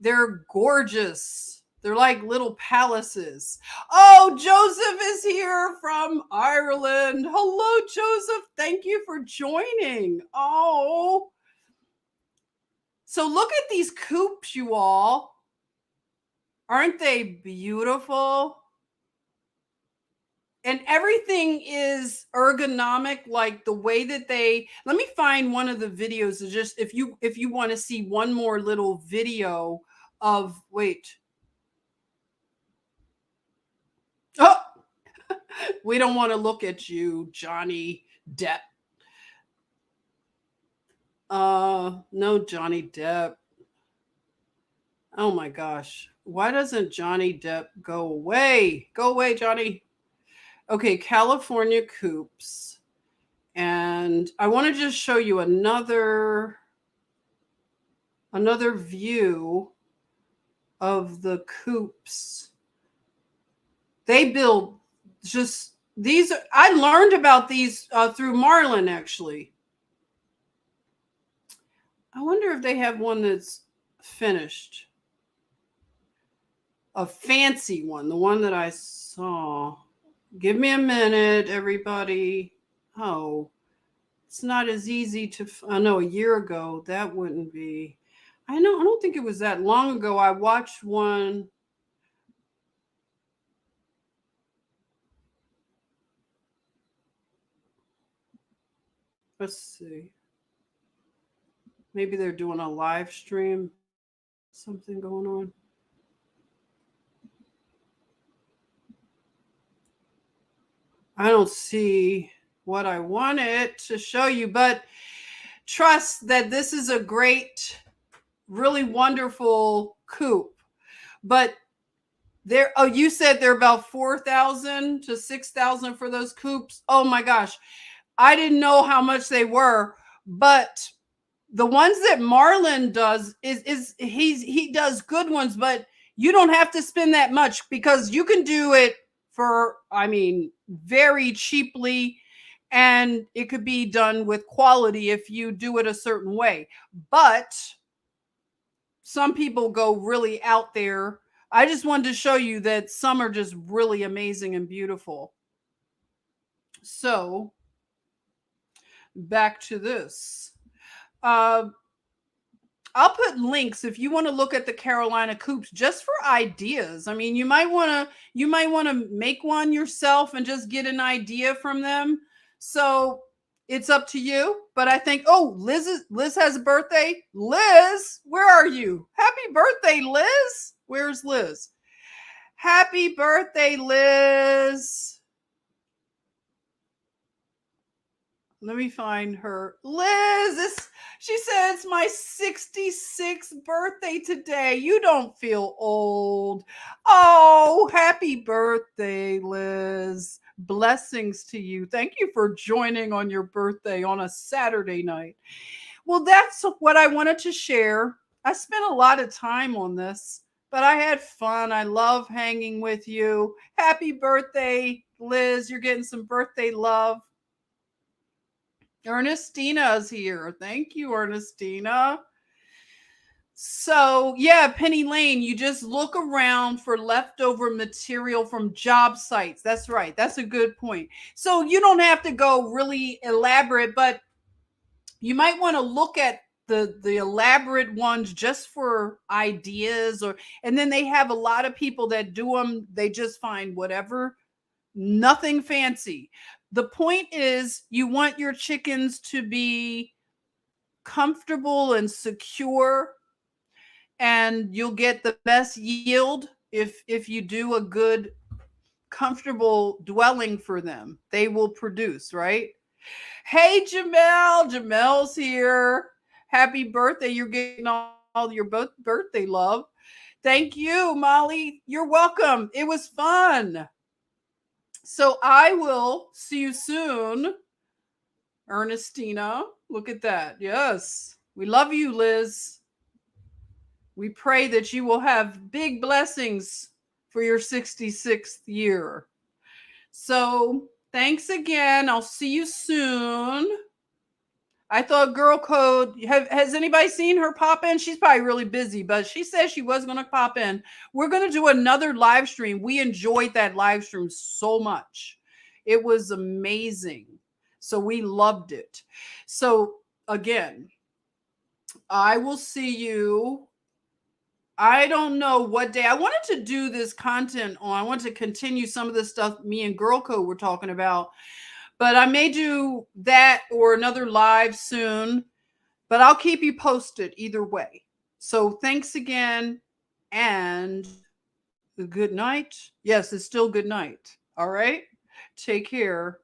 They're gorgeous. They're like little palaces. Oh, Joseph is here from Ireland. Hello, Joseph. Thank you for joining. Oh. So look at these coops, you all. Aren't they beautiful? And everything is ergonomic, like the way that let me find one of the videos of just, if you want to see one more little video of, wait. Oh, we don't want to look at you, Johnny Depp. No, Johnny Depp. Oh my gosh. Why doesn't Johnny Depp go away? Go away, Johnny. Okay, California coops. And I want to just show you another view of the coops. They build just these. I learned about these through Marlon, actually. I wonder if they have one that's finished. A fancy one, the one that I saw. Give me a minute, everybody. Oh, it's not as easy to. I know a year ago that wouldn't be. I don't think it was that long ago. I watched one. Let's see. Maybe they're doing a live stream. Something going on. I don't see what I wanted to show you, but trust that this is a great, really wonderful coop. But There, oh, you said they're about 4,000 to 6,000 for those coupes. Oh my gosh. I didn't know how much they were, but the ones that Marlon does he does good ones, but you don't have to spend that much because you can do it for, I mean, very cheaply, and it could be done with quality if you do it a certain way. But some people go really out there. I just wanted to show you that some are just really amazing and beautiful. So back to this. I'll put links if you want to look at the Carolina coupes just for ideas. I mean, you might want to make one yourself and just get an idea from them. So it's up to you. But I think, oh, Liz has a birthday. Liz, where are you? Happy birthday, Liz. Where's Liz? Happy birthday, Liz. Let me find her. Liz, she said it's my 66th birthday today. You don't feel old. Oh, happy birthday, Liz. Blessings to you. Thank you for joining on your birthday on a Saturday night. Well, that's what I wanted to share. I spent a lot of time on this, but I had fun. I love hanging with you. Happy birthday, Liz. You're getting some birthday love. Ernestina's here. Thank you, Ernestina. So, yeah, Penny Lane, you just look around for leftover material from job sites. That's right. That's a good point. So you don't have to go really elaborate, but you might want to look at the elaborate ones just for ideas, and then they have a lot of people that do them. They just find whatever, nothing fancy. The point is you want your chickens to be comfortable and secure, and you'll get the best yield if you do a good, comfortable dwelling for them. They will produce, right? Hey, Jamel. Jamel's here. Happy birthday. You're getting all your birthday love. Thank you, Molly. You're welcome. It was fun. So I will see you soon, Ernestina. Look at that. Yes. We love you, Liz. We pray that you will have big blessings for your 66th year. So thanks again. I'll see you soon. I thought Girl Code, has anybody seen her pop in? She's probably really busy, but she said she was going to pop in. We're going to do another live stream. We enjoyed that live stream so much. It was amazing. So we loved it. So again, I will see you. I don't know what day. I wanted to do this content on. I want to continue some of the stuff me and Girl Code were talking about. But I may do that or another live soon. But I'll keep you posted either way. So thanks again. And good night. Yes, it's still good night. All right. Take care.